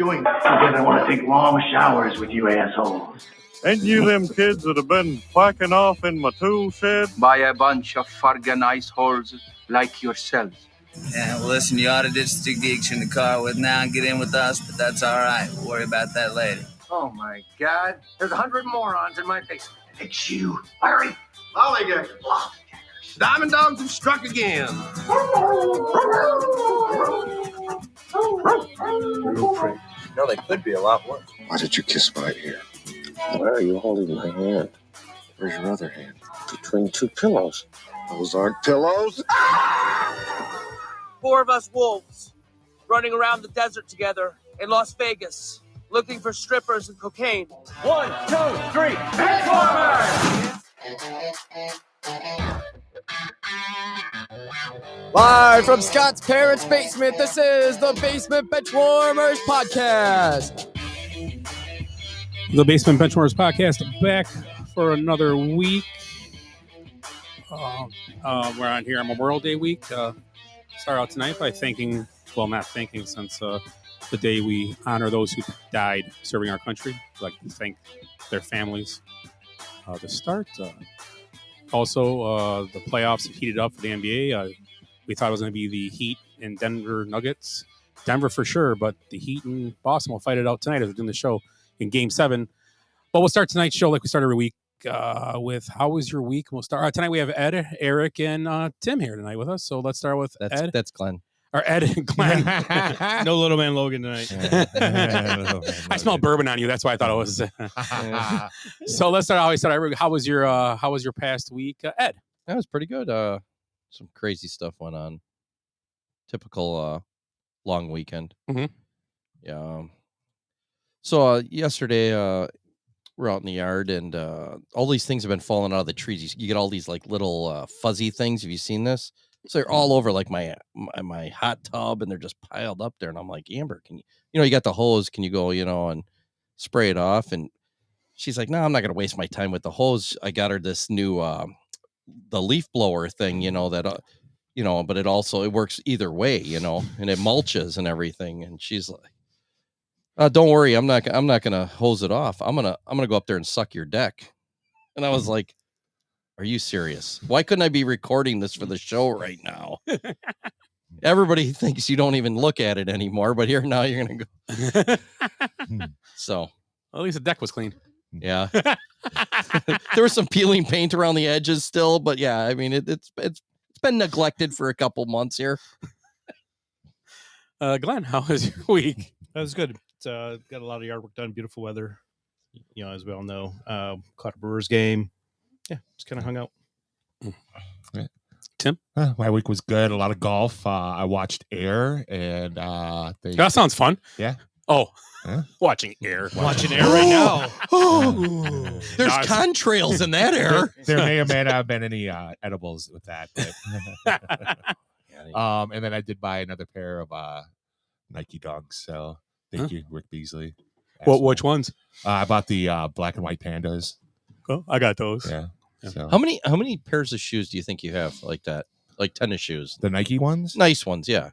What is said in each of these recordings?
doing? Because I want to take long showers with you assholes. Ain't you them kids that have been quacking off in my tool shed? By a bunch of fargan ice holes like yourselves. Yeah, well, listen, you ought to ditch the geeks in the car with now and get in with us, but that's all right. We'll worry about that later. Oh, my God. There's 100 morons in my basement. It's you. Larry. Lollygaggers. Diamond dogs have struck again. Real pretty. No, they could be a lot worse. Why did you kiss my ear? Why are you holding my hand? Where's your other hand? Between two pillows. Those aren't pillows. 4 of us wolves running around the desert together in Las Vegas, looking for strippers and cocaine. 1, 2, 3. Benchwarmers! Live from Scott's parents' basement, this is the Basement Benchwarmers Podcast. The Basement Benchwarmers Podcast back for another week. We're on here on Memorial Day week. Start out tonight by thanking, well, not thanking, since the day we honor those who died serving our country. We'd like to thank their families to start. Also, the playoffs have heated up for the NBA. We thought it was going to be the Heat and Denver Nuggets. Denver for sure, but the Heat and Boston will fight it out tonight as we're doing the show in Game 7. But we'll start tonight's show like we start every week with How Was Your Week? We'll start tonight. We have Ed, Eric, and Tim here tonight with us. So let's start with Ed. That's Glenn. Or Ed and Glenn. No little man Logan tonight. I smell bourbon on you. That's why I thought it was. So let's start. How was your past week, Ed? That was pretty good. Some crazy stuff went on. Typical long weekend. Mm-hmm. Yeah. So yesterday we're out in the yard, and all these things have been falling out of the trees. You get all these like little fuzzy things. Have you seen this? So they're all over like my hot tub, and they're just piled up there. And I'm like, Amber, can you got the hose? Can you go, and spray it off? And she's like, no, I'm not going to waste my time with the hose. I got her this new, the leaf blower thing, that, but it works either way, and it mulches and everything. And she's like, don't worry. I'm not going to hose it off. I'm going to go up there and suck your deck. And I was like, are you serious? Why couldn't I be recording this for the show right now? Everybody thinks you don't even look at it anymore, but here now you're going to go. So at least the deck was clean. Yeah. There was some peeling paint around the edges still, but yeah, I mean, it's been neglected for a couple months here. Glenn, how was your week? That was good. It's, got a lot of yard work done. Beautiful weather, as we all know. Caught a Brewers game. Yeah, just kind of hung out. Tim? My week was good. A lot of golf. I watched Air, and that sounds fun. Yeah. Oh, watching Air. Watching Air right now. There's contrails in that Air. There may or may not have been any edibles with that. But and then I did buy another pair of Nike Dunks. So thank you, Rick Beasley. Which ones? I bought the black and white pandas. Oh, I got those. Yeah. So. How many pairs of shoes do you think you have like that? Like tennis shoes? The Nike ones? Nice ones, yeah.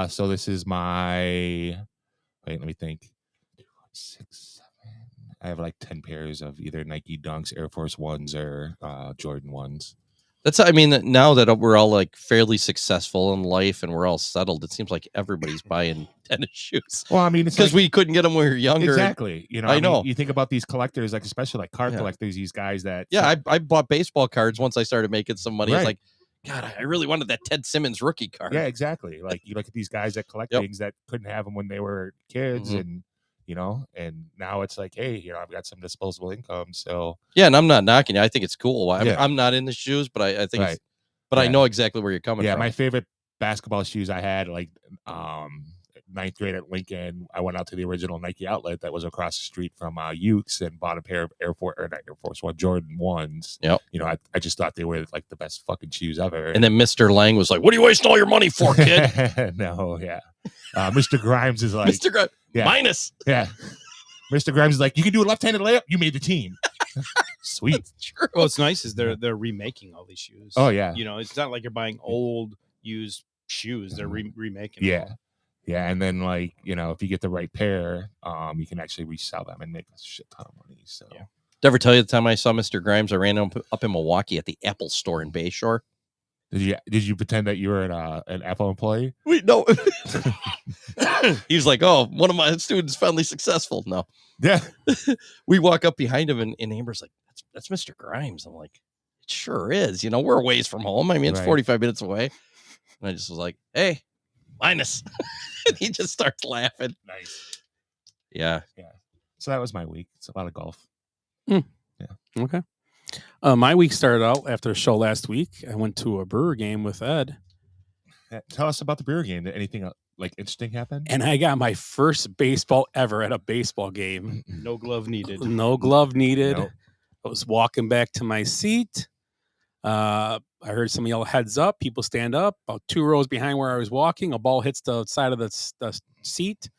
So this is my let me think. 6, 7. I have like 10 pairs of either Nike Dunks, Air Force Ones, or Jordan ones. Now that we're all like fairly successful in life and we're all settled, it seems like everybody's buying tennis shoes. Well, I mean, because we couldn't get them when we were younger. Exactly. I know. You think about these collectors, like especially like card collectors, these guys that. Yeah, I bought baseball cards once I started making some money. Right. It's like, God, I really wanted that Ted Simmons rookie card. Yeah, exactly. Like you look at these guys that collect things that couldn't have them when they were kids, and and now it's like, hey, I've got some disposable income, so yeah, and I'm not knocking it. I think it's cool. I'm not in the shoes, but I think it's, but I know exactly where you're coming from. Yeah, my favorite basketball shoes I had, like 9th grade at Lincoln, I went out to the original Nike outlet that was across the street from Ukes and bought a pair of Air Force One Jordan 1s. Yep. I just thought they were like the best fucking shoes ever. And then Mr. Lang was like, "What are you wasting all your money for, kid?" No, yeah. Mr. Grimes is like, Mr. Grimes, minus. Yeah. Mr. Grimes is like, you can do a left-handed layup. You made the team. Sweet. Well, it's nice is they're remaking all these shoes. Oh yeah. It's not like you're buying old used shoes. They're remaking. Yeah. Yeah, and then like if you get the right pair, you can actually resell them and make a shit ton of money. So, Did I ever tell you the time I saw Mr. Grimes? I ran up in Milwaukee at the Apple store in Bayshore. did you pretend that you were an Apple employee? No. He was like, "Oh, one of my students finally successful." No. Yeah. We walk up behind him, and Amber's like, "That's Mr. Grimes." I'm like, "It sure is. We're a ways from home. I mean, it's Right. 45 minutes away." And I just was like, "Hey, Linus." And he just starts laughing. Nice. Yeah. So that was my week. It's a lot of golf. Okay. My week started out after the show last week. I went to a Brewer game with Ed, Tell us about the Brewer game. Did anything like interesting happen? and I got my first baseball ever at a baseball game. No glove needed. No glove needed. Nope. I was walking back to my seat. I heard someone yell "heads up." People stand up. About 2 rows behind where I was walking, a ball hits the side of the seat,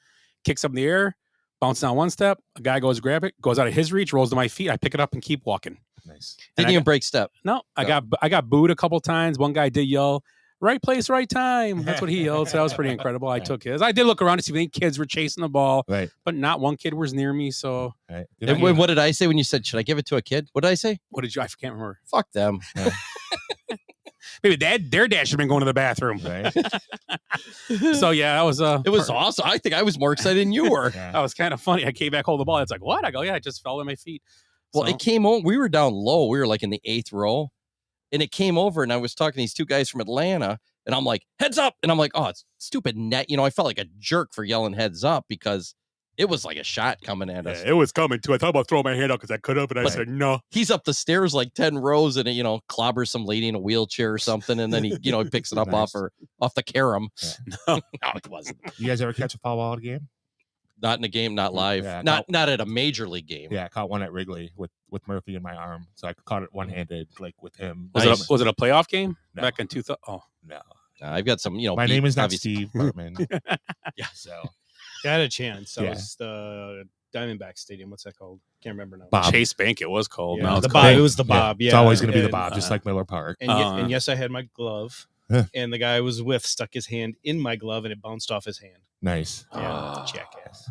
kicks up in the air, bounces down one step. A guy goes grab it, goes out of his reach, rolls to my feet. I pick it up and keep walking. Nice. Didn't even break step. No, I No. got booed a couple times. One guy did yell, "Right place, right time." That's what he yelled. So that was pretty incredible. I took his. I did look around to see if any kids were chasing the ball, Right. but not one kid was near me. So Right. And what did I say when you said, "Should I give it to a kid?" What did I say? what did you? I can't remember. Fuck them. Maybe their dad should have been going to the bathroom. Right. So yeah, that was It was awesome. I think I was more excited than you were. That was kind of funny. I came back, hold the ball. It's like, what? I go, yeah, I just fell on my feet. Well, So- it came on. We were down low. We were like in the 8th row, and it came over, and I was talking to these 2 guys from Atlanta, and I'm like, "Heads up!" And I'm like, "Oh, it's stupid net." I felt like a jerk for yelling "heads up" because it was like a shot coming at us. it was coming too. I thought about throwing my hand up because I could have, but I But- said no. He's up the stairs like 10 rows, and clobbers some lady in a wheelchair or something, and then he picks it up Nice. off the carom. No. No, it wasn't. You guys ever catch a foul ball at a game? Not in a game, not live, Yeah, not at a major league game. Yeah, I caught one at Wrigley with Murphy in my arm, so I caught it one-handed, like with him. Was it a playoff game No. back in 2000? Oh, No. I've got some, My name is not obviously- Steve Bartman. Yeah. So I had a chance. That Yeah. was the Diamondback Stadium. What's that called? Can't remember now. Bob. Chase Bank. It was cold. Yeah, Now it's the cold. Bob. It was the Bob. Yeah, It's always going to be the and, Bob, just like Miller Park. And yes, I had my glove, and the guy I was with stuck his hand in my glove, and it bounced off his hand. Nice. Yeah, jackass.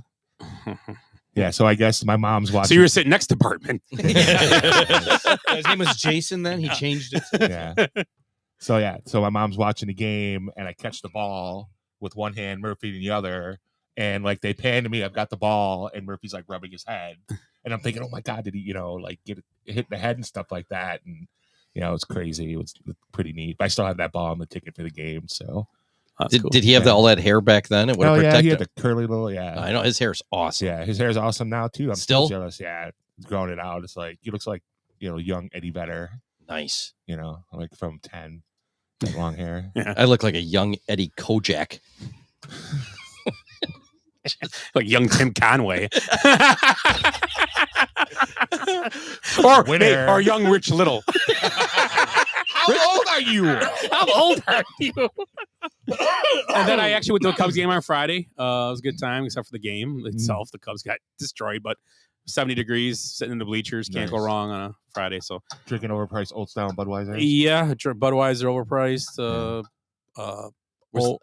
Yeah, so I guess my mom's watching. So you were sitting next to Bartman. His name was Jason. Then he changed it. Yeah. So my mom's watching the game, and I catch the ball with one hand, Murphy in the other, and like they pan to me, I've got the ball, and Murphy's like rubbing his head, and I'm thinking, oh my god, did he, like get it hit in the head and stuff like that, and it's crazy. It was pretty neat. But I still have that ball on the ticket for the game. So Did he have all that hair back then? It would have yeah, protected he had him. the curly little I know his hair's awesome. Yeah, his hair's awesome now too. I'm still Still? jealous. Yeah, he's growing it out. It's like he looks like young Eddie Vedder. Nice. Like from 10. That long hair. I look like a young Eddie Kojak. Like young Tim Conway. or young Rich Little. How old are you? How old are you? And then I actually went to a Cubs game on Friday. It was a good time, except for the game itself. The Cubs got destroyed, but 70 degrees, sitting in the bleachers. Can't go Nice. wrong on a Friday. So Drinking overpriced Old Style and Budweiser. yeah, Budweiser overpriced.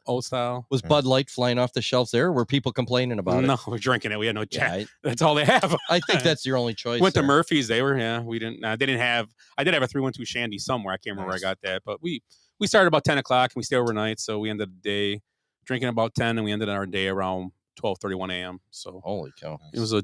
Old Style. Was Bud Light flying off the shelves there? Or were people complaining about No, it? we're drinking it. We had no Yeah, check. That's all they have. I think that's your only choice. Went to there. Murphy's. They were, we didn't. They didn't have. I did have a 312 Shandy somewhere. I can't remember where I got that, but we started about 10 o'clock and we stayed overnight. So we ended the day drinking about 10, and we ended our day around 12:31 a.m. So holy cow, it was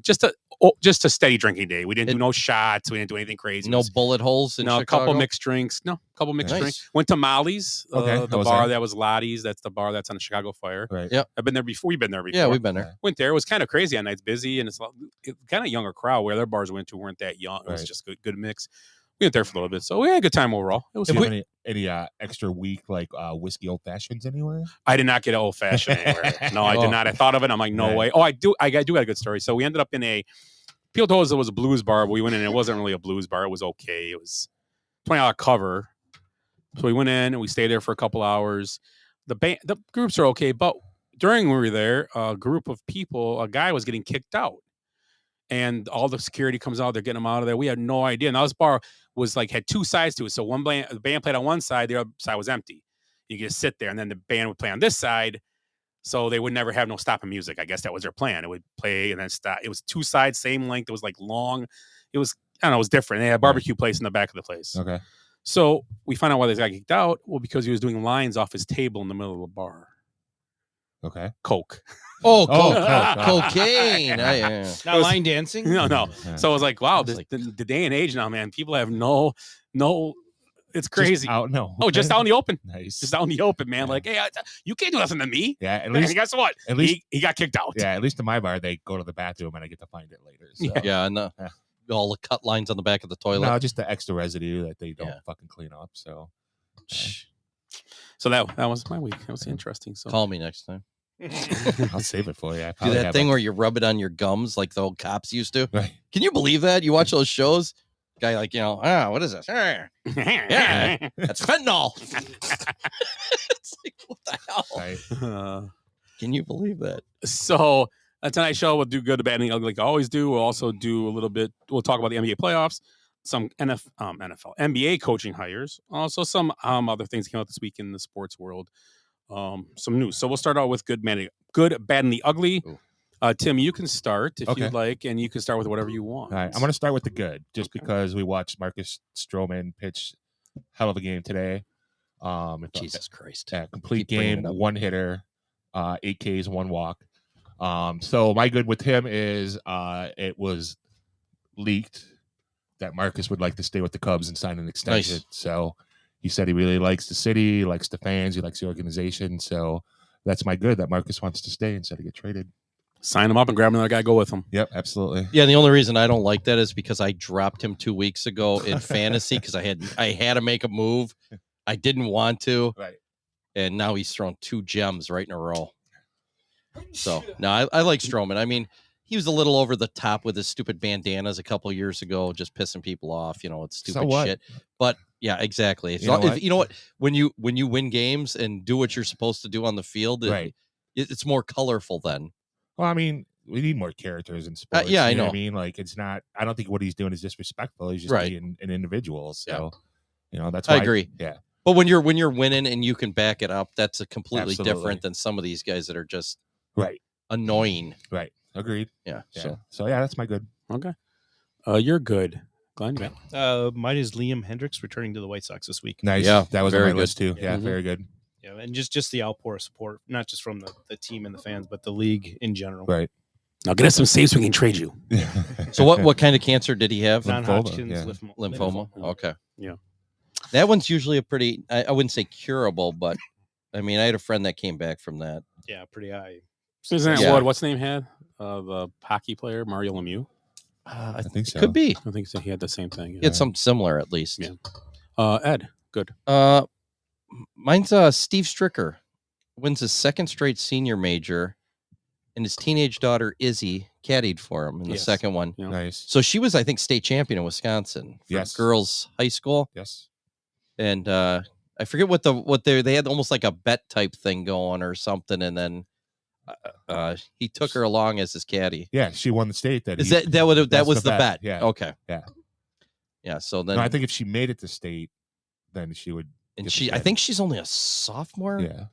just a steady drinking day. We didn't do no shots. We didn't do anything crazy. It No was- bullet holes in no, a Chicago? couple mixed drinks. No, a couple mixed Nice. drinks. Went to Molly's, Okay, the how was bar that? that was Lottie's. That's the bar that's on the Chicago Fire. Right. Yep. I've been there before. We've been there before. Yeah, we've been there. Went there. It was kind of crazy on nights, busy, and it's kind of younger crowd. Where their bars we went to weren't that young. It was Right. just good mix. We went there for a little bit, so we had a good time overall. It was Do you fun. have any extra week like whiskey old fashions anywhere? I did not get an old fashioned anywhere. No, I Oh. did not. I thought of it. I'm like, no Right. way. Oh, I do. I do got a good story. So we ended up in people told us it was a blues bar, but we went in and it wasn't really a blues bar. It was okay. It was $20 cover. So we went in and we stayed there for a couple hours. The groups are okay, but during when we were there, a group of people, a guy was getting kicked out. And all the security comes out, they're getting him out of there. We had no idea. And this bar was had two sides to it. So the band played on one side, the other side was empty. You could just sit there, and then the band would play on this side. So they would never have no stopping music. I guess that was their plan. It would play and then stop. It was 2 sides, same length. It was like long. It was, I don't know, it was different. They had a barbecue place in the back of the place. Okay. So we found out why this guy kicked out. Well, because he was doing lines off his table in the middle of the bar. Okay. Coke. Oh, coke. cocaine. Not line dancing? No. Yeah. So I was like, wow, It's the day and age now, man, people have no, it's crazy. Just out, no. Oh, just out in the open. Nice. Just out in the open, man. Like, hey, you can't do nothing to me. Yeah, at And least guess what? at least- he got kicked out. yeah, at least in my bar they go to the bathroom and I get to find it later. So. Yeah, and all the cut lines on the back of the toilet. No, just the extra residue that they don't Yeah. fucking clean up. So So that was my week. That was interesting. So Call me next time. I'll save it for you. I Do probably that have thing a- where you rub it on your gums like the old cops used to. Right. Can you believe that? You watch those shows? Guy like, what is this? Yeah, that's fentanyl. It's like, what the hell? Right. Can you believe that? So tonight's show, we'll do good, bad, and the ugly like I always do. We'll also do a little bit. We'll talk about the NBA playoffs, some NFL, NBA coaching hires, also some other things that came out this week in the sports world. Some news. So we'll start out with good, bad, and the ugly. Tim, you can start if Okay. you'd like, and you can start with whatever you want. All right, I'm going to start with the good, just because we watched Marcus Stroman pitch hell of a game today. Jesus Christ! Yeah, complete Keep bringing game, it up. 1 hitter, 8 Ks, 1 walk. So my good with him is it was leaked that Marcus would like to stay with the Cubs and sign an extension. Nice. So he said he really likes the city, likes the fans, he likes the organization. So that's my good, that Marcus wants to stay instead of get traded. Sign him up and grab another guy. Go with him. Yep, absolutely. Yeah, the only reason I don't like that is because I dropped him 2 weeks ago in fantasy because I had to make a move. I didn't want to, Right. and now he's thrown 2 gems right in a row. So no, I like Stroman. I mean, he was a little over the top with his stupid bandanas a couple years ago, just pissing people off. It's stupid what? shit. But yeah, exactly. If You know what? you know what, when you win games and do what you're supposed to do on the field, Right. it's more colorful then. Well, I mean, we need more characters in sports. yeah, I you know. what I mean, like, it's not, I don't think what he's doing is disrespectful. He's just Right. being an individual. So, that's I why agree. Yeah. But when you're winning and you can back it up, that's a completely Absolutely. different than some of these guys that are just Right. annoying. Right. Agreed. Yeah. Yeah. So yeah, that's my good. Okay. You're good. Glenn, you got Mine is Liam Hendricks returning to the White Sox this week. Nice. Yeah, That was on very my good. list too. Yeah. Mhm. Very good. Yeah, and just the outpour of support, not just from the team and the fans, but the league in general. Right. now get us some saves so we can trade you. So what kind of cancer did he have? Non-Hodgkin's yeah. Lymphoma. Okay. Yeah. That one's usually a pretty, I wouldn't say curable, but I mean, I had a friend that came back from that. Yeah, pretty high. Isn't that Yeah. what? What's the name had? The hockey player Mario Lemieux. I think so. Could be. I think so. He had the same thing. He had something similar at least. Yeah. Ed, good. Mine's Steve Stricker. Wins his 2nd straight senior major, and his teenage daughter Izzy caddied for him in the Yes. second one. Yeah. Nice. So she was, I think, state champion in Wisconsin for Yes. girls high school. Yes. And I forget what they had, almost like a bet type thing going or something, and then he took her along as his caddy. Yeah. She won the state. That Is he- that that that's was the bet? Yeah. Okay. Yeah. Yeah. So then, No, I think if she made it to state, then she would. and get the she, I caddy. think she's only a sophomore. Yeah.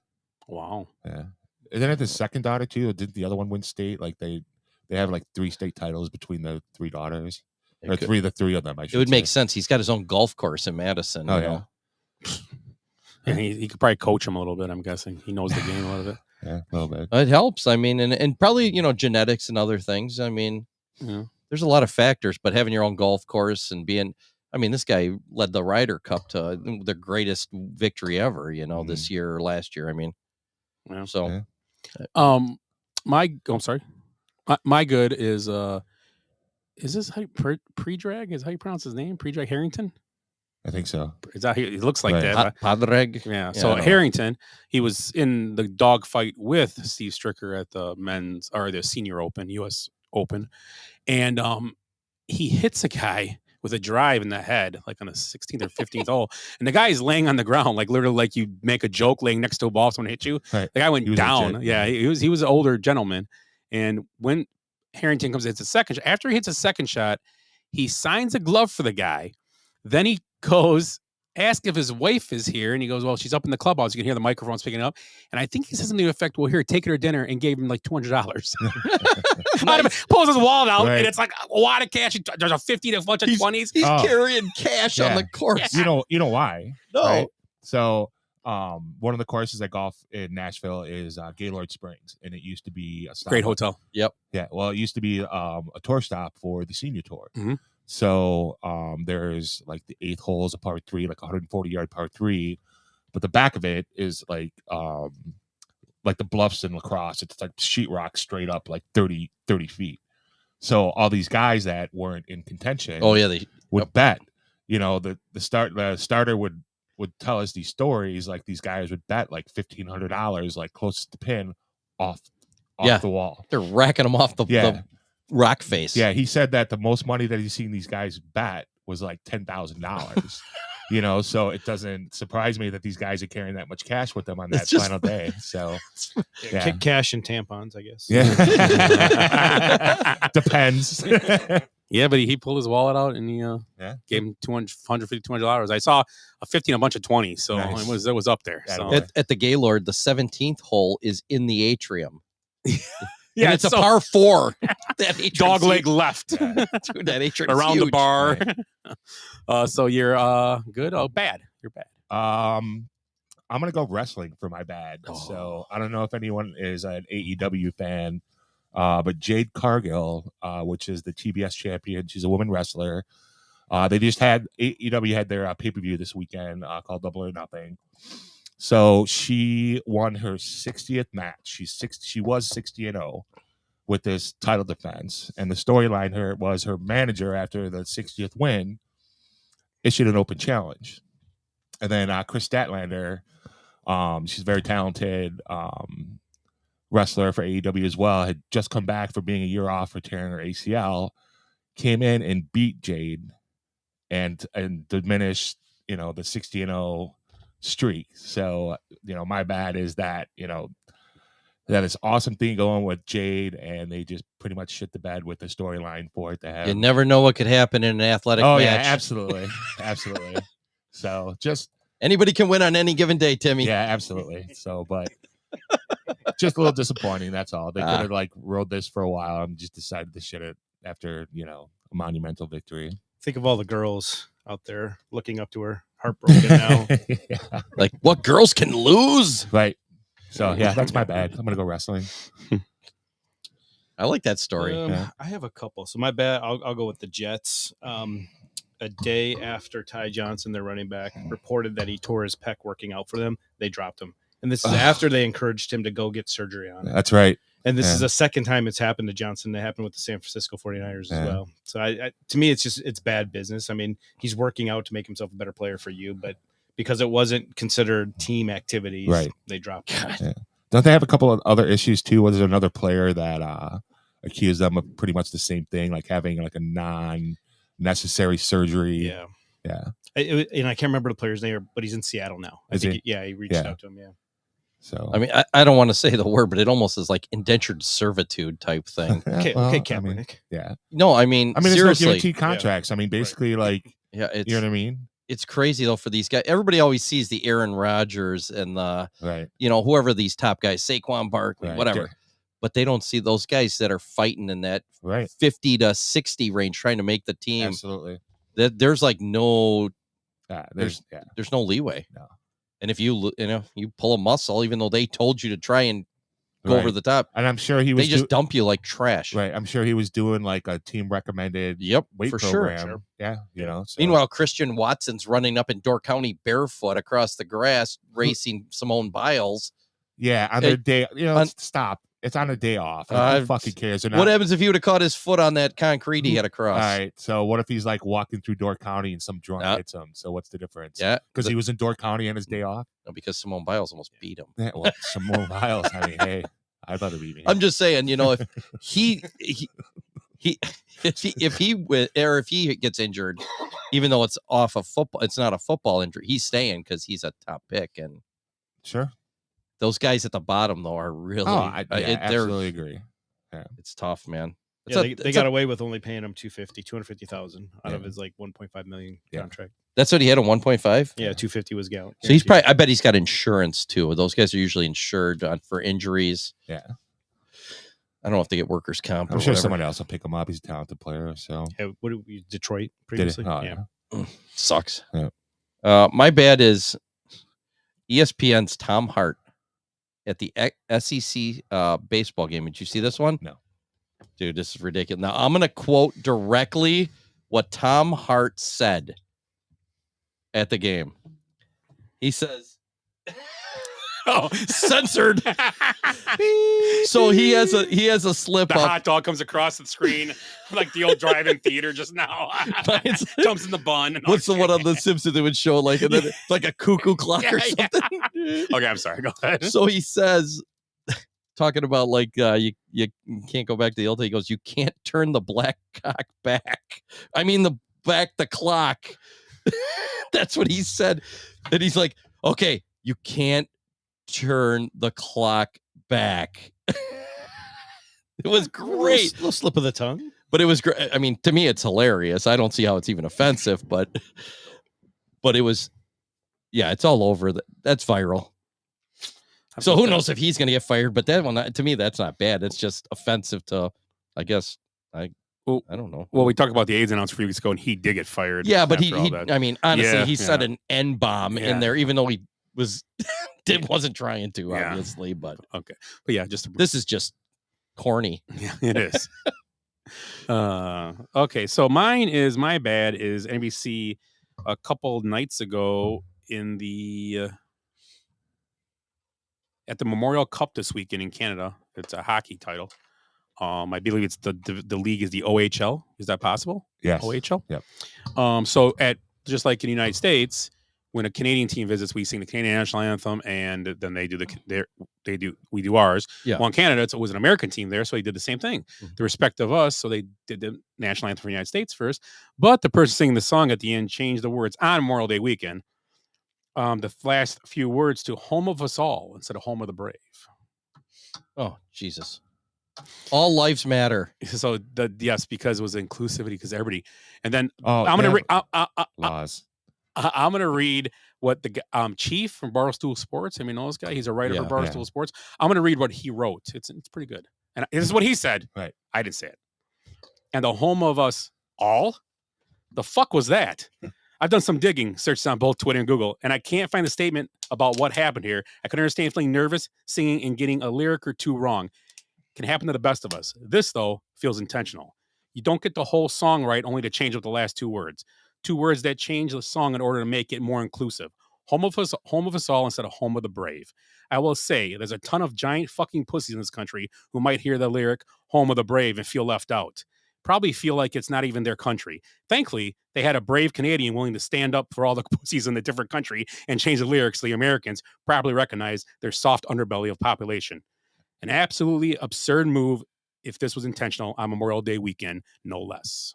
Wow. Yeah. And then at the second daughter too, did the other one win state? Like they have like 3 state titles between the 3 daughters, It or could- the 3 of them. I should It would make say. sense. He's got his own golf course in Madison. Oh you yeah. know? And he could probably coach him a little bit. I'm guessing he knows the game a little bit. Yeah, a little bit. It helps. I mean, and probably, genetics and other things. I mean, Yeah. there's a lot of factors, but having your own golf course and this guy led the Ryder Cup to the greatest victory ever, this year or last year. I mean, Yeah. so Yeah. I'm sorry. My good is this how Predrag? Is how you pronounce his name? Predrag Harrington? I think so. Is that he looks like Right. that? Padraig. Yeah. I So don't know. Harrington, he was in the dog fight with Steve Stricker at the men's or the senior open, US Open. And he hits a guy with a drive in the head, like on a 16th or 15th hole. And the guy is laying on the ground, like literally like you make a joke laying next to a ball, someone hit you. Right. The guy went He was down. legit, Yeah, he was an older gentleman. And when Harrington comes, it's a second. After he hits a second shot, he signs a glove for the guy. Then he goes ask if his wife is here, and he goes, "Well, she's up in the clubhouse. You can hear the microphone speaking up." And I think he says something to the effect, "Well, here, take her to dinner," and gave him like $200. Pulls his wallet out, Right. and it's like a wad of cash. There's a 50 and a bunch of 20s. He's Oh. carrying cash on Yeah. the course. You know why? No. right? So one of the courses I golf in Nashville is Gaylord Springs, and it used to be a stop. Great hotel. Yep. Yeah, well, it used to be a tour stop for the senior tour. Mhm. So there's like the 8th hole is a par 3, like 140-yard par 3, but the back of it is like the bluffs in lacrosse. It's like sheetrock straight up, like 30 feet. So all these guys that weren't in contention, Oh yeah, they would bet. You know, the starter would tell us these stories, like these guys would bet like $1,500, like closest to pin, off Yeah. the wall. they're racking them off the rock face. Yeah, he said that the most money that he's seen these guys bet was like $10,000. You know, so it doesn't surprise me that these guys are carrying that much cash with them on that It's just- final day. So yeah. Kick cash and tampons, I guess. Yeah. Depends. Yeah, but he pulled his wallet out and he gave him $250 I saw a 50 and a bunch of 20s, so Nice. it was up there. So. At the Gaylord, the 17th hole is in the atrium. Yeah, And it's a so- par 4. That atrium's Dog leg huge. left. Dude, that atrium's Around the huge. bar. So you're good? Oh, bad. You're bad. I'm gonna go wrestling for my bad. So I don't know if anyone is an AEW fan, but Jade Cargill, which is the TBS champion, she's a woman wrestler. They just had AEW had their pay-per-view this weekend called Double or Nothing. So she won her 60th match. She was 60-0 with this title defense, and the storyline was her manager after the 60th win issued an open challenge. And then Chris Statlander, she's a very talented wrestler for AEW as well, had just come back for being a year off for tearing her ACL, came in and beat Jade and diminished, the 60-0 streak. So, my bad is that, that is awesome thing going with Jade, and they just pretty much shit the bed with the storyline for it to have. You never know what could happen in an athletic match. Yeah, absolutely. Absolutely. So just anybody can win on any given day, Timmy. Yeah, absolutely. So, but just a little disappointing. That's all. They could have rode this for a while and just decided to shit it after, a monumental victory. Think of all the girls out there looking up to her, heartbroken now. Yeah. Like, what girls can lose? Right. So, yeah, that's my bad. I'm going to go wrestling. I like that story. I have a couple. So my bad, I'll go with the Jets. A day after Ty Johnson, their running back, reported that he tore his pec working out for them, they dropped him. And this is after they encouraged him to go get surgery on it. That's right. And this is the second time it's happened to Johnson. It happened with the San Francisco 49ers as well. So to me, it's bad business. I mean, he's working out to make himself a better player for you, but because it wasn't considered team activities, Right. they dropped him. Yeah. Don't they have a couple of other issues too? Was there another player that accused them of pretty much the same thing, like having like a non-necessary surgery? Yeah. Yeah. And I can't remember the player's name, but he's in Seattle now. I Is think he? he reached out to him. Yeah. So I mean, I don't want to say the word, but it almost is like indentured servitude type thing. Okay, Kaepernick. Yeah. No, I mean, there's no seriously. guaranteed contracts. I mean, basically, like, Yeah, it's, you know what I mean? It's crazy though for these guys. Everybody always sees the Aaron Rodgers and the Right. Whoever these top guys, Saquon Barkley, Right. whatever. But they don't see those guys that are fighting in that 50 to 60 range trying to make the team. Absolutely. That there's like no there's no leeway. No. And if you you pull a muscle, even though they told you to try and go over the top, and I'm sure he was they just dump you like trash. Right. I'm sure he was doing like a team recommended weight for program. sure. Yeah. So. Meanwhile, Christian Watson's running up in Door County barefoot across the grass, racing Simone Biles. Yeah, on their day, stop. It's on a day off. Like, who fucking cares? They're What not- happens if he would have caught his foot on that concrete he had across? All right. So what if he's like walking through Door County and some drunk hits him? So what's the difference? Yeah, because he was in Door County on his day off. No, because Simone Biles almost beat him. Yeah, well, Simone Biles. I mean, hey, I'd let him beat me. I'm just saying, if if he gets injured, even though it's off of football, it's not a football injury. He's staying because he's a top pick, and sure. Those guys at the bottom though are really. I absolutely agree. Yeah, it's tough, man. Yeah, they got away with only paying him $250,000 out of his like 1.5 million contract. That's what he had, a 1.5. Yeah, 250 was Gallant. So he's probably. I bet he's got insurance too. Those guys are usually insured for injuries. Yeah. I don't know if they get workers' comp. I'm or sure whatever. someone else will pick him up. He's a talented player. So Yeah, what did we, Detroit Did it? previously? Oh, yeah. Sucks. Yeah. My bad is ESPN's Tom Hart at the SEC baseball game. Did you see this one? No. Dude, this is ridiculous. Now, I'm going to quote directly what Tom Hart said at the game. He says, "Oh, censored." So he has a slip The up. hot dog comes across the screen like the old drive-in theater just now. Jumps in the bun. And What's the one on The Simpsons that would show like, and then it's like a cuckoo clock or Yeah, something? Okay, I'm sorry. Go ahead. So he says, talking about like you can't go back to the old. He goes, you can't turn the black cock back. I mean the clock. That's what he said. And he's like, okay, you can't turn the clock back. It was great. Little slip of the tongue. But it was great. I mean, to me, it's hilarious. I don't see how it's even offensive, but it was, yeah, it's all over. That's viral. So who knows if he's going to get fired? But that one, to me, that's not bad. It's just offensive to, I guess, I don't know. Well, we talked about the AIDS announcer a few weeks ago, and he did get fired. Yeah, but he after all that. I mean, honestly, Yeah, he said an N-bomb Yeah. in there, even though he wasn't trying to, obviously. But okay, but yeah, this is just corny. Yeah, it is. Okay, so my bad is NBC a couple nights ago in the at the Memorial Cup this weekend in Canada. It's a hockey title. I believe it's the league is the OHL. Is that possible? Yes. OHL. Yep. So just like in the United States, when a Canadian team visits, we sing the Canadian national anthem, and then we do ours. Yeah. Well, in Canada, it was an American team there, so they did the same thing. The respect of us, so they did the national anthem for the United States first. But the person singing the song at the end changed the words on Memorial Day weekend. The last few words to "Home of Us All" instead of "Home of the Brave." Oh, Jesus. All lives matter. So yes, because it was inclusivity, because everybody. And then Oh, I'm gonna laws. I'm gonna read what the Chief from Barstool Sports. I mean, those guy. He's a writer for Yeah. Barstool Sports. I'm gonna read what he wrote. It's pretty good, and this is what he said. Right. I didn't say it. And the home of us all. The fuck was that? I've done some digging, searched on both Twitter and Google, and I can't find a statement about what happened here. I can understand feeling nervous, singing, and getting a lyric or two wrong. Can happen to the best of us. This, though, feels intentional. You don't get the whole song right only to change up the last two words. Two words that change the song in order to make it more inclusive. Home of us all instead of home of the brave. I will say there's a ton of giant fucking pussies in this country who might hear the lyric home of the brave and feel left out. Probably feel like it's not even their country. Thankfully, they had a brave Canadian willing to stand up for all the pussies in the different country and change the lyrics so the Americans properly recognize their soft underbelly of population. An absolutely absurd move if this was intentional on Memorial Day weekend, no less.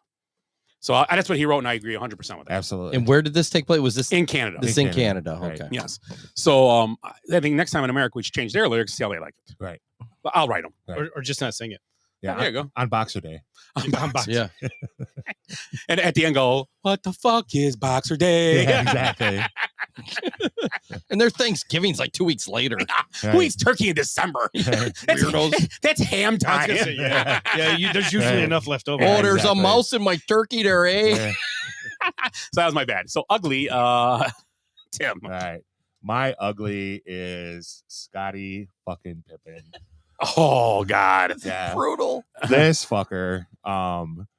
So that's what he wrote, and I agree 100% with that. Absolutely. And where did this take place? Was this in Canada? This in Canada. Right. Okay. Yes. So I think next time in America we should change their lyrics, see how they like it. Right. But I'll write them. Right. Or just not sing it. Yeah. There you go. On Boxer Day. Yeah. And at the end, go, what the fuck is Boxer Day? Yeah, exactly. And their Thanksgiving's like 2 weeks later. Who eats turkey in December? Weirdos. That's ham I was time. gonna say, yeah. There's usually Right. enough left over. Oh, Yeah, there's exactly. a mouse in my turkey there, eh? Yeah. So that was my bad. So ugly, Tim. All right. My ugly is Scotty fucking Pippen. Oh God. Yeah. Brutal. This fucker.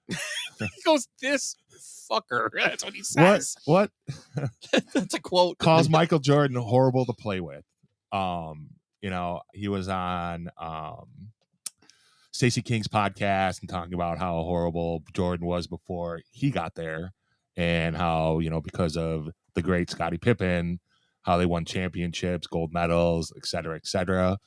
He goes, this fucker. That's what he says. What That's a quote. calls Michael Jordan horrible to play with? He was on Stacey King's podcast and talking about how horrible Jordan was before he got there, and how, because of the great Scottie Pippen, how they won championships, gold medals, et cetera, et cetera.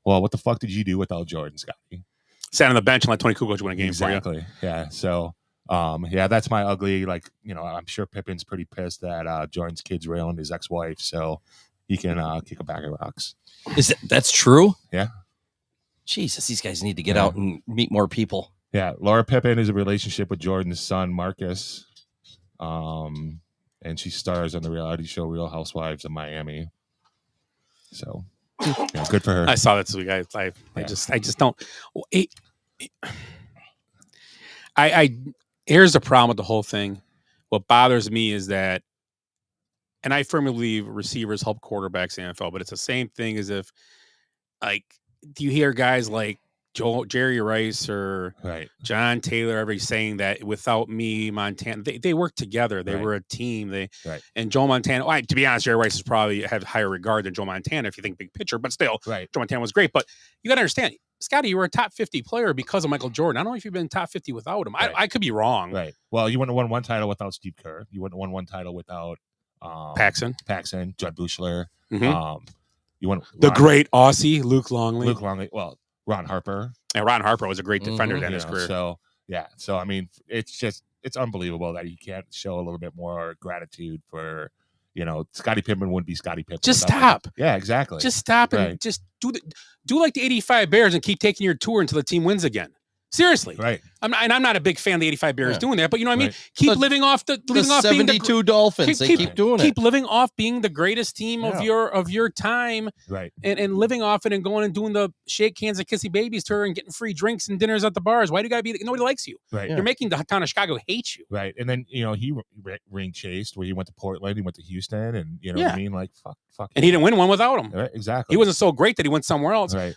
Well, what the fuck did you do without Jordan, Scotty? Sat on the bench and let Tony Kukoc win a game Exactly. for you. Yeah. So, that's my ugly. Like, I'm sure Pippen's pretty pissed that Jordan's kids railing his ex-wife, so he can kick a bag of rocks. That's true? Yeah. Jesus, these guys need to get out and meet more people. Yeah, Laura Pippen is a relationship with Jordan's son, Marcus. And she stars on the reality show Real Housewives of Miami. So, yeah, good for her. I saw that this week. I just don't. Here's the problem with the whole thing. What bothers me is that, and I firmly believe receivers help quarterbacks in the NFL, but it's the same thing as if, like, do you hear guys like Jerry Rice or John Taylor ever saying that without me, Montana, they work together. They were a team. And Joe Montana, to be honest, Jerry Rice is probably have higher regard than Joe Montana if you think big picture, but still, Joe Montana was great. But you got to understand, Scotty, you were a top 50 player because of Michael Jordan. I don't know if you've been top 50 without him. I could be wrong. Right. Well, you wouldn't have won one title without Steve Kerr. You wouldn't have won one title without Paxson, Judd Buechler. Mm-hmm. You won the great Aussie, Luke Longley. Well, Ron Harper. And Ron Harper was a great defender in his career. So, yeah. So, I mean, it's unbelievable that you can't show a little bit more gratitude for, Scottie Pippen wouldn't be Scottie Pippen. Just stop. Yeah, exactly. Just stop and just do like the 85 Bears and keep taking your tour until the team wins again. Seriously. Right. I'm not a big fan of the 85 Bears doing that, but you know what I mean? Keep living off the 72 being Dolphins. They keep doing it. Keep living off being the greatest team of your time. Right. And living off it and going and doing the shake hands and kissy babies tour and getting free drinks and dinners at the bars. Why do you gotta be nobody likes you? Right. You're making the town of Chicago hate you. Right. And then, he ring chased where he went to Portland, he went to Houston, and what I mean? Like fuck. And he didn't win one without him. Right, exactly. He wasn't so great that he went somewhere else. Right.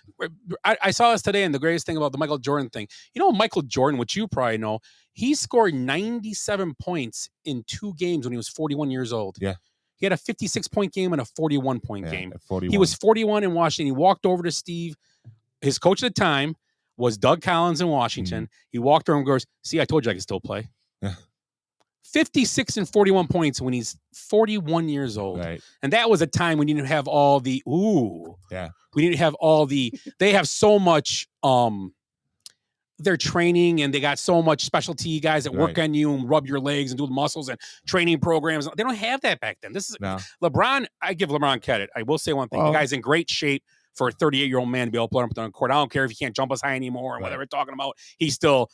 I saw this today, and the greatest thing about the Michael Jordan thing, Michael Jordan, which you probably know, he scored 97 points in 2 games when he was 41 years old. Yeah. He had a 56-point game and a 41-point game. 41. He was 41 in Washington. He walked over to Steve. His coach at the time was Doug Collins in Washington. He walked over and goes, "See, I told you I could still play." Yeah. 56 and 41 points when he's 41 years old. Right. And that was a time when you didn't have all the, Yeah. we didn't have all the, they have so much, their training, and they got so much specialty guys that work on you and rub your legs and do the muscles and training programs. They don't have that back then. This is LeBron. I give LeBron credit. I will say one thing. The guy's in great shape for a 38-year-old man to be able to put him on the court. I don't care if he can't jump as high anymore or whatever we're talking about. He's still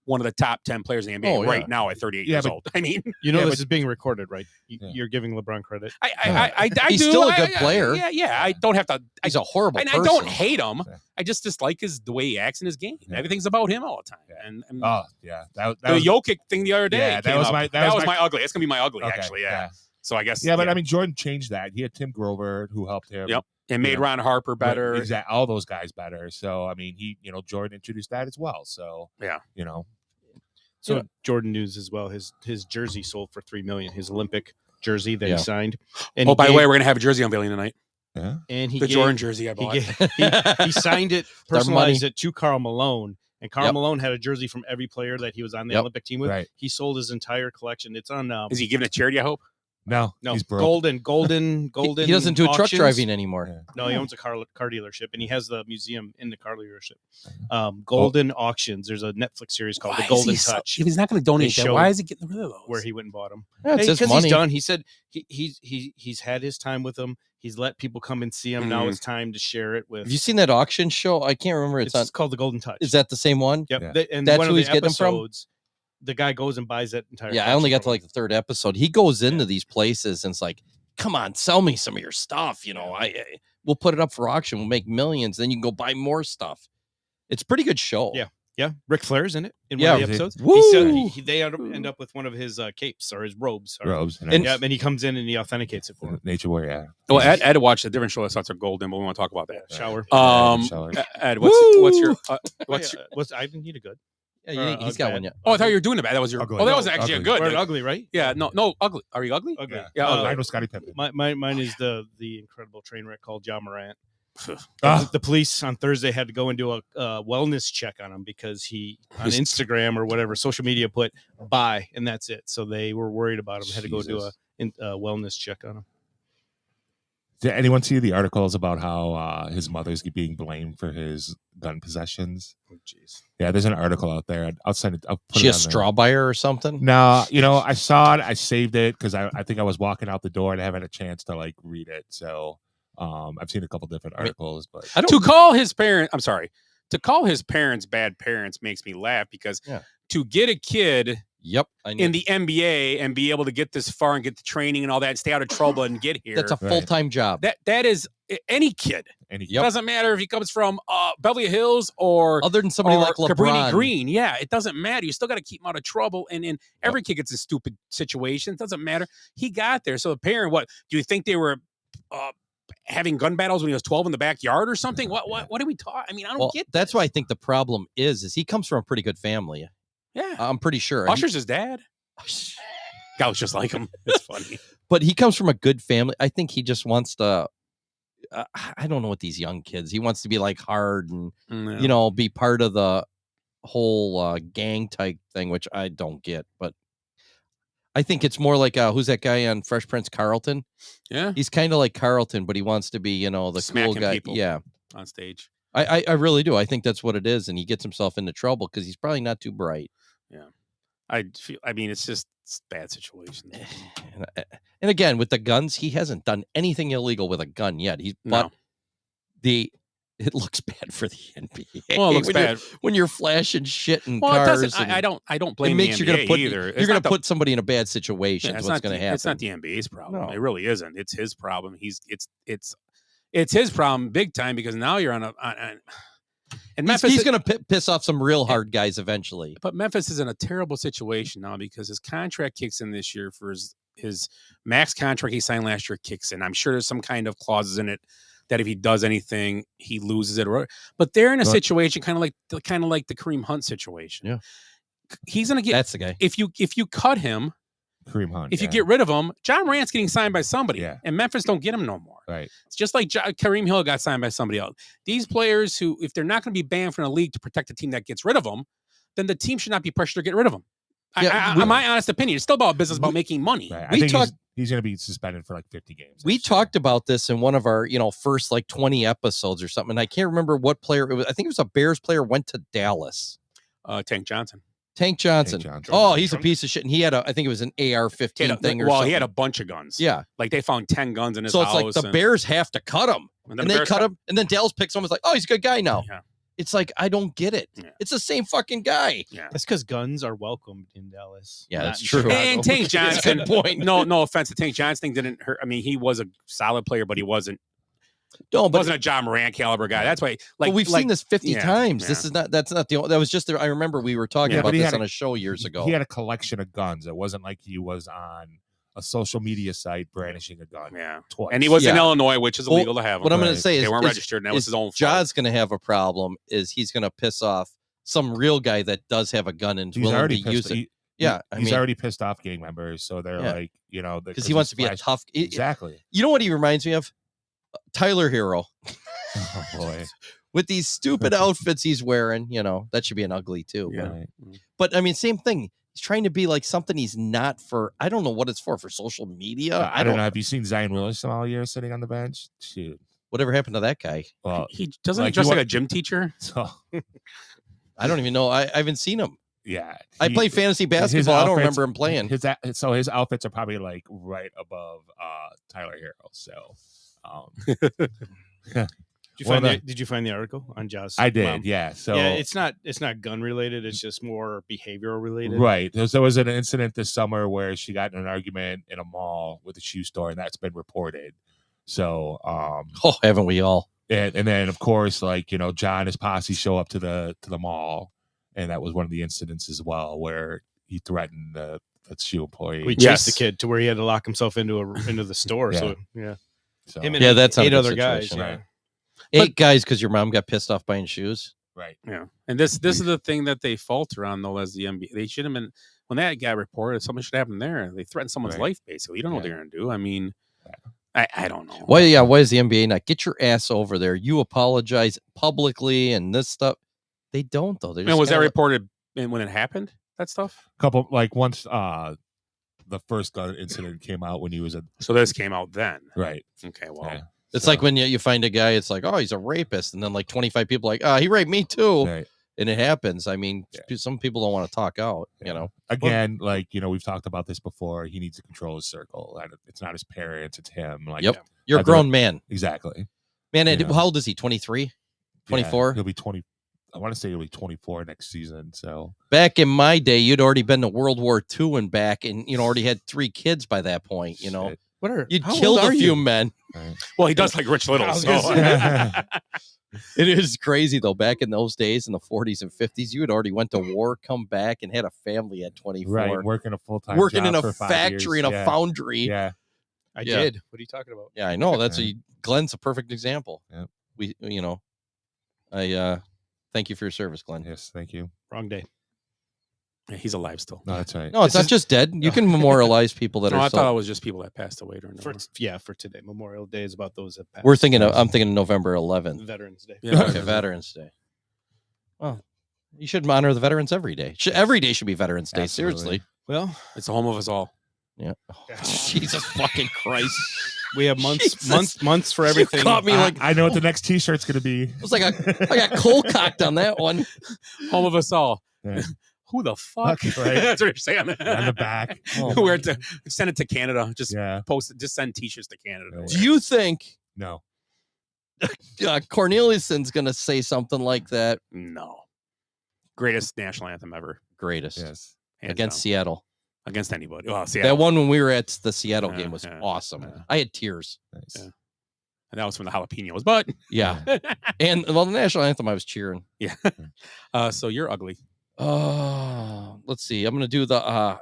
one of the top 10 players in the NBA right now at 38 years old. I mean, this is being recorded, right? You're giving LeBron credit. I He's do. still a good player. Yeah. I don't have to. He's a horrible person. I don't hate him. I just dislike the way he acts in his game. Everything's about him all the time. And that the was Jokic thing the other day. Yeah, that was my ugly. It's gonna be my ugly, actually. Yeah. So I guess. Yeah, but I mean, Jordan changed that. He had Tim Grover who helped him. Yep. And made Ron Harper better. Right, exactly. All those guys better. So I mean, Jordan introduced that as well. So yeah. So Jordan news as well. His jersey sold for $3 million. His Olympic jersey that he signed. And by the way, we're gonna have a jersey unveiling tonight. Yeah. And Jordan jersey I bought. He signed it, personalized it to Karl Malone. And Karl Malone had a jersey from every player that he was on the Olympic team with. Right. He sold his entire collection. It's on. Is he giving it charity? I hope. No, he's broke. Golden. He doesn't do truck auctions. driving anymore. Yeah. No, he owns a car dealership, and he has the museum in the car dealership. Golden Auctions. There's a Netflix series called The Golden Touch. If he's not going to donate that, why is he getting rid of those? Where he went and bought them. Yeah, it's his money. He's done. He said he's had his time with them. He's let people come and see him. Now it's time to share it with. Have you seen that auction show? I can't remember. It's called The Golden Touch. Is that the same one? Yep. Yeah. And that's one who of he's the getting them from? episodes, the guy goes and buys that entire. Yeah, I only got to like the 3rd episode. He goes into these places and it's like, come on, sell me some of your stuff. We'll put it up for auction. We'll make millions. Then you can go buy more stuff. It's a pretty good show. Yeah. Yeah. Ric Flair's in it in one of the episodes. Woo! They end up with one of his capes or his robes. And he comes in and he authenticates it for him. Nature Warrior. Well, Ed watched a different show that starts at Golden, but we want to talk about that. Shower. Ed, what's your I didn't need a good. Yeah, he's got one yet. Oh, I thought you were doing it bad. That was your. Ugly. Oh, that was actually Ugly. a good. We're ugly, right? Yeah, no, ugly. Are you ugly? Ugly. Yeah, ugly. Mine was Scottie Pippen. Mine is the incredible train wreck called Ja Morant. The police on Thursday had to go and do a wellness check on him because he on Instagram or whatever social media put "bye" and that's it. So they were worried about him. Had to go do a wellness check on him. Did anyone see the articles about how his mother's being blamed for his gun possessions? Oh, jeez. Yeah, there's an article out there. I'll send it. I'll put She it a on straw buyer or something? No, I saw it. I saved it because I think I was walking out the door and I haven't had a chance to read it. So I've seen a couple different articles, but to call his parent, I'm sorry, to call his parents bad parents makes me laugh because to get a kid in the NBA and be able to get this far and get the training and all that and stay out of trouble and get here. That's a full-time job. That is any kid. It doesn't matter if he comes from Beverly Hills or other than somebody like LeBron. Cabrini Green. Yeah, it doesn't matter. You still got to keep him out of trouble. And every kid gets in stupid situations. It doesn't matter. He got there. So the parent, what do you think they were having gun battles when he was 12 in the backyard or something? What are we talking? I mean, I don't get. That's why I think the problem is he comes from a pretty good family. Yeah, I'm pretty sure. Usher's his dad. Guy was just like him. It's funny. But he comes from a good family. I think he just wants to. I don't know what these young kids. He wants to be like hard and be part of the whole gang type thing, which I don't get. But I think it's more like who's that guy on Fresh Prince, Carlton? Yeah, he's kind of like Carlton, but he wants to be the smacking cool guy. People on stage. I really do. I think that's what it is, and he gets himself into trouble because he's probably not too bright. Yeah, I mean, it's just bad situations. And again, with the guns, he hasn't done anything illegal with a gun yet. But it looks bad for the NBA. Well, it looks bad when you're flashing shit in cars. It doesn't, I don't blame. It makes the you're NBA gonna either. You're going to put somebody in a bad situation. That's what's going to happen. It's not the NBA's problem. No. It really isn't. It's his problem. It's his problem big time because now you're on and Memphis. He's going to piss off some real hard guys eventually. But Memphis is in a terrible situation now because his contract kicks in this year for his max contract he signed last year kicks in. I'm sure there's some kind of clauses in it that if he does anything, he loses it. But they're in a situation kind of like the Kareem Hunt situation. Yeah, he's going to get. That's the guy. If you cut him, Kareem Hunt. If you get rid of him, John Morant's getting signed by somebody, and Memphis don't get him no more. Right. It's just like Kareem Hill got signed by somebody else. These players who, if they're not going to be banned from the league to protect the team that gets rid of them, then the team should not be pressured to get rid of them. My honest opinion. It's still about business, about making money. Right. I think he's going to be suspended for like 50 games. We talked about this in one of our, first like 20 episodes or something. And I can't remember what player it was. I think it was a Bears player went to Dallas. Tank Johnson. Tank Johnson. Oh, he's a piece of shit. And he had I think it was an AR-15 thing or something. Well, he had a bunch of guns. Yeah. Like they found 10 guns in his house. house. So it's like the Bears have to cut him. And they cut him. And then Dallas picks him. It's like, oh, he's a good guy now. Yeah. It's like, I don't get it. Yeah. It's the same fucking guy. Yeah. That's because guns are welcomed in Dallas. Yeah, that's true. And Tank Johnson, good point. No offense to Tank Johnson, didn't hurt. I mean, he was a solid player, but he wasn't. No, but wasn't a John Morant caliber guy. That's why. But we've seen this 50 times. This is not. That's not the. That was just. I remember we were talking about this on a show years ago. He had a collection of guns. It wasn't like he was on a social media site brandishing a gun. Yeah, twice. And he was in Illinois, which is illegal to have them. What I'm going to say is they weren't registered. And that was his own fault. Ja's going to have a problem. Is he's going to piss off some real guy that does have a gun and willing to use it. He's already pissed off gang members, so they're like, because he wants to be a tough. Exactly. You know what he reminds me of? Tyler Hero. Oh boy. With these stupid outfits he's wearing, that should be an ugly too. Yeah. But I mean, same thing. He's trying to be like something he's not for. I don't know what it's for social media. I don't know. Have you seen Zion Williamson all year sitting on the bench? Shoot. Whatever happened to that guy? Well, he doesn't dress like a gym teacher. So I don't even know. I haven't seen him. Yeah. I play fantasy basketball. I don't remember him playing. His outfits are probably like right above Tyler Hero. So Did you find the article on Ja's? I did, yeah. So yeah, it's not gun related. It's just more behavioral related. Right. There was an incident this summer where she got in an argument in a mall with a shoe store, and that's been reported. So, haven't we all? And then of course, John and his posse show up to the mall, and that was one of the incidents as well where he threatened the shoe employee. We chased the kid to where he had to lock himself into the store. Yeah. So yeah. So, him and that's eight other guys. Right. 8 guys because your mom got pissed off buying shoes. Right. Yeah. And this is the thing that they falter on though, as the NBA. They should have been when that got reported. Something should happen there. They threatened someone's life basically. You don't know what they're gonna do. I mean, I don't know. Why is the NBA not get your ass over there? You apologize publicly and this stuff. They don't though. And was that reported when it happened? That stuff. Couple once the first gun incident came out when he was so this came out then. Right. Okay. Well. Yeah. It's like when you find a guy, it's like, oh, he's a rapist. And then like 25 people like, he raped me too. Right. And it happens. I mean, some people don't want to talk out, Again, we've talked about this before. He needs to control his circle. It's not his parents, it's him. You're a grown man. Exactly. Man, how old is he? 23? 24? He'll be 20. I want to say it'll be 24 next season. So Back in my day, you'd already been to World War II and back, and already had 3 kids by that point. Shit. You'd how killed old a are few you? men. Well, he does like Rich Little. I was So. gonna It is crazy though. Back in those days, in the 40s and 50s, you had already went to war, come back, and had a family at 24. right, working a full time, Working in job a for 5 factory, years. in a foundry. Yeah, I Yeah. did. What are you talking about? Yeah, I know. That's Yeah. Glenn's a perfect example. Yeah. I thank you for your service, Glenn. yes, thank you. Wrong day. Yeah, he's alive still. No, that's right. No, it's not just dead. You can memorialize people that No, are I still. thought it was just people that passed away during the For war. for today, Memorial Day is about those that passed. I'm thinking of November 11th. Veterans Day. Yeah, Okay, Veterans Day. Well, you should honor the veterans every day. Every day should be Veterans Day. Absolutely. Seriously. Well, It's the home of us all. Yeah. Jesus fucking Christ. we have Jesus. months for You everything. caught me like I know what the next T-shirt's going to be. it was like I got cold cocked on that one. Home of us all. Yeah. Who the fuck? Fuck, right. That's what you're saying. On the back. Oh, Wear it to send it to Canada. Just Yeah. post it. Just send T-shirts to Canada. Right. Do you think No. Corneliuson's gonna say something like that? No. Greatest national anthem ever. Greatest Yes. Hands against down. Seattle. Against anybody. Oh, That Seattle. one when we were at the Seattle Yeah, game was yeah, awesome. yeah. I had tears. Nice. Yeah. And that was from the jalapenos. But Yeah, and well, the national anthem I was cheering. yeah. So you're ugly. Oh, let's see. I'm gonna do the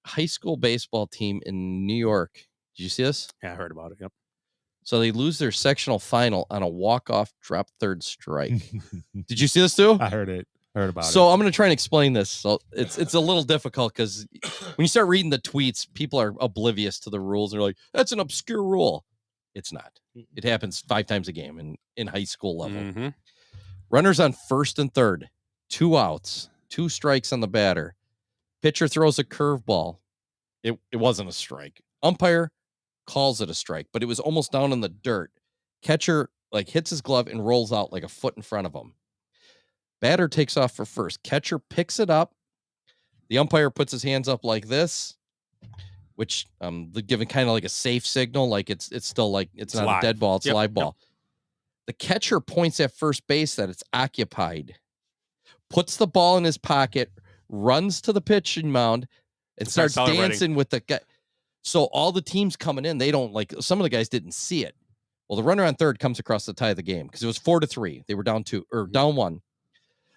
high school baseball team in New York. Did you see this? Yeah, I heard about it. Yep. So they lose their sectional final on a walk-off drop third strike. Did you see this too? I heard it. Heard about it. So I'm going to try and explain this. So it's a little difficult because when you start reading the tweets, people are oblivious to the rules. They're like, "That's an obscure rule." It's not. It happens 5 times a game in high school level. Mm-hmm. Runners on first and third, 2 outs, 2 strikes on the batter. Pitcher throws a curveball. It wasn't a strike. Umpire calls it a strike, but it was almost down in the dirt. Catcher hits his glove and rolls out like a foot in front of him. Batter takes off for first. Catcher picks it up. The umpire puts his hands up like this, which giving kind of like a safe signal, like it's still like it's not live. a dead ball, it's a Yep, live yep. ball. The catcher points at first base that it's occupied, puts the ball in his pocket, runs to the pitching mound, and Start starts celebrating. dancing with the guy. So all the teams coming in, they don't some of the guys didn't see it. Well, the runner on third comes across to tie the game because it was 4-3. They were down 2 or down 1.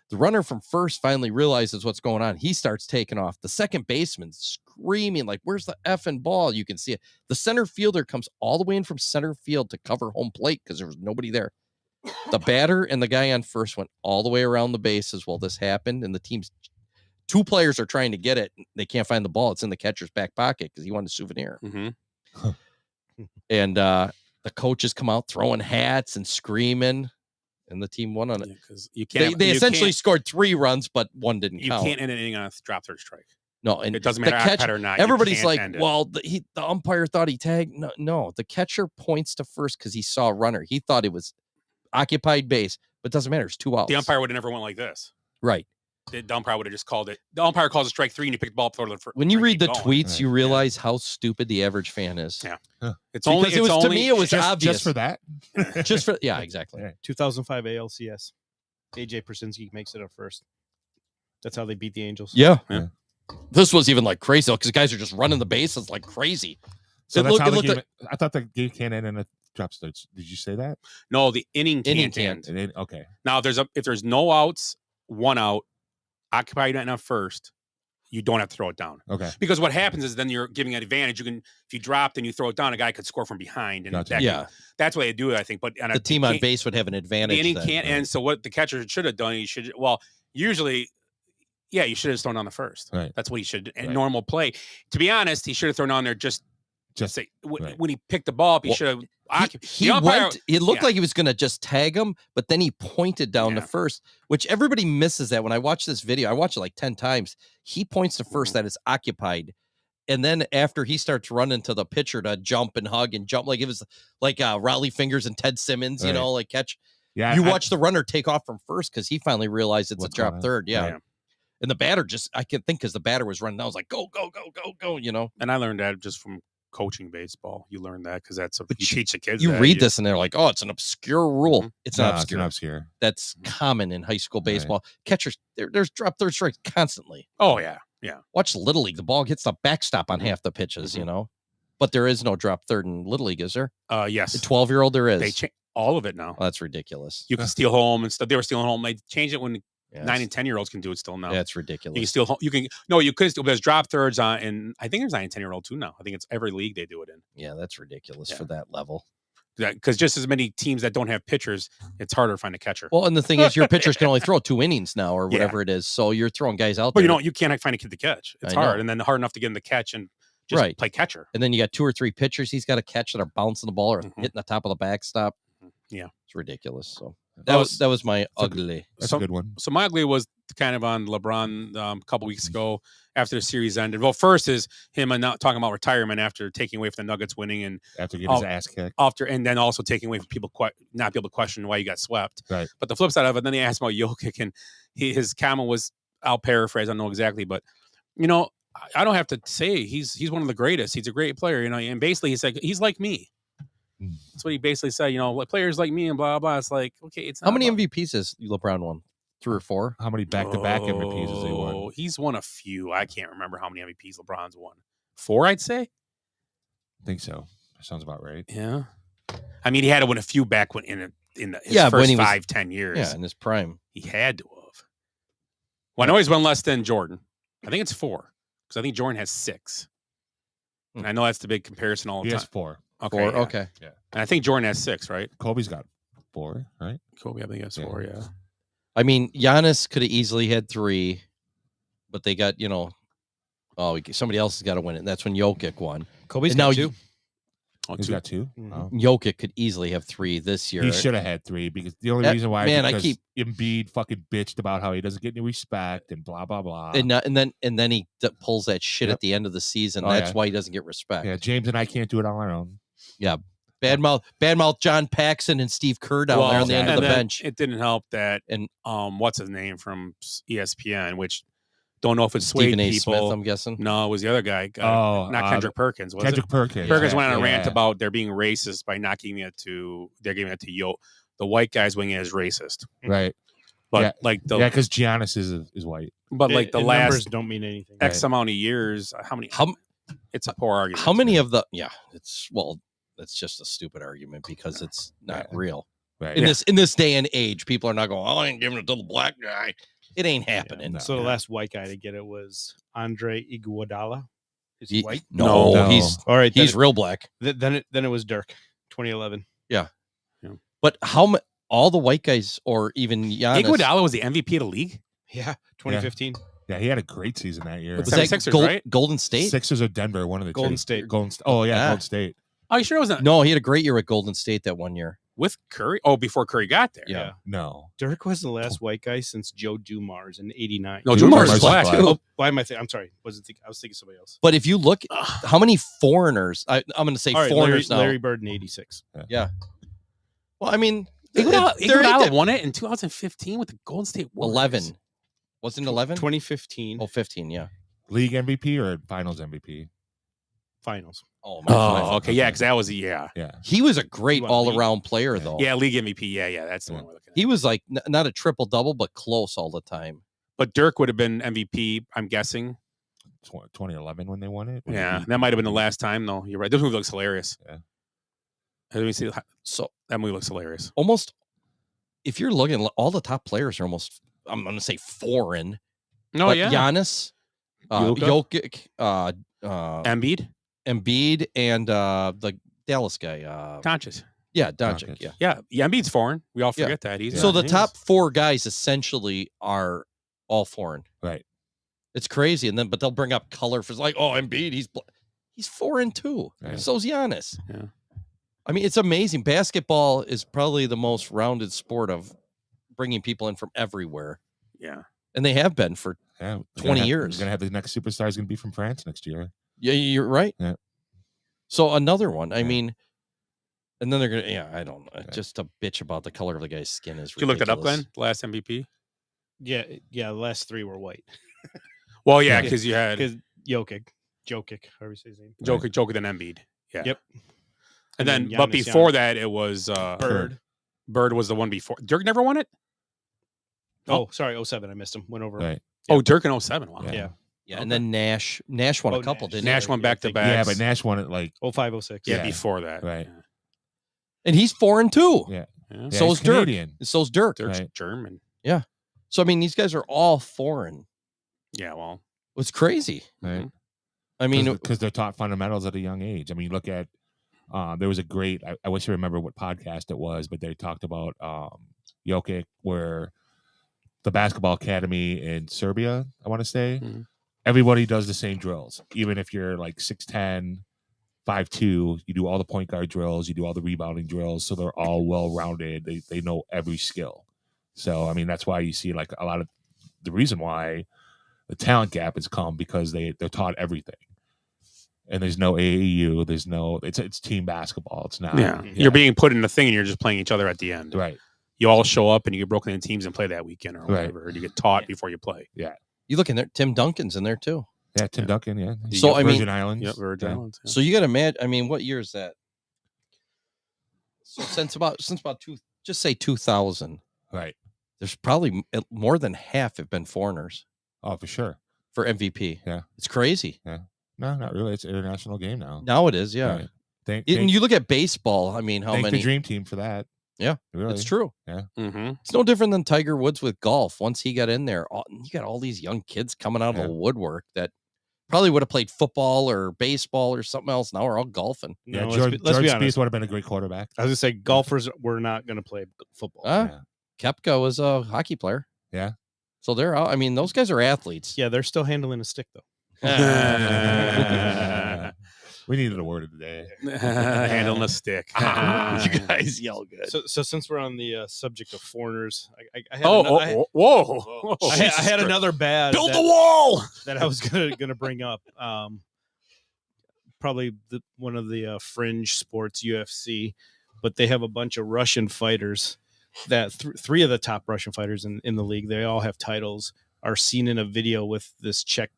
The runner from first finally realizes what's going on. He starts taking off. The second baseman's screaming like, "Where's the effing ball?" You can see it. The center fielder comes all the way in from center field to cover home plate because there was nobody there. The batter and the guy on first went all the way around the bases while this happened, and the team's 2 players are trying to get it. They can't find the ball. It's in the catcher's back pocket because he wanted a souvenir. Mm-hmm. And the coaches come out throwing hats and screaming, and the team won on it. Because you can't. They you essentially can't- score 3 runs, but 1 didn't You count. can't end anything on a drop third strike. No, and It doesn't the matter occupied or not. you Everybody's can't like, end it. well, the umpire thought he tagged. No, the catcher points to first because he saw a runner. He thought it was occupied base, but it doesn't matter. It's 2 outs. The umpire would have never went like this. Right. The umpire would have just called it. The umpire calls a strike 3, and you pick the ball up, throw it for. When you read the going. tweets, Right. you realize how stupid the average fan is. Yeah. It's Because only. it was it's to only, me, it was just, obvious. just for that. Just for exactly. Right. 2005 ALCS. AJ Persinski makes it up first. That's how they beat the Angels. Yeah. Yeah. This was even like crazy because guys are just running the bases like crazy. So It that's looked- how it the looked game. like- I thought the game can't end in a drop third. Did you say that? No, the inning Inning can't can't. end. Okay. Now, if there's no outs, 1 out, occupied enough first, you don't have to throw it down. Okay. Because what happens is then you're giving an advantage. You can, if you drop and you throw it down, a guy could score from behind, and Gotcha. that Yeah. that's why they do it, I think. But on The team on can't- base would have an advantage. the inning then. can't end. So what the catcher should have done, usually, yeah, you should have thrown on the first. Right. That's what he should. Right. Normal play. To be honest, he should have thrown on there just say right. when he picked the ball up, he Well, should have. He went. It looked yeah. like he was going to just tag him, but then he pointed down to Yeah. first, which everybody misses that. When I watch this video, I watch it like 10 times. He points to first that it's occupied. And then after he starts running to the pitcher to jump and hug and jump, like it was like Raleigh Fingers and Ted Simmons, Right. like catch. Yeah. You I- watch the runner take off from first because he finally realized it's What's a drop going on. third. Yeah. Yeah. And the batter I can think because the batter was running. I was like, go, go, go, go, go, And I learned that just from coaching baseball. You learn that because that's But you teach the kids. You that. read this and they're like, "Oh, it's an obscure rule." It's No, not it's obscure. not obscure. That's common in high school baseball. Catchers, there's drop third strikes constantly. Oh yeah, yeah. Watch Little League. The ball hits the backstop on half the pitches, you know. But there is no drop third in Little League, is there? Yes. The 12-year-old there is. They change all of it now. Oh, that's ridiculous. You can steal home and stuff. They were stealing home. They changed it when Yeah, 9 and 10-year-olds can do it still now. That's ridiculous. You can steal home. You can no. You could still. There's drop thirds on, and I think there's 9 and 10-year-old too now. I think it's every league they do it in. Yeah, that's ridiculous for that level. Because just as many teams that don't have pitchers, it's harder to find a catcher. Well, and the thing is, your pitchers can only throw 2 innings now, or whatever it is. So you're throwing guys out But there. you can't find a kid to catch. It's I know. hard, and then hard enough to get him to catch and just play catcher. And then you got 2 or 3 pitchers he's got to catch that are bouncing the ball or hitting the top of the backstop. Yeah, it's ridiculous. So that was my ugly. That's a good one. So my ugly was kind of on LeBron a couple weeks ago after the series ended. Well, first is him not talking about retirement after taking away from the Nuggets winning and after getting his ass kicked. And then also taking away from people not be able to question why you got swept. Right. But the flip side of it, then they asked about Jokic, and his comment was, I'll paraphrase, I don't know exactly, but I don't have to say he's one of the greatest. He's a great player, and basically he said he's like me. That's what he basically said. Players like me and blah blah. It's like, okay, it's not How many MVPs has LeBron won? 3 or 4? How many back-to-back MVPs has he won? He's won a few. I can't remember how many MVPs LeBron's won. 4, I'd say. I think so. That sounds about right. Yeah. I mean, he had to win a few back when in his first 5-10 years. Yeah, in his prime. He had to have. Well, I know he's won less than Jordan. I think it's 4 because I think Jordan has 6. And I know that's the big comparison all the He time. has 4. Okay. 4, yeah. okay. Yeah. And I think Jordan has 6, right? Kobe's got 4, right? Kobe, I think he has 4, yeah. I mean, Giannis could have easily had 3, but they got, somebody else has got to win it. And that's when Jokic won. Kobe's and got now 2. He's got 2. Jokic could easily have 3 this year. He should have had 3 because the only reason why I Embiid fucking bitched about how he doesn't get any respect and blah blah blah. And then he pulls that shit at the end of the season. That's why he doesn't get respect. Yeah, James and I can't do it on our own. Yeah. Badmouth John Paxson and Steve Kerr down there on the end of the bench. It didn't help that what's his name from ESPN, which don't know if it's swayed Stephen A. people. Smith, I'm guessing. No, it was the other guy. Not Kendrick Perkins. Was Kendrick it? Perkins. Perkins went on a rant about they're being racist by not giving it to the white guys winging it as racist. Right. But because Giannis is white. But like the last numbers don't mean anything. X amount of years, it's a poor argument. How many of the that's just a stupid argument because it's not real. Right. In this day and age, people are not going, I ain't giving it to the black guy. It ain't happening. So the last white guy to get it was Andre Iguodala. Is he white? No, he's all right. He's real black. Then it was Dirk, 2011. Yeah. But all the white guys, or even Giannis, Iguodala was the MVP of the league. Yeah, 2015. Yeah, he had a great season that year. Was that Sixers, right? Golden State? Sixers or Denver, one of the Golden two. State. Oh, yeah, Golden State. Oh, you sure it was not? No, he had a great year at Golden State that one year. With Curry? Oh, before Curry got there. Yeah. No. Dirk was the last white guy since Joe Dumars in '89. No, Dumars was black. Oh, why am I thinking? I'm sorry. I was thinking somebody else. But if you look, how many foreigners? I'm going to say foreigners now. Larry Bird in '86. Yeah. Well, I mean, Iguodala won it in 2015 with the Golden State Warriors. 11. Wasn't it 11? 2015. Oh, 15, yeah. League MVP or Finals MVP? Finals. Oh, okay. Yeah, because that was yeah. He was a great all-around player, though. Yeah, league MVP. Yeah. That's the one we're looking at. He was like not a triple-double, but close all the time. But Dirk would have been MVP, I'm guessing. 2011 when they won it. Yeah, that might have been the last time, though. You're right. This movie looks hilarious. Yeah. Let me see. So that movie looks hilarious. Almost, if you're looking, all the top players are almost, I'm going to say foreign. No, but yeah. Giannis, Jokic, Embiid, and the Dallas guy. Doncic. Yeah, Doncic. Yeah. Yeah, Embiid's foreign. We all forget that. So the top 4 guys essentially are all foreign. Right. It's crazy. But they'll bring up color for like, oh, Embiid, he's foreign too. Right. So's Giannis. Yeah. I mean, it's amazing. Basketball is probably the most rounded sport of bringing people in from everywhere. Yeah. And they have been for 20 years. We're going to have the next superstar is going to be from France next year. Yeah, you're right. Yeah. So another one. I mean, and then they're going to, I don't know. Just to bitch about the color of the guy's skin is ridiculous. You looked it up, Glenn? The last MVP? Yeah. The last 3 were white. Well, yeah, because you had Jokic. Jokic, however you say his name. Jokic, then Embiid. Yeah. Yep. And then, then but Giannis, before Giannis. that, it was Bird. Bird was the one before. Dirk never won it? Oh, sorry, 07. I missed him. Went over. Right. Oh, Dirk in 07. Wow. Yeah. Yeah, and then Nash won a couple, didn't Nash he? won back to back. Yeah, but Nash won it like 05, 06. Yeah, before that. Right. And he's 4-2. Yeah. Yeah. So he's is Dirk. Canadian. So's Dirk. Dirk's Right. German. Yeah. So I mean, these guys are all foreign. Yeah, well. It's crazy. Right. I mean, because they're taught fundamentals at a young age. I mean, look at there was a great. I wish I remember what podcast it was, but they talked about Jokic, where the basketball academy in Serbia, I want to say, everybody does the same drills. Even if you're like 6'10", 5'2", you do all the point guard drills, you do all the rebounding drills, so they're all well rounded. They know every skill. So I mean, that's why you see like a lot of the reason why the talent gap has come, because they're taught everything. And there's no AAU. There's no. It's team basketball. It's not. Yeah. You're being put in the thing, and you're just playing each other at the end. Right. You all show up, and you get broken into teams and play that weekend or Right. whatever. Or you get taught before you play. Yeah. you look in there. Tim Duncan's in there too. Yeah, Tim Duncan. Yeah. So I mean, Virgin Islands. Yep, Virgin Yeah. Islands. so you got to imagine. I mean, what year is that? So since about just say 2000. Right. There's probably more than half have been foreigners Oh, for sure. for MVP. Yeah. It's crazy. Yeah. No, not really. It's an international game now. Now it is. Yeah. Right. Thank And you look at baseball. I mean, how thank many? the Dream Team for that. Yeah, Really. it's true. Yeah. Mm-hmm. It's no different than Tiger Woods with golf. Once he got in there, you got all these young kids coming out of Yeah. the woodwork that probably would have played football or baseball or something else. Now we're all golfing. Yeah. No, George let's be Spieth honest. would have been a great quarterback. I was gonna say golfers were not gonna play football. Huh? Kepka was a hockey player. Yeah. So they're out. I mean, those guys are athletes. Yeah, they're still handling a stick though. We needed a word of the day. Handling a stick. You guys yell good. So since we're on the subject of foreigners, I had Whoa. I had another bad Build the wall. that I was gonna bring up. Probably one of the fringe sports, UFC, but they have a bunch of Russian fighters that three of the top Russian fighters in the league, they all have titles, are seen in a video with this Czech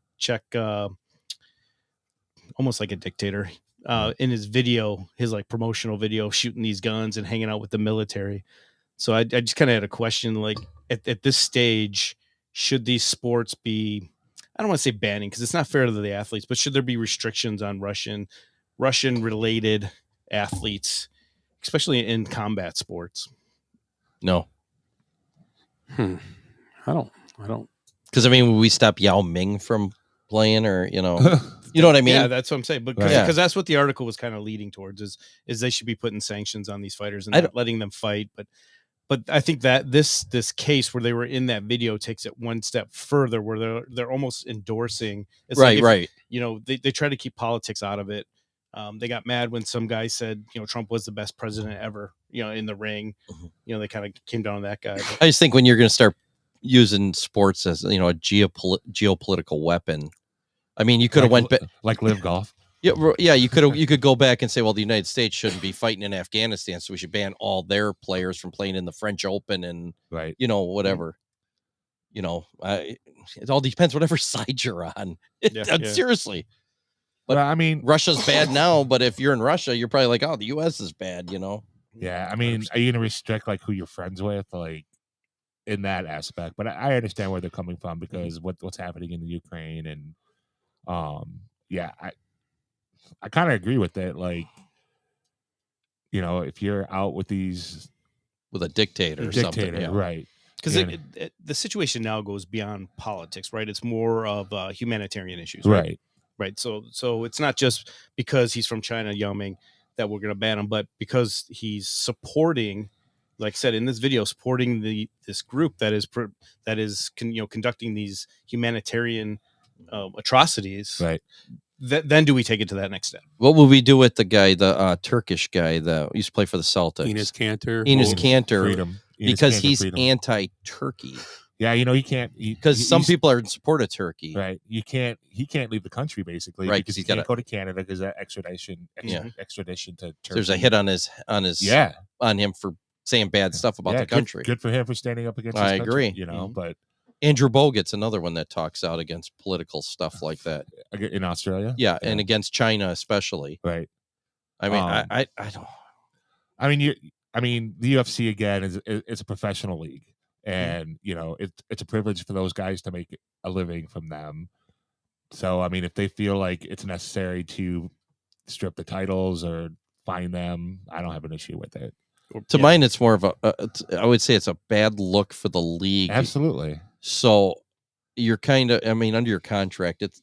almost like a dictator in his video, his like promotional video, shooting these guns and hanging out with the military. So I just kind of had a question, like at this stage, should these sports be, I don't want to say banning because it's not fair to the athletes, but should there be restrictions on Russian related athletes, especially in combat sports? No. I don't. Because I mean, would we stop Yao Ming from playing, or you know what I mean? Yeah, that's what I'm saying. But because that's what the article was kind of leading towards is they should be putting sanctions on these fighters and not letting them fight. But I think that this case where they were in that video takes it one step further, where they're almost endorsing. It's right, like right. You know, they try to keep politics out of it. They got mad when some guy said, you know, Trump was the best president ever, you know, in the ring. You know, they kind of came down on that guy. But I just think when you're going to start using sports as, you know, a geopolitical weapon, I mean, you could have went back like Live Golf. Yeah, you could go back and say, well, the United States shouldn't be fighting in Afghanistan, so we should ban all their players from playing in the French Open and right, you know, whatever. You know, it all depends whatever side you're on. Seriously. But I mean, Russia's bad now, but if you're in Russia, you're probably like, oh, the U.S. is bad, you know? Yeah, I mean, are you going to restrict like who you're friends with, like in that aspect? But I understand where they're coming from because what's happening in the Ukraine, and yeah, I kind of agree with it. Like, you know, if you're out with a dictator, or something, yeah. Right? Because the situation now goes beyond politics, right? It's more of humanitarian issues, right? Right. So it's not just because he's from China, Yao Ming, that we're going to ban him, but because he's supporting, like I said in this video, supporting this group that is conducting these humanitarian atrocities. Right. Then do we take it to that next step? What will we do with the guy, the Turkish guy that used to play for the Celtics? Enes Kanter. Freedom. Because he's anti-Turkey. Yeah, you know, he can't because some people are in support of Turkey. Right. He can't leave the country basically. Right, because he can't go to Canada because that extradition to Turkey. There's a hit on his on him for saying bad stuff about the country. Good for him for standing up against his country, agree. You know, but Andrew Bogut's another one that talks out against political stuff like that. In Australia. Yeah, and against China especially. Right. I mean, I don't. I mean, the UFC again it's a professional league, and it's a privilege for those guys to make a living from them. So I mean, if they feel like it's necessary to strip the titles or fine them, I don't have an issue with it. To mine, it's more of I would say it's a bad look for the league. Absolutely. So you're kind of, I mean, under your contract, it's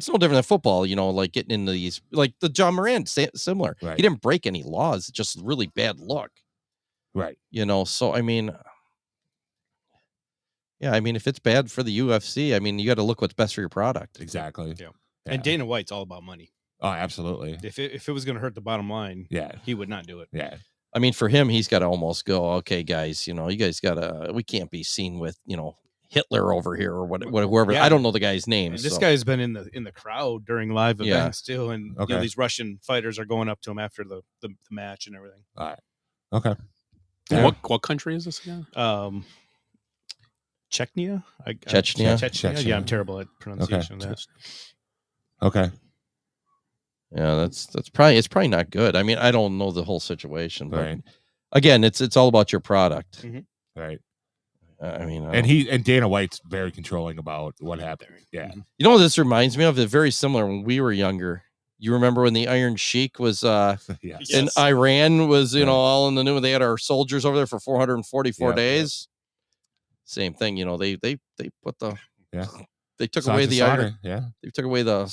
no different than football, like getting into these, like the John Moran, similar. Right. He didn't break any laws, it's just really bad luck. Right. So I mean, yeah, I mean, if it's bad for the UFC, I mean, you got to look what's best for your product. Exactly. Yeah. And Dana White's all about money. Oh, absolutely. If it was going to hurt the bottom line, yeah, he would not do it. Yeah. I mean, for him, he's got to almost go, okay, guys, you guys got to, we can't be seen with, Hitler over here or whoever. Yeah. I don't know the guy's name. And this guy's been in the crowd during live events too, and these Russian fighters are going up to him after the match and everything. All right. Okay. Yeah. What country is this again? Chechnya. Chechnya. Chechnya. Yeah, I'm terrible at pronunciation of that. Okay. Yeah, it's probably not good. I mean, I don't know the whole situation, but Right. again, it's all about your product. Right. I mean, and Dana White's very controlling about what happened. Yeah. You know what this reminds me of? It's very similar when we were younger. You remember when the Iron Sheik was in Iran, was all in the news. They had our soldiers over there for 444 days. Same thing, they put the they took away the iron. Yeah. They took away the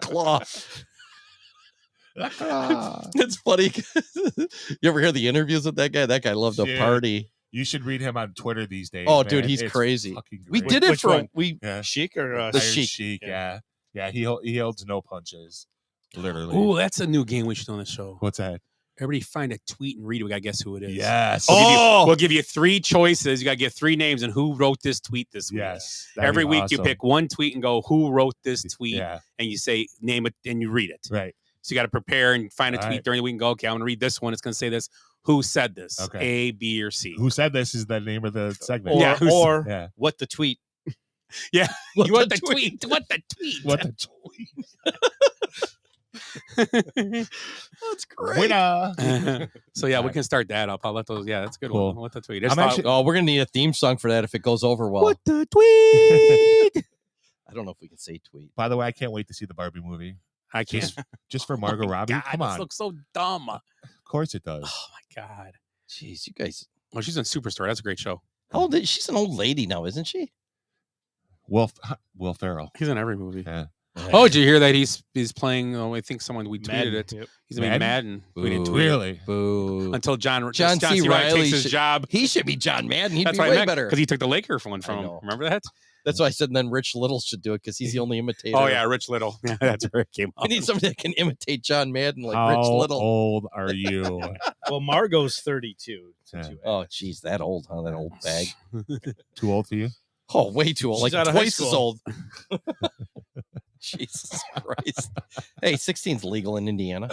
claw. It's funny. You ever hear the interviews with that guy? That guy loved to party. You should read him on Twitter these days. Oh, man. dude, he's It's crazy. fucking We great. did it Which for one? we Sheik or the Iron Sheik. Sheik. Yeah. He holds no punches. Literally. Ooh, that's a new game we should do on the show. What's that? Everybody find a tweet and read it. We got to guess who it is. Yes. We'll give you 3 choices. You got to get 3 names and who wrote this tweet this week. Yes. Every week you pick one tweet and go, who wrote this tweet? Yeah. And you say, name it, and you read it. Right. So you got to prepare and find a All tweet right. during the week and go, okay, I'm going to read this one. It's going to say this. Who said this? Okay. A, B, or C. Who said this is the name of the segment. Or Yeah. what the tweet. Yeah. What You want the the tweet? What the tweet? What the tweet? That's great. Winner. So yeah, we can start that up. I'll let those. Yeah, that's a good Cool. one. What the tweet? I'm actually- Oh, we're gonna need a theme song for that if it goes over well. What the tweet? I don't know if we can say tweet. By the way, I can't wait to see the Barbie movie. I can't. Just for Margot Robbie. God, Come this on. looks so dumb. Of course it does. Oh my god. Jeez, you guys. Well, she's in Superstore. That's a great show. How old is she's an old lady now, isn't she? Will Ferrell. He's in every movie. Yeah. Oh, did you hear that he's playing? Oh, I think someone we tweeted Madden. it. Yep. He's gonna be Madden. We didn't tweet it. Really? Boo. Until John John C. C. Reilly takes his should- job. He should be John Madden. He'd That's be what I way meant better. because he took the Laker one from I him. know. Remember that? That's why I said. And then Rich Little should do it because he's the only imitator. Oh yeah, Rich Little. Yeah, that's where it came We up. need somebody that can imitate John Madden like How Rich Little. old are you? Well, Margot's 32. Since Yeah. you Oh, geez, that old, huh? That old bag. Too old for you? Oh, way too old. She's Like out of high twice as school. old. Jesus Christ. Hey, 16's legal in Indiana.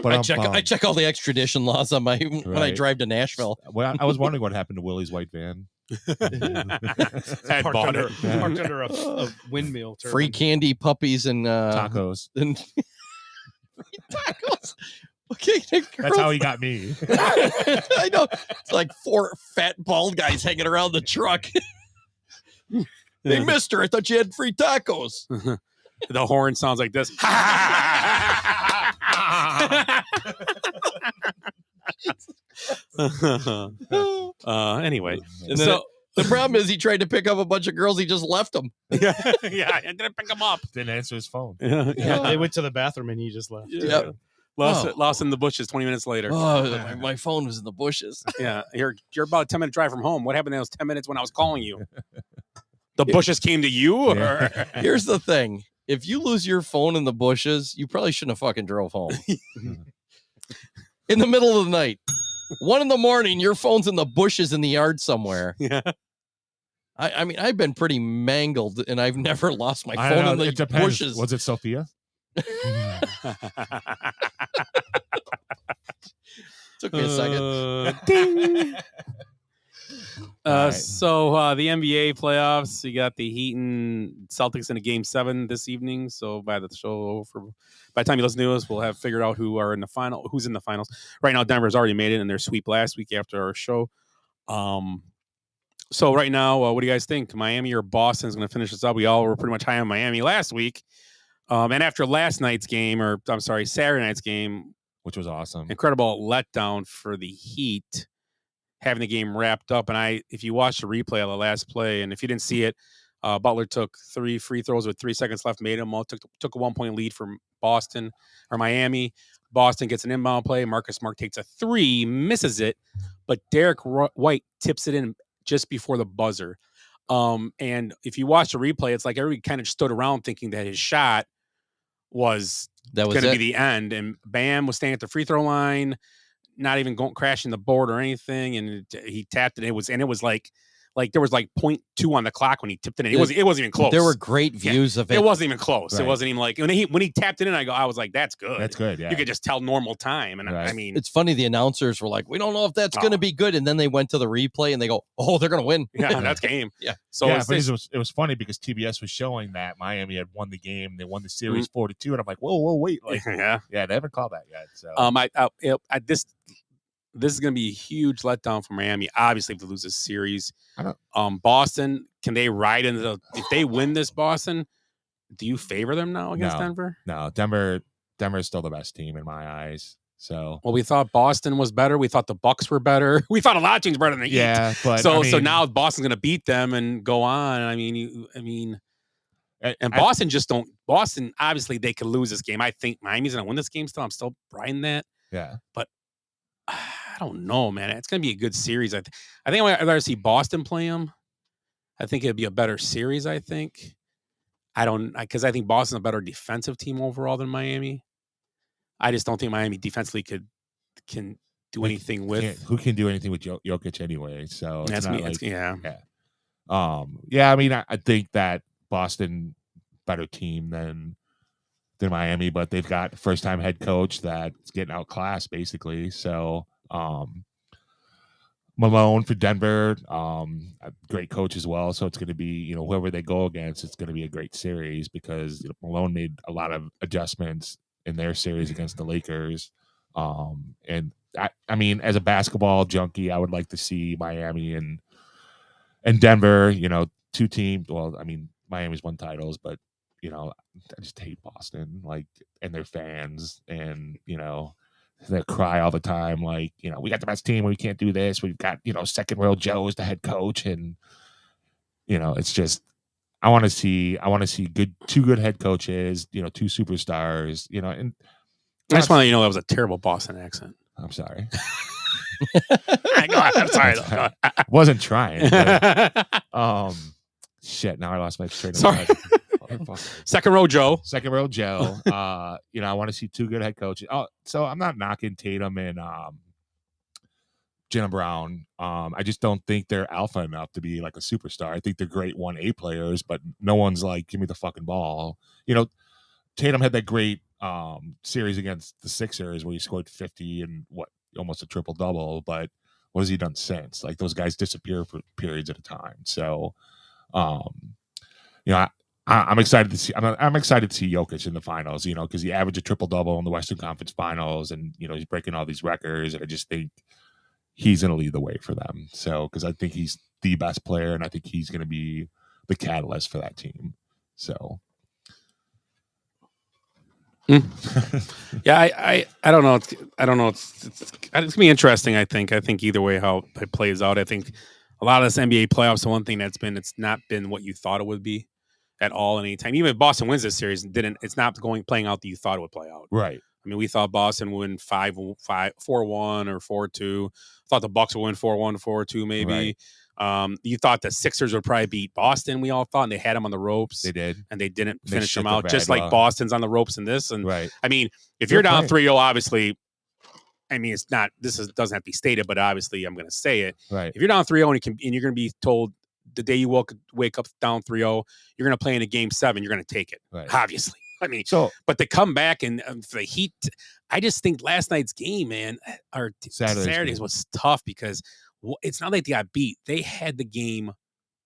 But I check all the extradition laws on my when I Right. drive to Nashville. Well, I was wondering what happened to Willie's white van. Had parked bought under, it. parked under a windmill. Turbine. Free candy, puppies, and Tacos. and free tacos. Okay, That's how he got me. I know. It's like 4 fat bald guys hanging around the truck. Hey, mister, I thought you had free tacos. The horn sounds like this. Anyway, And then so the problem is he tried to pick up a bunch of girls. He just left them. yeah, I didn't pick him up. Didn't answer his phone. Yeah, they went to the bathroom and he just left. Yep. Lost in the bushes 20 minutes later. Oh, my phone was in the bushes. Yeah, you're about a 10-minute drive from home. What happened in those 10 minutes when I was calling you? The bushes came to you? Or? Yeah. Here's the thing. If you lose your phone in the bushes, you probably shouldn't have fucking drove home. In the middle of the night. 1 a.m, your phone's in the bushes in the yard somewhere. Yeah. I mean, I've been pretty mangled and I've never lost my I phone don't in know. the It depends. bushes. Was it Sophia? Took me a second. Ding. So the NBA playoffs, you got the Heat and Celtics in a game 7 this evening. So by the time you listen to us, we'll have figured out who's in the finals. Right now, Denver's already made it in their sweep last week after our show. So right now, what do you guys think? Miami or Boston is going to finish this up? We all were pretty much high on Miami last week. And after last night's game, Saturday night's game, which was awesome, incredible letdown for the Heat, having the game wrapped up. And if you watch the replay of the last play, and if you didn't see it, Butler took 3 free throws with 3 seconds left, made them all, took a 1-point lead from Miami. Boston gets an inbound play. Marcus Smart takes a 3, misses it, but Derek White tips it in just before the buzzer. And if you watch the replay, it's like everybody kind of stood around thinking that his shot was going to be the end. And Bam was standing at the free throw line, not even crashing the board or anything. And he tapped it. It was like there was like 0.2 on the clock when he tipped it in. It wasn't even close. There were great views of it. It wasn't even close. Right. It wasn't even like when he tapped it in. I was like, that's good. That's good. Yeah. You could just tell normal time. And right. I mean, it's funny. The announcers were like, we don't know if that's going to be good. And then they went to the replay and they go, oh, they're going to win. Yeah, that's game. Yeah. So yeah, it was funny because TBS was showing that Miami had won the game. They won the series 4-2. And I'm like, whoa, wait. Like, yeah, they haven't called that yet. So this is going to be a huge letdown for Miami. Obviously, if they lose this series, Boston, can they ride into if they win this Boston? Do you favor them now against Denver? No, Denver is still the best team in my eyes. So, well, we thought Boston was better. We thought the Bucks were better. We thought a lot of teams better than the Heat. Yeah, but so now Boston's going to beat them and go on. And Boston Boston, obviously, they could lose this game. I think Miami's going to win this game still. I'm still riding that. Yeah, but I don't know, man. It's going to be a good series. I think I'd rather see Boston play them. I think it'd be a better series. I think. Because I think Boston's a better defensive team overall than Miami. I just don't think Miami defensively can do anything with. Who can do anything with Jokic anyway? So that's me. Yeah. I mean, I think that Boston better team than Miami, but they've got first-time head coach that's getting outclassed basically. So Malone for Denver, a great coach as well. So it's going to be, whoever they go against, it's going to be a great series because Malone made a lot of adjustments in their series against the Lakers. And I mean, as a basketball junkie, I would like to see Miami and Denver, 2 teams. Well, I mean, Miami's won titles, but I just hate Boston, and their fans, and they cry all the time, we got the best team, we can't do this. We've got second row Joe as the head coach, and it's just I want to see 2 good head coaches, 2 superstars, and I just want to that was a terrible Boston accent. I'm sorry. I'm sorry. Wasn't trying. But, shit. Now I lost my train of thought. Second row Joe. I want to see 2 good head coaches. Oh, so I'm not knocking Tatum and Jaylen Brown. I just don't think they're alpha enough to be like a superstar. I think they're great 1A players, but no one's like, give me the fucking ball. Tatum had that great series against the Sixers where he scored 50 and almost a triple double. But what has he done since? Like those guys disappear for periods at a time. So, I'm excited to see. I'm excited to see Jokic in the finals. Because he averaged a triple double in the Western Conference Finals, and he's breaking all these records. And I just think he's going to lead the way for them. So, because I think he's the best player, and I think he's going to be the catalyst for that team. So, yeah, I don't know. I don't know. It's going to be interesting. I think either way how it plays out. I think a lot of this NBA playoffs. The one thing it's not been what you thought it would be at all anytime. Even if Boston wins this series, it's not playing out that you thought it would play out. Right. I mean, we thought Boston would win 4-1 or 4-2. Thought the Bucks would win 4-1, 4-2 maybe. Right. You thought the Sixers would probably beat Boston, we all thought, and they had them on the ropes. They did. And they didn't finish them out, just like Boston's on the ropes in this. And right. I mean, if you're down 3-0, obviously, I mean, it's not, doesn't have to be stated, but obviously I'm going to say it. Right. If you're down 3-0 and you're going to be told the day you wake up down 3-0, you're going to play in a game 7, you're going to take it. Right. Obviously. I mean, but to come back and for the Heat, I just think last night's game, man, or Saturday's was tough because It's not like they got beat. They had the game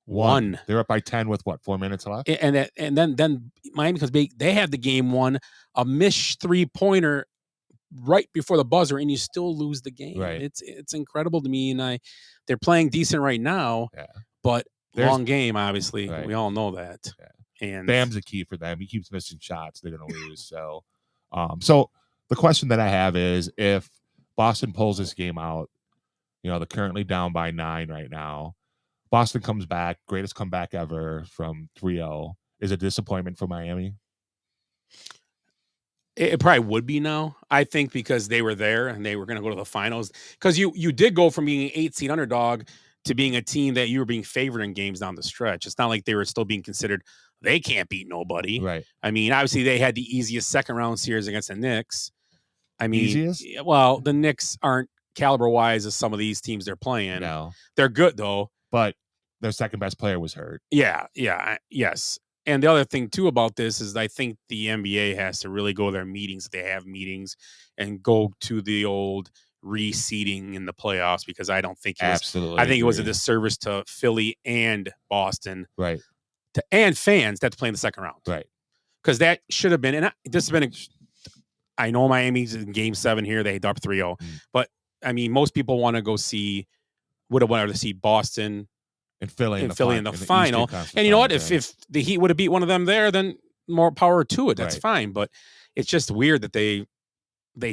won. They're up by 10 with what, 4 minutes left? And then Miami comes back. They have the game won. A missed 3-pointer right before the buzzer, and you still lose the game. Right. It's incredible to me. And they're playing decent right now, but long game, obviously. Right. We all know that. Yeah. And Bam's a key for them. He keeps missing shots. They're going to lose. So the question that I have is, if Boston pulls this game out, they're currently down by 9 right now. Boston comes back, greatest comeback ever from 3-0. Is a disappointment for Miami? It probably would be now, I think, because they were there and they were going to go to the finals. Because you did go from being an 8-seed underdog to being a team that you were being favored in games down the stretch. It's not like they were still being considered, they can't beat nobody. Right. I mean, obviously they had the easiest second round series against the Knicks. I mean, Easiest? Well, the Knicks aren't caliber wise as some of these teams they're playing. No. They're good though. But their second best player was hurt. Yes. And the other thing too about this is I think the NBA has to really go to their meetings if they have meetings and go to the old reseeding in the playoffs, because I don't think Absolutely. I think it was a disservice to Philly and Boston, right, and fans that to play in the second round, right, because that should have been. And this has been. I know Miami's in Game 7 here; they up 3-0, but I mean, most people want to go would have wanted to see Boston and Philly in the final. And you know what? If the Heat would have beat one of them there, then more power to it. That's fine. But it's just weird that they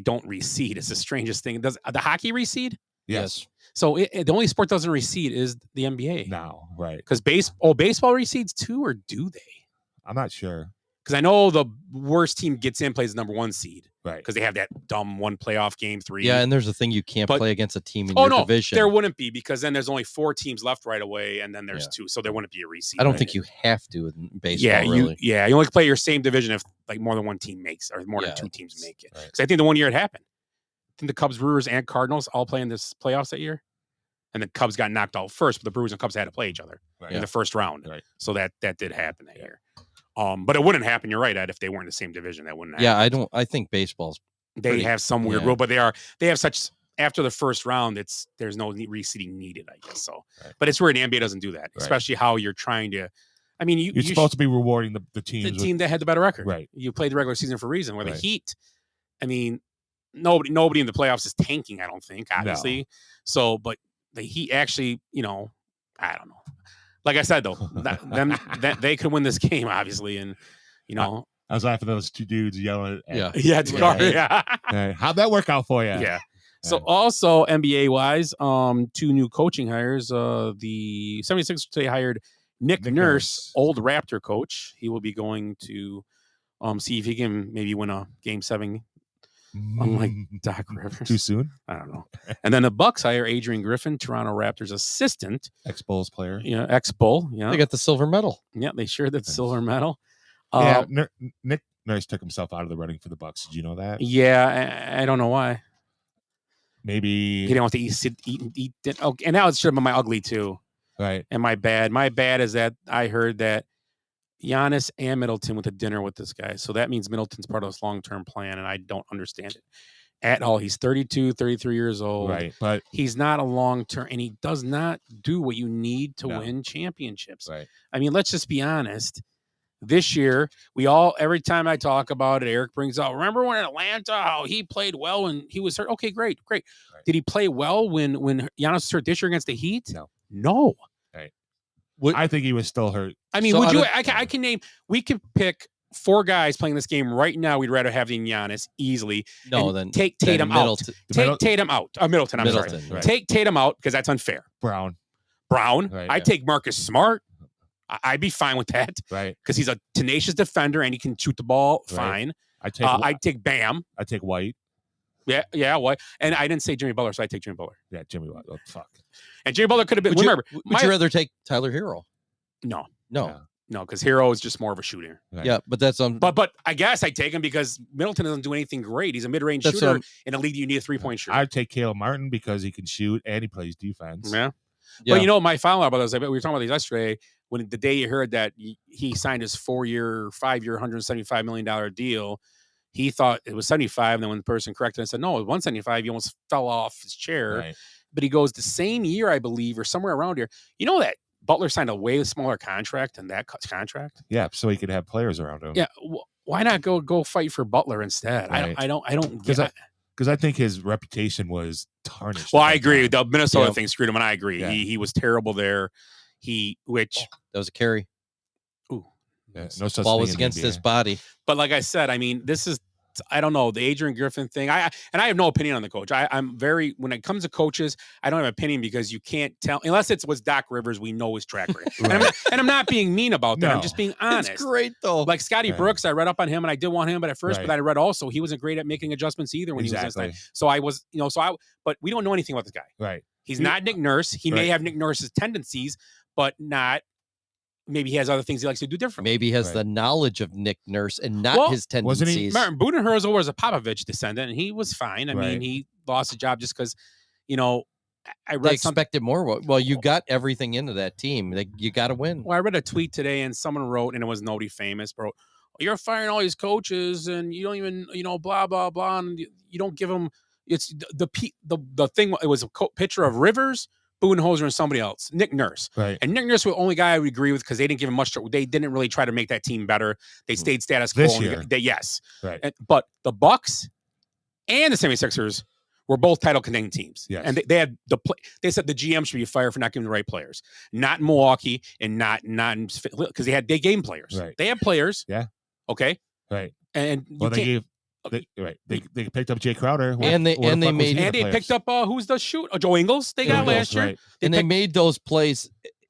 don't reseed. It's the strangest thing. Does the hockey reseed? Yes. So the only sport doesn't reseed is the NBA now, right? Because baseball recedes too, or do they? I'm not sure. Because I know the worst team gets in, plays the number 1 seed. Right. Because they have that dumb one playoff game 3. Yeah, and there's a thing you can't play against a team in your division. There wouldn't be, because then there's only 4 teams left right away, and then there's 2. So there wouldn't be a reseed. I don't think you have to in baseball, really. You only play your same division if like more than one team makes, or more than 2 teams make it. Because I think the one year it happened, I think the Cubs, Brewers, and Cardinals all play in this playoffs that year. And the Cubs got knocked out first, but the Brewers and Cubs had to play each other in the first round. Right. So that did happen that year. But it wouldn't happen. You're right, Ed. If they weren't in the same division, that wouldn't happen. Yeah, I think baseball's. They have some weird rule, but they have such. After the first round, there's no reseeding needed, I guess. So, but it's weird. The NBA doesn't do that, especially how you're trying to. I mean, you're supposed to be rewarding the team that had the better record. Right. You played the regular season for a reason. Where the Heat, I mean, nobody in the playoffs is tanking. I don't think, obviously. No. So, but the Heat actually, I don't know. Like I said, though, they could win this game, obviously, and I was laughing at those 2 dudes yelling at how'd that work out for you? Yeah. So also NBA wise, 2 new coaching hires. The 76ers today hired Nick Nurse, old Raptor coach. He will be going to see if he can maybe win a Game 7. Unlike Doc Rivers. Too soon? I don't know. And then the Bucks hire Adrian Griffin, Toronto Raptors assistant. Ex-Bulls player. Yeah, ex-Bull. Yeah. They got the silver medal. Yeah, they sure did silver medal. Nick Nurse took himself out of the running for the Bucks. Did you know that? Yeah, I don't know why. Maybe he didn't want to eat. Oh, and that should have been my ugly too. Right. And my bad. My bad is that I heard that Giannis and Middleton went to dinner with this guy. So that means Middleton's part of this long-term plan, and I don't understand it at all. He's 32, 33 years old. Right. But he's not a long-term, and he does not do what you need to win championships. Right. I mean, let's just be honest. This year, every time I talk about it, Eric brings out, remember when in Atlanta, how he played well when he was hurt? Okay, great. Right. Did he play well when Giannis was hurt this year against the Heat? No. Right. I think he was still hurt. I mean, I can name, we could pick 4 guys playing this game right now. We'd rather have than Giannis easily. No, then take Tatum out. Take Tatum out. Middleton, I'm sorry. Right. Take Tatum out because that's unfair. Brown. Right, I'd take Marcus Smart. I'd be fine with that. Right. Because he's a tenacious defender and he can shoot the ball fine. I'd take Bam. I'd take White. Yeah, White. And I didn't say Jimmy Butler, so I'd take Jimmy Butler. Yeah, Jimmy Butler. Oh, fuck. And Jimmy Butler could have been. Would you rather take Tyler Hero? No, because Hero is just more of a shooter. Right. Yeah, but that's But I guess I take him because Middleton doesn't do anything great. He's a mid-range shooter in a league you need a 3-point shooter. I'd take Caleb Martin because he can shoot and he plays defense. Yeah. But my final about this, we were talking about these yesterday. When the day you heard that he signed his 4-year, 5-year, $175 million deal, he thought it was 75. And then when the person corrected and said, no, it was 175, he almost fell off his chair. Right. but he goes the same year, I believe, or somewhere around here. You know that Butler signed a way smaller contract than that contract. Yeah, so he could have players around him. Yeah, why not go fight for Butler instead? Right. I don't get it. Because I think his reputation was tarnished. Well, I agree. The Minnesota Yeah. thing screwed him, and I agree. Yeah. He was terrible there. That was a carry. Ooh, Yeah, no such Ball thing was in against NBA. his body. But like I said, I mean, this is, I don't know, the Adrian Griffin thing. I have no opinion on the coach. I'm very, when it comes to coaches, I don't have an opinion because you can't tell, unless it was Doc Rivers, we know his track record. Right. and I'm not being mean about that. I'm No. just being honest. It's great though. Like Scotty Right. Brooks, I read up on him and I did want him, but at first, Right. but I read also he wasn't great at making adjustments either when he was in Exactly. this time. So I was, but we don't know anything about this guy. Right. He's He- not Nick Nurse. He may Right. have Nick Nurse's tendencies, but maybe he has other things he likes to do differently. Maybe he has Right. the knowledge of Nick Nurse and not Well, his wasn't he- tendencies. Martin Budenholzer was a Popovich descendant, and he was fine. I mean, Right. he lost a job just because, I They read something. expected more. Well, you got everything into that team. You got to win. Well, I read a tweet today, and someone wrote, and it was nobody famous, bro. You're firing all these coaches, and you don't even, blah blah blah, and you don't give them. It's the thing. It was a picture of Rivers, Budenholzer, and somebody else, Nick Nurse. Right. And Nick Nurse was the only guy I would agree with because they didn't give him much. They didn't really try to make that team better. They stayed status quo. This and year. yes. Right. But the Bucks and the 76ers were both title contending teams. Yes. And they had they said the GM should be fired for not giving the right players. Not in Milwaukee and not because they gave them players. Right. They had players. Yeah. Okay. Right. And Well, they picked up Jay Crowder. And they made- and they picked up who's the shoot? Joe Ingles they got Ingles, last year. right. They made those plays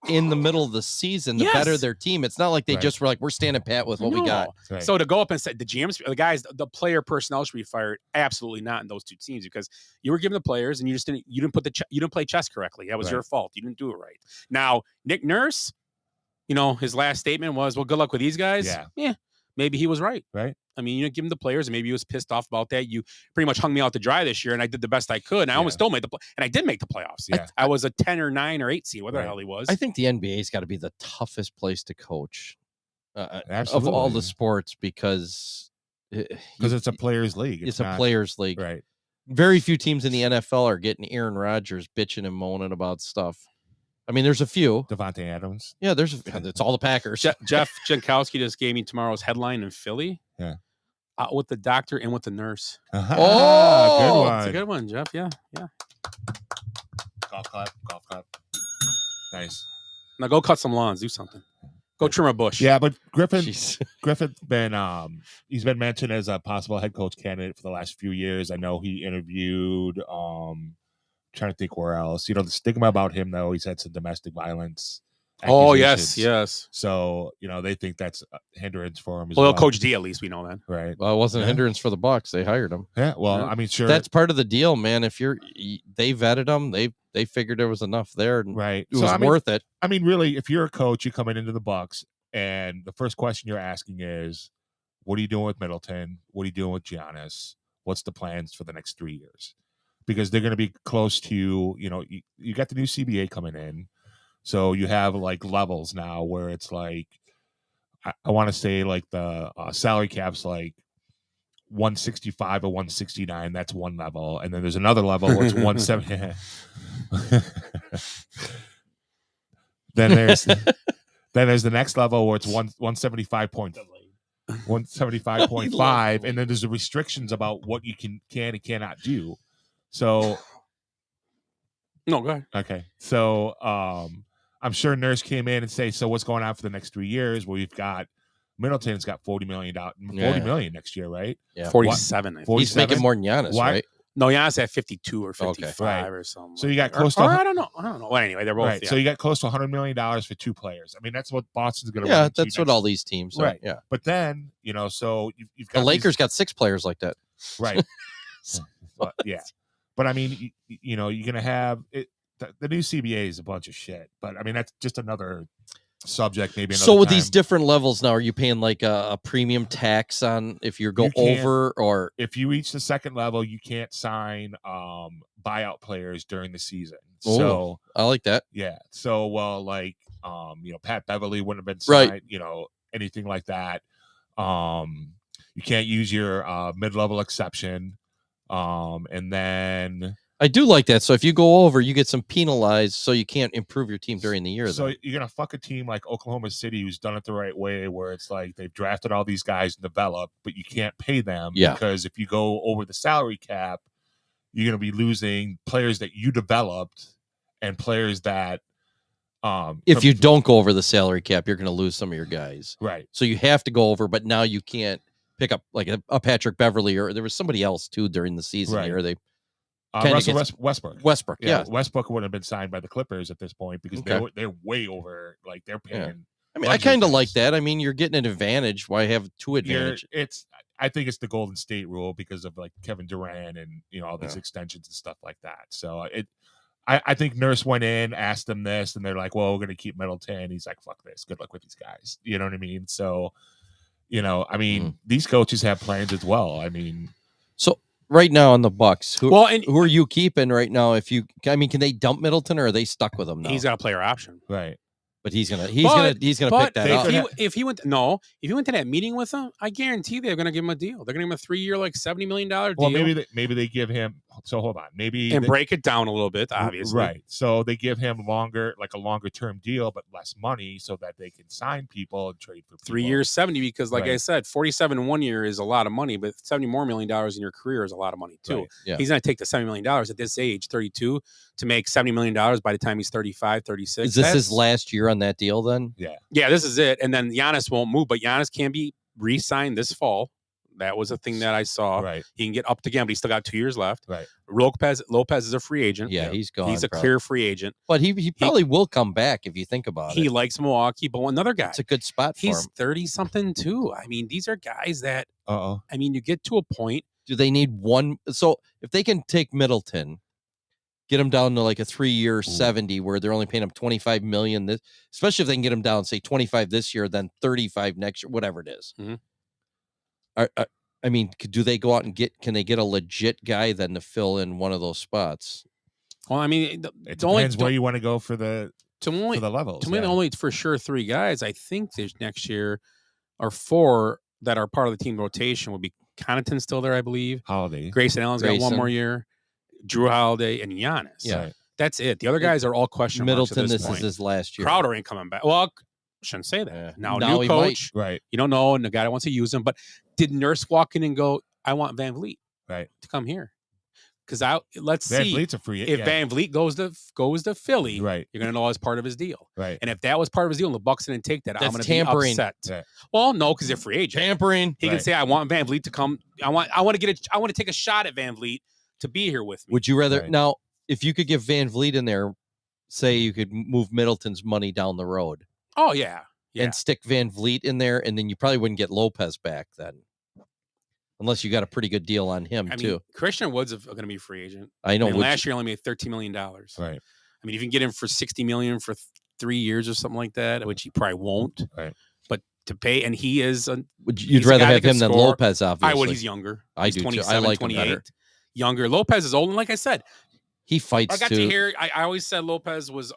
in the middle of the season to better Yes. their team. It's not like they Right. just were like, we're standing pat with what we got. No. Right. So to go up and say the GMs, the guys, the player personnel should be fired. Absolutely not in those two teams because you were given the players and you didn't put you didn't play chess correctly. That was Right. your fault. You didn't do it right. Now Nick Nurse, his last statement was, "Well, good luck with these guys." Yeah. Maybe he was right. Right. I mean, you give him the players, and maybe he was pissed off about that. You pretty much hung me out to dry this year, and I did the best I could. And I almost still made and I did make the playoffs. Yeah. I was a 10 or 9 or 8 seed, whatever the Right. hell he was. I think the NBA's got to be the toughest place to coach of all Absolutely. the sports because it's a players' league. It's not- a players' league. Right. Very few teams in the NFL are getting Aaron Rodgers bitching and moaning about stuff. I mean, there's a few. Devontae Adams. Yeah, it's all the Packers. Jeff Jankowski just gave me tomorrow's headline in Philly. Yeah. Out with the doctor and with the nurse. Good Oh, one. It's a good one, Jeff. Yeah. Golf clap. Nice. Now go cut some lawns. Do something. Go trim a bush. Yeah, but Jeez. Griffin's been he's been mentioned as a possible head coach candidate for the last few years. I know he interviewed trying to think where else. The stigma about him though, he's had some domestic violence. Oh, yes. accusations. Yes. So, they think that's a hindrance for him as Well, well. Coach D, at least we know that. Right. Well, it wasn't a Yeah. hindrance for the Bucks. They hired him. Yeah. Well, Yeah. I mean, sure. That's part of the deal, man. If they vetted them, they figured there was enough there. And right. it was worth it. I mean, really, if you're a coach, you coming into the Bucks, and the first question you're asking is, what are you doing with Middleton? What are you doing with Giannis? What's the plans for the next 3 years? Because they're going to be close to, you got the new CBA coming in. So you have like levels now where it's like, I want to say like the salary cap's like 165 or 169. That's one level. And then there's another level where it's 170. Then there's the next level where it's 175.5, and then there's the restrictions about what you can and cannot do. So No, go ahead. okay, so I'm sure Nurse came in and say, so what's going on for the next 3 years? Well, we've got Middleton's got $40 million next year, right? Yeah. 47. I think. He's making more than Giannis, Why- right? No, Giannis at 52 or 55 Right. or something. So you got Or- close to or I don't know. Well, anyway, they're both. right. Yeah. So you got close to $100 million for 2 players. I mean, that's what Boston's going to. Yeah, that's what all these teams are. Right. Yeah. But then so you've got The Lakers got 6 players like that. right? But, yeah, but I mean, you're going to have it. The new CBA is a bunch of shit. But I mean, that's just another subject. Maybe another So with time. these different levels now, are you paying like a premium tax on if you go You can't- over or if you reach the second level, you can't sign buyout players during the season. Oh, So I like that. yeah. So like Pat Beverly wouldn't have been Right. signed, anything like that. You can't use your mid-level exception. And then I do like that. So if you go over, you get some penalized, so you can't improve your team during the year. So then. you're gonna fuck a team like Oklahoma City, who's done it the right way, where it's like they've drafted all these guys and developed, but you can't pay them because if you go over the salary cap, you're gonna be losing players that you developed and players that. If you don't go over the salary cap, you're going to lose some of your guys. Right. So you have to go over, but now you can't pick up like a Patrick Beverly, or there was somebody else too during the season Right. here. They Russell Westbrook. Westbrook, yeah. Westbrook would have been signed by the Clippers at this point because they're way over. Like they're paying. Yeah. I mean, I kind of like that. I mean, you're getting an advantage. Why have two advantage? I think it's the Golden State rule because of like Kevin Durant and all these extensions and stuff like that. So I think Nurse went in, asked them this, and they're like, "Well, we're going to keep Middleton." He's like, "Fuck this. Good luck with these guys." You know what I mean? So, I mean, these coaches have plans as well. I mean, so right now on the Bucks, who are you keeping right now? Can they dump Middleton, or are they stuck with him now? He's got a player option, right? But he's gonna pick that up. If he went to that meeting with him, I guarantee they're gonna give him a deal. They're gonna give him a 3-year, like $70 million deal. Well, maybe they give him. So hold on, break it down a little bit, obviously. Right. So they give him a longer term deal, but less money, so that they can sign people and trade for people. 3 years, 70, because like I Right. said, 47 in 1 year is a lot of money, but $70 million in your career is a lot of money too. Right. Yeah. He's gonna take the $70 million at this age, 32, to make $70 million by the time he's 35, 36. Is this his last year on that deal then? Yeah, this is it. And then Giannis won't move, but Giannis can be re-signed this fall. That was a thing that I saw. Right. He can get up again, but he's still got 2 years left. Right. Lopez is a free agent. Yeah, he's gone. He's a probably. clear free agent. But he probably will come back if you think about it. He likes Milwaukee, but another guy. It's a good spot for He's him. 30-something too. I mean, these are guys that, I mean, you get to a point. Do they need one? So if they can take Middleton, get him down to like a 3-year 70, where they're only paying him $25 million, especially if they can get him down, say 25 this year, then 35 next year, whatever it is. Mm-hmm. I mean, do they go out and can they get a legit guy then to fill in one of those spots? Well, I mean, it depends where you want to go for the levels. To me, the only for sure 3 guys I think this next year are 4 that are part of the team rotation would be Connaughton still there, I believe. Holiday. Grayson Allen's got 1 more year. Drew Holiday and Giannis. Yeah. That's it. The other guys are all question marks Middleton, at this point. is his last year. Crowder ain't coming back. Well, shouldn't say that. Yeah. Now Now new he coach. might. Right. You don't know, and the guy that wants to use him. But did Nurse walk in and go, I want Van Vliet right to come here? Because let's Van see Vliet's a free if yeah. Van Vliet goes to Philly, right? You're gonna know as part of his deal, right? And if that was part of his deal and the Bucks didn't take that, I'm gonna tampering. be upset. Right. Well, no, because they're free agent. Tampering. He can say, I want Van Vliet to come. I want to take a shot at Van Vliet to be here with me. Would you rather now? If you could give Van Vliet in there, say you could move Middleton's money down the road. Oh yeah. And stick Van Vliet in there, and then you probably wouldn't get Lopez back then, unless you got a pretty good deal on him too. Christian Wood's going to be a free agent. I know. Last year only made $13 million. Right. I mean, if you can get him for $60 million for 3 years or something like that, which he probably won't. Right. But to pay, and he is. You'd rather have him than Lopez, obviously. I would. He's younger. I he's do 27, too. I like 28. him better. Younger. Lopez is old, and like I said, he fights. I got too. to hear. I always said Lopez was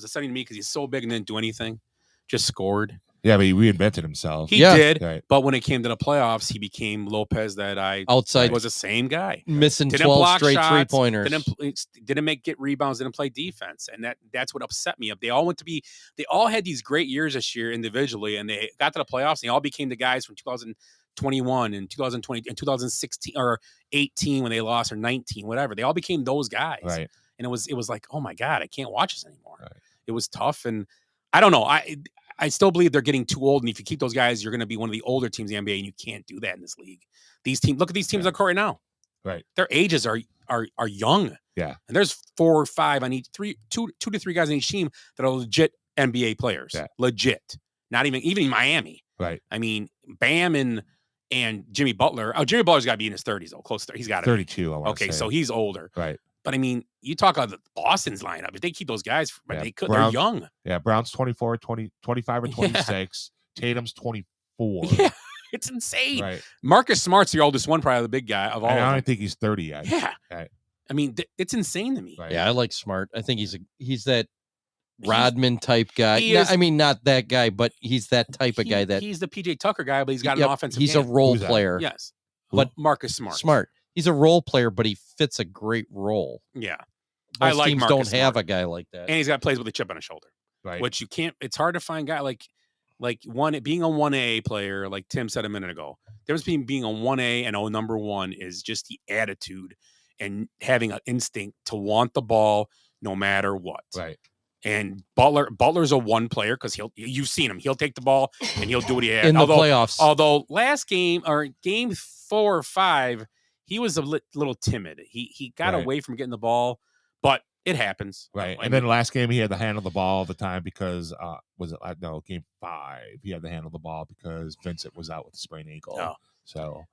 ascending to me because he's so big and didn't do anything, just scored. Yeah, but he reinvented himself. He did, right. But when it came to the playoffs, he became Lopez that I outside was the same guy, missing didn't 12 block straight shots, 3-pointers. Didn't get rebounds, didn't play defense, and that's what upset me. They all had these great years this year individually, and they got to the playoffs, and they all became the guys from 2021 and 2020 and 2016 or 18 when they lost, or 19, whatever. They all became those guys, right? And it was like, oh my God, I can't watch this anymore. Right. It was tough, and I don't know. I still believe they're getting too old, and if you keep those guys, you're going to be one of the older teams in the NBA, and you can't do that in this league. These teams, look at these teams on court right now. Right, their ages are young. Yeah, and there's 4 or 5 on each two to 3 guys on each team that are legit NBA players. Yeah. Legit, not even Miami. Right. I mean, Bam and Jimmy Butler. Oh, Jimmy Butler's got to be in his 30s though. Close to, he's got 32. Okay, so he's older. Right. But I mean, you talk about the Boston's lineup. If they keep those guys, Yeah, they could. Brown- They're young. Yeah, Brown's 24, 25 or 26. Tatum's 24. Yeah, it's insane. Right. Marcus Smart's the oldest one, probably the big guy of all. And of I them. don't think he's 30 yet. Yeah. Right. I mean, it's insane to me. Right. Yeah, I like Smart. I think he's that Rodman type guy. he No, is- I mean, not that guy, but he's that type of guy that He's the PJ Tucker guy, but he's got Yep, an offensive he's game. a role Who's that? player. Yes. But Marcus Smart. Smart. He's a role player, but he fits a great role. Yeah. Most I like teams Marcus don't have Smart. a guy like that. And he's got plays with a chip on his shoulder. Right. Which you can't. It's hard to find guy like being a 1A player, like Tim said a minute ago. The difference between being a 1A and a number one is just the attitude and having an instinct to want the ball no matter what. Right. And Butler's a one player because you've seen him. He'll take the ball and he'll do what he has. In the playoffs. Although last game or game 4 or 5, he was a little timid. He got Right. away from getting the ball, but it happens. Right. I And mean, then last game he had to handle the ball all the time because game 5 he had to handle the ball because Vincent was out with a sprained ankle. Oh.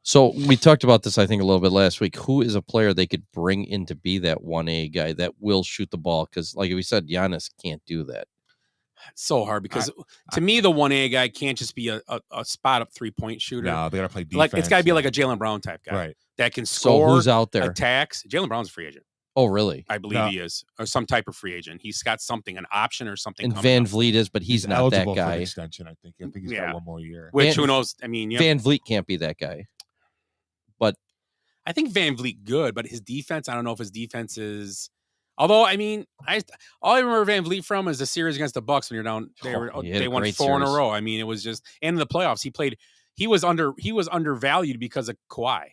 So we talked about this, I think, a little bit last week. Who is a player they could bring in to be that 1A guy that will shoot the ball? Because, like we said, Giannis can't do that. it's so hard because to me, the 1A guy can't just be a spot up 3-point shooter. No, they gotta play defense. Like it's got to be like a Jalen Brown type guy, Right. That can So score. who's out there? Attacks. Jalen Brown's a free agent. Oh, really? I believe he is, or some type of free agent. He's got something, an option or something. And coming Van up. Vliet is, but he's not that eligible for an guy. extension, I think. I think he's got one more year. Which Van- who knows? I mean, yeah, Van Vliet can't be that guy. But I think Van Vliet good, but his defense, I don't know if his defense is. Although, I mean, all I remember Van Vliet from is the series against the Bucks when you're down. They won 4 in a row. I mean, it was just, and in the playoffs, he was undervalued because of Kawhi.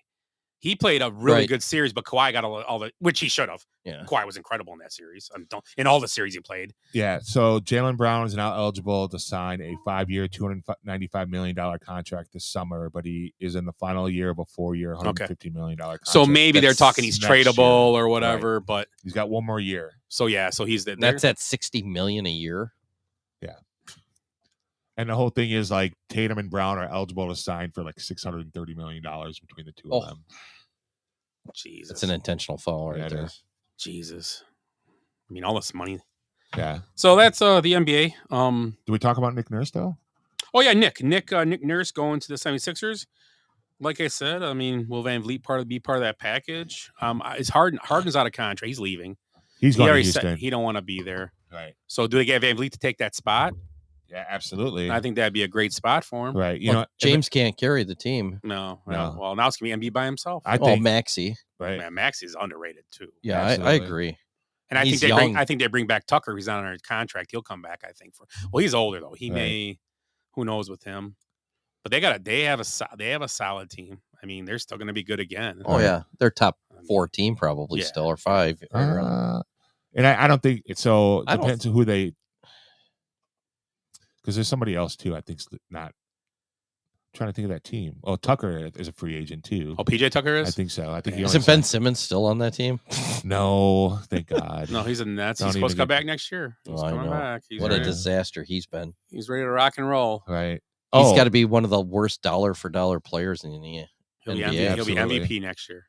He played a really good series, but Kawhi got all the, which he should have. Yeah. Kawhi was incredible in that series. In all the series he played. Yeah, so Jalen Brown is now eligible to sign a 5-year, $295 million contract this summer, but he is in the final year of a 4-year, $150 million contract. So maybe they're talking he's next tradable year. or whatever, but he's got one more year. So yeah, so he's that's at $60 million a year. Yeah. And the whole thing is like Tatum and Brown are eligible to sign for like $630 million between the two of them. Jesus. That's an intentional foul right there. Jesus. I mean, all this money. Yeah. So that's the NBA. Do we talk about Nick Nurse though? Oh yeah, Nick Nurse going to the 76ers. Like I said, I mean, will Van Vliet be part of that package? It's Harden's out of contract. He's leaving. He's going to already Houston. said he don't want to be there. Right. So do they get Van Vliet to take that spot? Yeah, absolutely. I think that'd be a great spot for him. Right. You Well, know, James can't carry the team. No. No. Well, now it's gonna be Embiid by himself. I think Maxey. right. Man, Max is underrated too. Yeah, I Absolutely. agree. And He's I think they bring back Tucker. He's not under contract. He'll come back. I think well, he's older though. He Right. may. Who knows with him? But they have a solid team. I mean, they're still going to be good again. Oh yeah, they're top 4 team probably Yeah. still or 5. And I don't think it. So I don't- depends on who they. Because there's somebody else too. I think's not. I'm trying to think of that team. Oh, Tucker is a free agent too. Oh, PJ Tucker is. I think so. I think he Isn't only Ben signed- Simmons still on that team? No, thank God. No, he's in Nets. Don't He's supposed to even come get- back next year. He's Oh, I coming know. back. He's What a ready. disaster he's been. He's ready to rock and roll. Right. He's Oh, got to be one of the worst dollar for dollar players in the He'll NBA. be, he'll be absolutely. MVP next year.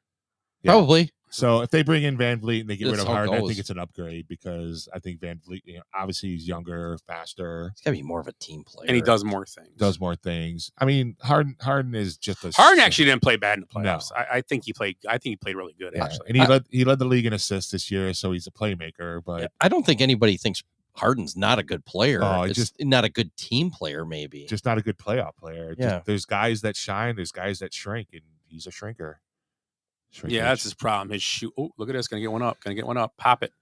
yeah. Probably. So if they bring in Van Vliet and they get rid That's of how it Harden, I goes. think it's an upgrade because I think Van Vliet, obviously he's younger, faster, He's got to be more of a team player. And he does more things. does more things. I mean, Harden is just a Harden actually didn't play bad in the No. playoffs. I think he played. I think he played really good. Yeah. Actually, And he led the league in assists this year, so he's a playmaker. But I don't think anybody thinks Harden's not a good player. Oh, it's just- not a good team player, maybe. just not a good playoff player. Just- Yeah. there's guys that shine, there's guys that shrink, and he's a shrinker. yeah, that's his problem. His shoe. Oh, look at this. Gonna get one up. Gonna get one up. Pop it.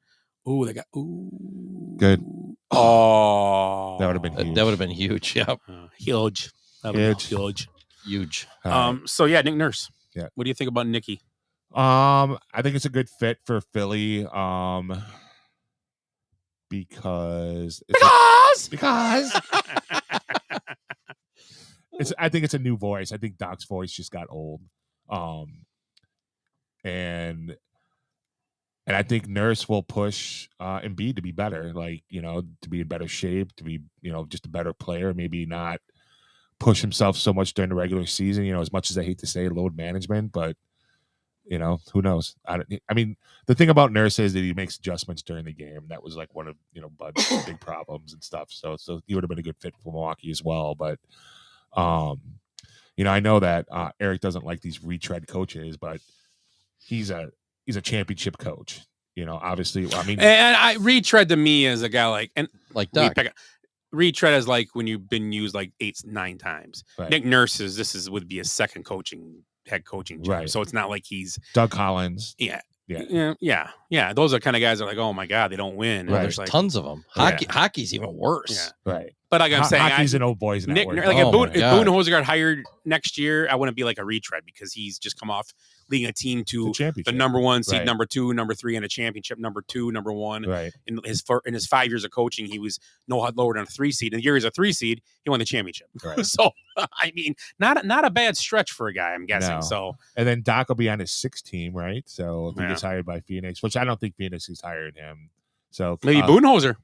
Ooh, they got. Ooh. Good. Oh, That would have been huge. That would have been huge. Yeah, huge. That would Huge. be huge. huge. All right. So yeah, Nick Nurse. Yeah. What do you think about Nicky? I think it's a good fit for Philly. Because I think it's a new voice. I think Doc's voice just got old. And I think Nurse will push Embiid to be better, to be in better shape, to be, just a better player, maybe not push himself so much during the regular season, as much as I hate to say load management, but who knows? I mean, the thing about Nurse is that he makes adjustments during the game. That was like one of, Bud's big problems and stuff. So he would have been a good fit for Milwaukee as well. But, I know that Eric doesn't like these retread coaches, but he's a championship coach. Obviously, I mean, And I retread to me as a guy like Doc. Retread is like when you've been used like 8-9 times. Right. Nick Nurse would be his second coaching head coaching job. Right. So it's not like he's Doug Collins. yeah. Yeah. Yeah. Those are kind of guys that are like, oh my God, they don't win. And Well, there's there's like, tons of them. Hockey's even worse. Right. But like I'm saying, hockey's an old boys Nick, network. like Oh my if God. Boone Hosegaard hired next year, I wouldn't be like a retread because he's just come off leading a team to The championship. the number one seed, Right. number 2, number 3 in a championship, number 2, number 1. Right. In his 5 years of coaching, he was no lower than a 3 seed. And the year he's a 3 seed, he won the championship. Right. So I mean, not a bad stretch for a guy, I'm guessing. No. So And then Doc will be on his 6th team, right? So if he Yeah. gets hired by Phoenix, which I don't think Phoenix is hiring him. So maybe Boonhoser.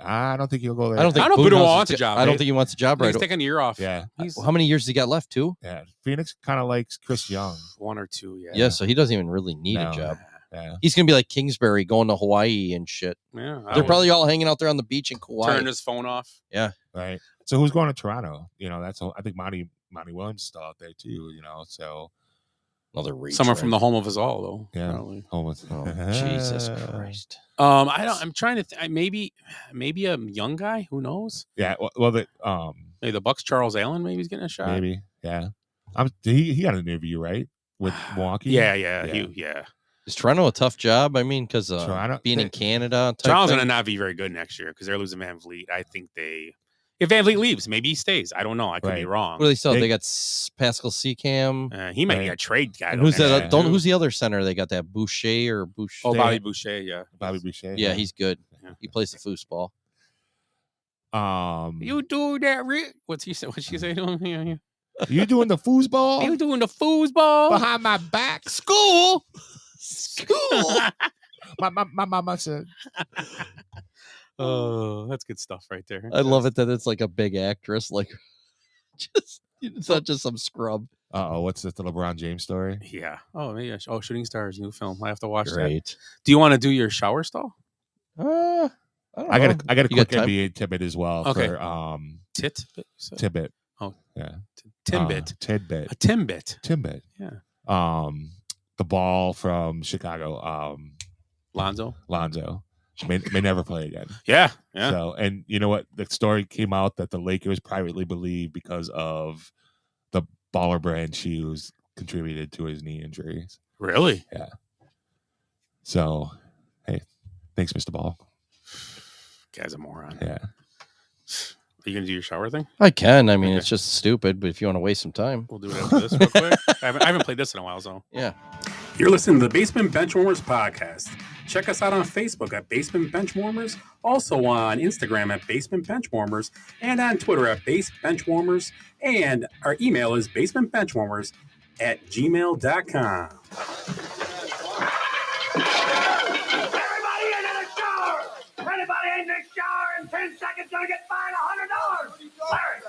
I don't think he'll go there. I don't think Budenholzer Budenholzer wants a job. I don't right? think he wants a job right. He's taking a year off. Yeah. How many years has he got left? 2? Yeah. Phoenix kind of likes Chris Young. 1 or 2. Yeah. Yeah, so he doesn't even really need No. a job. Yeah. He's gonna be like Kingsbury going to Hawaii and shit. Yeah. They're probably all hanging out there on the beach in Kauai. turn his phone off. Yeah. Right. So who's going to Toronto? I think Monty Williams is still out there too, so Another retread. Someone from the home of us all, though. yeah. Probably. Homeless. Oh, Jesus Christ. I'm trying to maybe a young guy. Who knows? Yeah. Well, Maybe the Bucks. Charles Allen. Maybe he's getting a shot. maybe. Yeah. He got an interview, right? With Milwaukee. Yeah. Is Toronto a tough job? I mean, because Toronto- being in Canada. type Toronto's thing? going to not be very good next year because they're losing Van Vliet. I think if Van Vliet leaves, maybe he stays. I don't know. I could be Right. wrong. What do they sell? They got Pascal Siakam. He might be Right. a trade guy. And who's next that? year, Don't too. who's the other center? They got that Boucher. Oh, Bobby Boucher. Yeah. Bobby Boucher. Yeah, he's good. Yeah. He plays the foosball. You do that, Rick? What's he say? What's she say to him? Yeah. You doing the foosball? You doing the foosball behind my back? School. my mama said. Oh, that's good stuff right there. I love it that it's like a big actress, like just it's not just some scrub. What's the LeBron James story? Yeah. Oh, maybe. Shooting Stars, new film. I have to watch that. Great. Do you want to do your shower stall? I don't know. I got a You quick got time? NBA tidbit as well. Okay. For, Tidbit. tidbit. Oh, Yeah. Timbit. Tidbit. A Timbit. Tidbit. Yeah. The ball from Chicago. Lonzo. May never play again. Yeah. Yeah. So, and you know what? The story came out that the Lakers privately believe because of the Baller brand shoes contributed to his knee injuries. Really? Yeah. So, hey, thanks, Mr. Ball. Guy's a moron. Yeah. Are you gonna do your shower thing? I can. I mean, Okay. it's just stupid. But if you want to waste some time, We'll do it after this real quick. I haven't played this in a while, so. yeah. You're listening to the Basement Benchwarmers podcast. Check us out on Facebook at Basement Benchwarmers, also on Instagram at Basement Benchwarmers, and on Twitter at Base Benchwarmers, and our email is basementbenchwarmers@gmail.com. Everybody into the shower! Anybody in the shower in 10 seconds gonna get fined $100! Larry!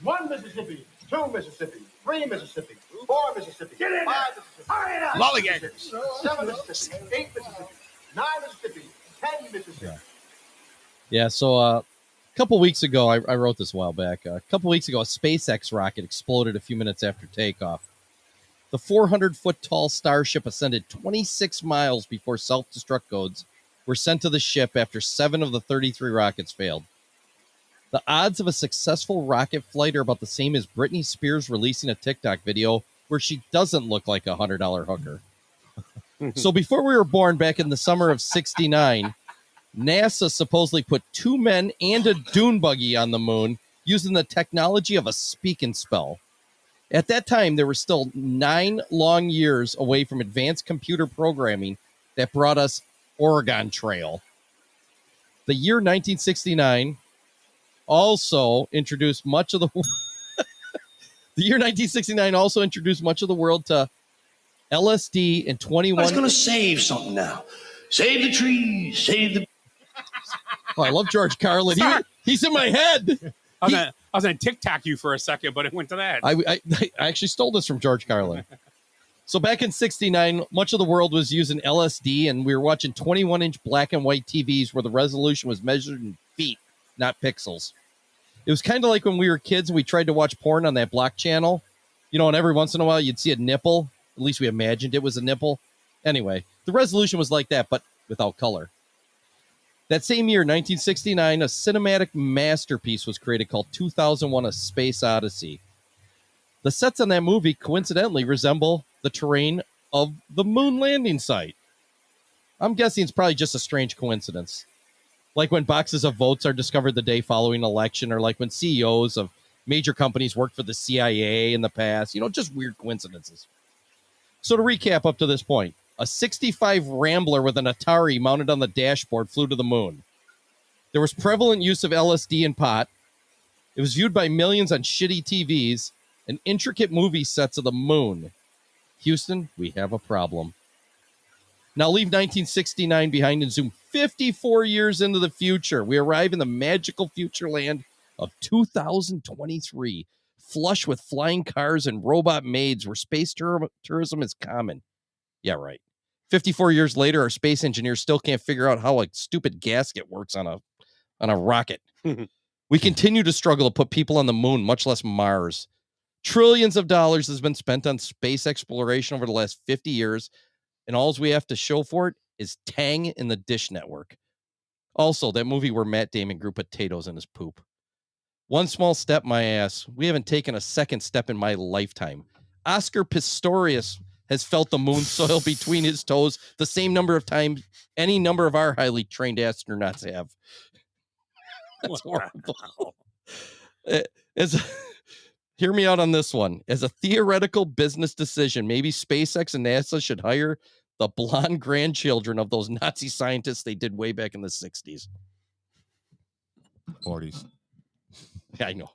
1 Mississippi, 2 Mississippi, 3 Mississippi, 4 Mississippi, Get in 5 there! Mississippi, Hurry it up! Lollygaggers, 7 Mississippi, 8 Mississippi, 9 Mississippi, 10 Mississippi. Yeah. So a couple weeks ago, I wrote this a while back. A couple weeks ago, a SpaceX rocket exploded a few minutes after takeoff. The 400-foot tall Starship ascended 26 miles before self-destruct codes were sent to the ship after 7 of the 33 rockets failed. The odds of a successful rocket flight are about the same as Britney Spears releasing a TikTok video where she doesn't look like a $100 hooker. So before we were born, back in the summer of '69, NASA supposedly put 2 men and a dune buggy on the moon using the technology of a speak and spell. At that time, there were still 9 long years away from advanced computer programming that brought us Oregon Trail. The year 1969 also introduced much of the the year 1969 also introduced much of the world to LSD and 21. I was gonna save something now. Save the trees, save the... Oh, I love George Carlin. He's in my head. I was gonna TikTok you for a second, but it went to that. I actually stole this from George Carlin. So back in '69, much of the world was using LSD, and we were watching 21-inch black and white TVs where the resolution was measured in feet, not pixels. It was kind of like when we were kids and we tried to watch porn on that block channel, and every once in a while you'd see a nipple. At least we imagined it was a nipple. Anyway, the resolution was like that, but without color. That same year, 1969, a cinematic masterpiece was created called 2001: A Space Odyssey. The sets on that movie coincidentally resemble the terrain of the moon landing site. I'm guessing it's probably just a strange coincidence. Like when boxes of votes are discovered the day following an election, or like when CEOs of major companies worked for the CIA in the past, just weird coincidences. So to recap up to this point, a 65 Rambler with an Atari mounted on the dashboard flew to the moon. There was prevalent use of LSD and pot. It was viewed by millions on shitty TVs and intricate movie sets of the moon. Houston, we have a problem. Now leave 1969 behind and zoom 54 years into the future. We arrive in the magical future land of 2023, flush with flying cars and robot maids where space tourism is common. Yeah, right. 54 years later, our space engineers still can't figure out how a stupid gasket works on a rocket. We continue to struggle to put people on the moon, much less Mars. Trillions of dollars has been spent on space exploration over the last 50 years, and all we have to show for it is Tang in the Dish Network. Also, that movie where Matt Damon grew potatoes in his poop. One small step, my ass. We haven't taken a second step in my lifetime. Oscar Pistorius has felt the moon soil between his toes the same number of times any number of our highly trained astronauts have. That's horrible. Hear me out on this one. As a theoretical business decision, maybe SpaceX and NASA should hire the blonde grandchildren of those Nazi scientists they did way back in the 60s. 40s. Yeah, I know.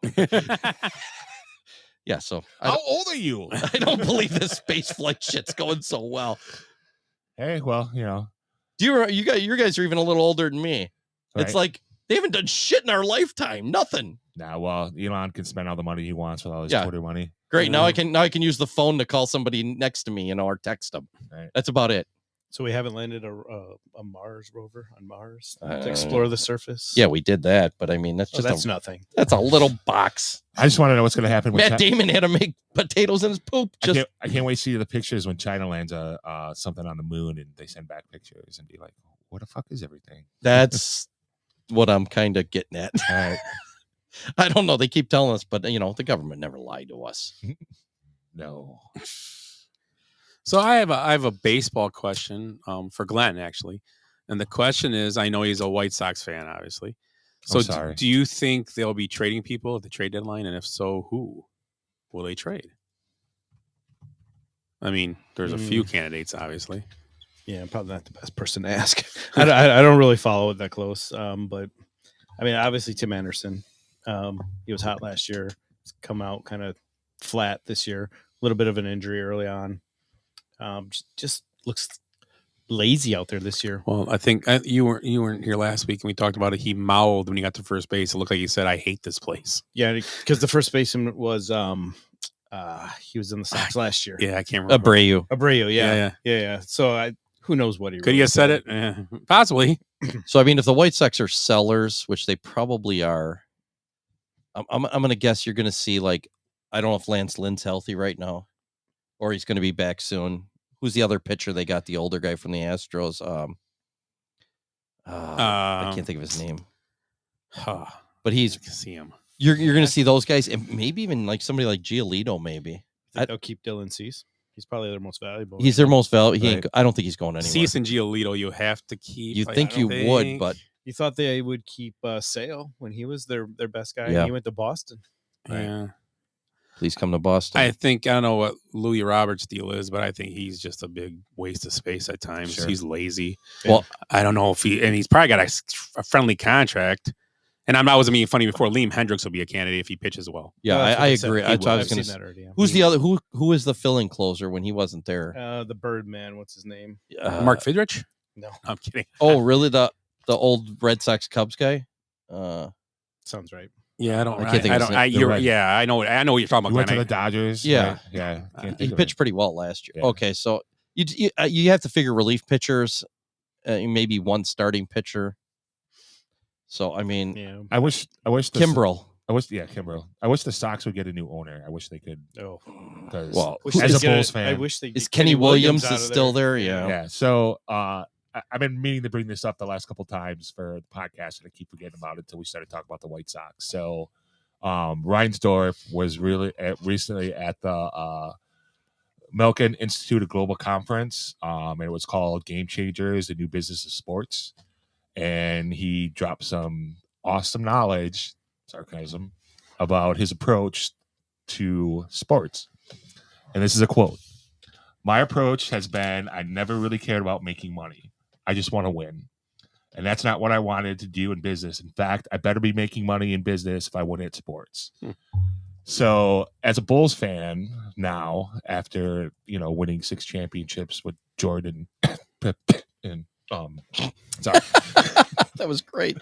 Yeah, so how old are you? I don't believe this space flight shit's going so well. Hey, well, Do you guys are even a little older than me. Right. It's like they haven't done shit in our lifetime. Nothing. Nah, well, Elon can spend all the money he wants with all his Twitter money. Great. Now I can use the phone to call somebody next to me, or text them. Right. That's about it. So we haven't landed a Mars rover on Mars to explore the surface. Yeah, we did that, but I mean that's nothing. That's a little box. I just want to know what's going to happen. Matt Damon had to make potatoes in his poop. I can't wait to see the pictures when China lands something on the moon and they send back pictures and be like, "What the fuck is everything?" That's what I'm kind of getting at. All right. I don't know. They keep telling us, but the government never lied to us. No. So I have a baseball question for Glenn, actually. And the question is, I know he's a White Sox fan, obviously. So do you think they'll be trading people at the trade deadline? And if so, who will they trade? I mean, there's a few candidates, obviously. Yeah, I'm probably not the best person to ask. I don't really follow it that close. But I mean, obviously Tim Anderson, he was hot last year. He's come out kind of flat this year. A little bit of an injury early on. Just looks lazy out there this year. Well, I think you weren't here last week, and we talked about it. He mouthed when he got to first base. It looked like he said, "I hate this place." Yeah, because the first baseman was he was in the Sox last year. Yeah, I can't remember. Abreu. Yeah. So who knows what he could he have said it? Possibly. So I mean, if the White Sox are sellers, which they probably are, I'm going to guess you're going to see I don't know if Lance Lynn's healthy right now, or he's going to be back soon. Who's the other pitcher they got? The older guy from the Astros. I can't think of his name. But he's. I can see him. You're going to see those guys, and maybe even somebody like Giolito. Maybe they'll keep Dylan Cease. He's probably their most valuable. He's their most valuable. Right. I don't think he's going anywhere. Cease and Giolito, you have to keep. You think you would, but you thought they would keep Sale when he was their best guy. Yeah. And he went to Boston. Right? Yeah. Please come to Boston. I don't know what Louis Roberts' deal is, but I think he's just a big waste of space at times. Sure. He's lazy. Well, I don't know if he's probably got a friendly contract. And I wasn't being funny before. Liam Hendricks will be a candidate if he pitches well. Yeah, I agree. I was going to say. Who's the other? Who is the filling closer when he wasn't there? The Birdman. What's his name? Mark Fidrich? No, I'm kidding. Oh, really? The old Red Sox Cubs guy? Sounds right. Yeah, I don't. I can't think of his name. I know what you're talking about. Went to the Dodgers. Yeah, right? Yeah. He pitched pretty well last year. Yeah. Okay, so you have to figure relief pitchers, maybe one starting pitcher. So I mean, yeah. I wish Kimbrel. Kimbrel. I wish the Sox would get a new owner. I wish they could. Oh, well, as a Bulls fan, I wish they is Kenny Williams is still there. Yeah. Yeah. So I've been meaning to bring this up the last couple times for the podcast, and I keep forgetting about it until we started talking about the White Sox. So Reinsdorf was recently at the Milken Institute of Global Conference, and it was called Game Changers: The New Business of Sports. And he dropped some awesome knowledge, sarcasm, about his approach to sports. And this is a quote. My approach has been, I never really cared about making money. I just want to win. And that's not what I wanted to do in business. In fact, I better be making money in business if I win at sports. So as a Bulls fan now, after, winning 6 championships with Jordan and sorry. That was great.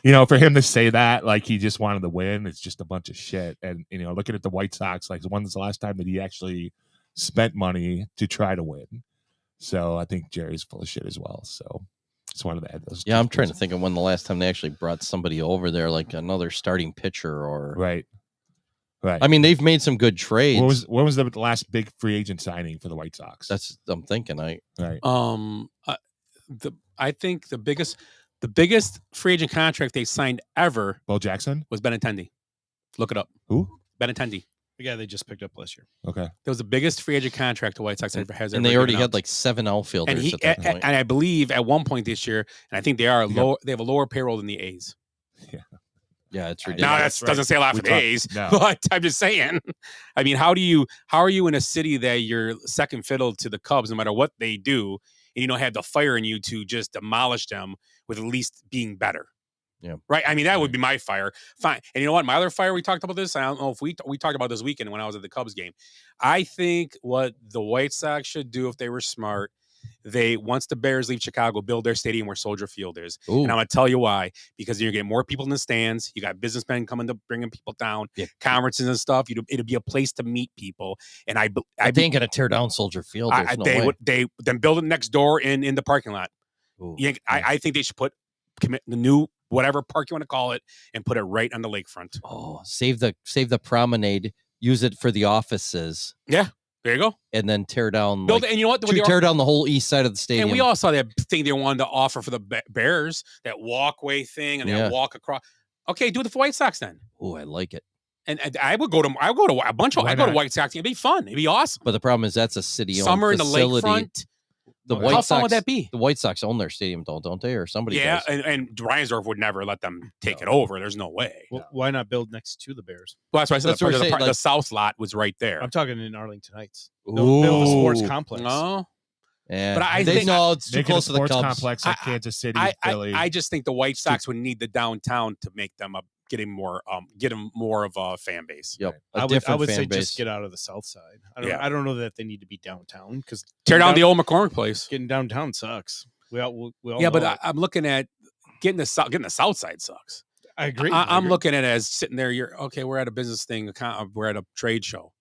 For him to say that, like he just wanted to win, it's just a bunch of shit. And, looking at the White Sox, like when's the last time that he actually spent money to try to win? So I think Jerry's full of shit as well. So just wanted to add those. Yeah, I'm trying to think of when the last time they actually brought somebody over there, like another starting pitcher or. Right. I mean, they've made some good trades. When was the last big free agent signing for the White Sox? I'm thinking. Right. I think the biggest free agent contract they signed ever, Bo Jackson, was Benintendi. Look it up. Who? Benintendi. The guy they just picked up last year. Okay. That was the biggest free agent contract the White Sox has ever. And they already had like 7 outfielders at that point. And I believe at one point this year, and I think they are low. They have a lower payroll than the A's. Yeah, it's ridiculous. Now that doesn't say a lot for the A's, but I'm just saying. I mean, how are you in a city that you're second fiddle to the Cubs, no matter what they do, and you don't have the fire in you to just demolish them with at least being better? Yeah. Right. I mean, that would be my fire. Fine. And you know what? My other fire, we talked about this. I don't know if we talked about this weekend when I was at the Cubs game. I think what the White Sox should do if they were smart, once the Bears leave Chicago, build their stadium where Soldier Field is. Ooh. And I'm going to tell you why. Because you're going to get more people in the stands. You got businessmen coming to bringing people down, conferences and stuff. It'll be a place to meet people. And they ain't going to tear down Soldier Field. They build it next door in the parking lot. I think they should put the new whatever park you want to call it and put it right on the lakefront. Oh, save the promenade. Use it for the offices. Yeah. There you go. And then tear down. And you know what? Tear down the whole east side of the stadium. And we all saw that thing they wanted to offer for the Bears, that walkway thing, and that walk across. Okay, do it for the White Sox then. Oh, I like it. And I would go to a bunch of. I go to White Sox. It'd be fun. It'd be awesome. But the problem is that's a city-owned summer in the facility. lakefront. How fun would that be? The White Sox own their stadium, don't they? Or somebody does. And Reinsdorf would never let them take it over. There's no way. Well, why not build next to the Bears? Well, that's why I said the south lot was right there. I'm talking in Arlington Heights. Build a sports complex. No. Yeah. But I think it's too close to the Cubs. Complex like Kansas City, Philly. I just think the White Sox would need the downtown to make them get them more of a fan base. Yep. I would say just get out of the south side. I don't know that they need to be downtown because tear down the old McCormick place. Getting downtown sucks. We all but I'm looking at getting the south side sucks. I agree. I'm looking at it as sitting there. We're at a business thing. We're at a trade show.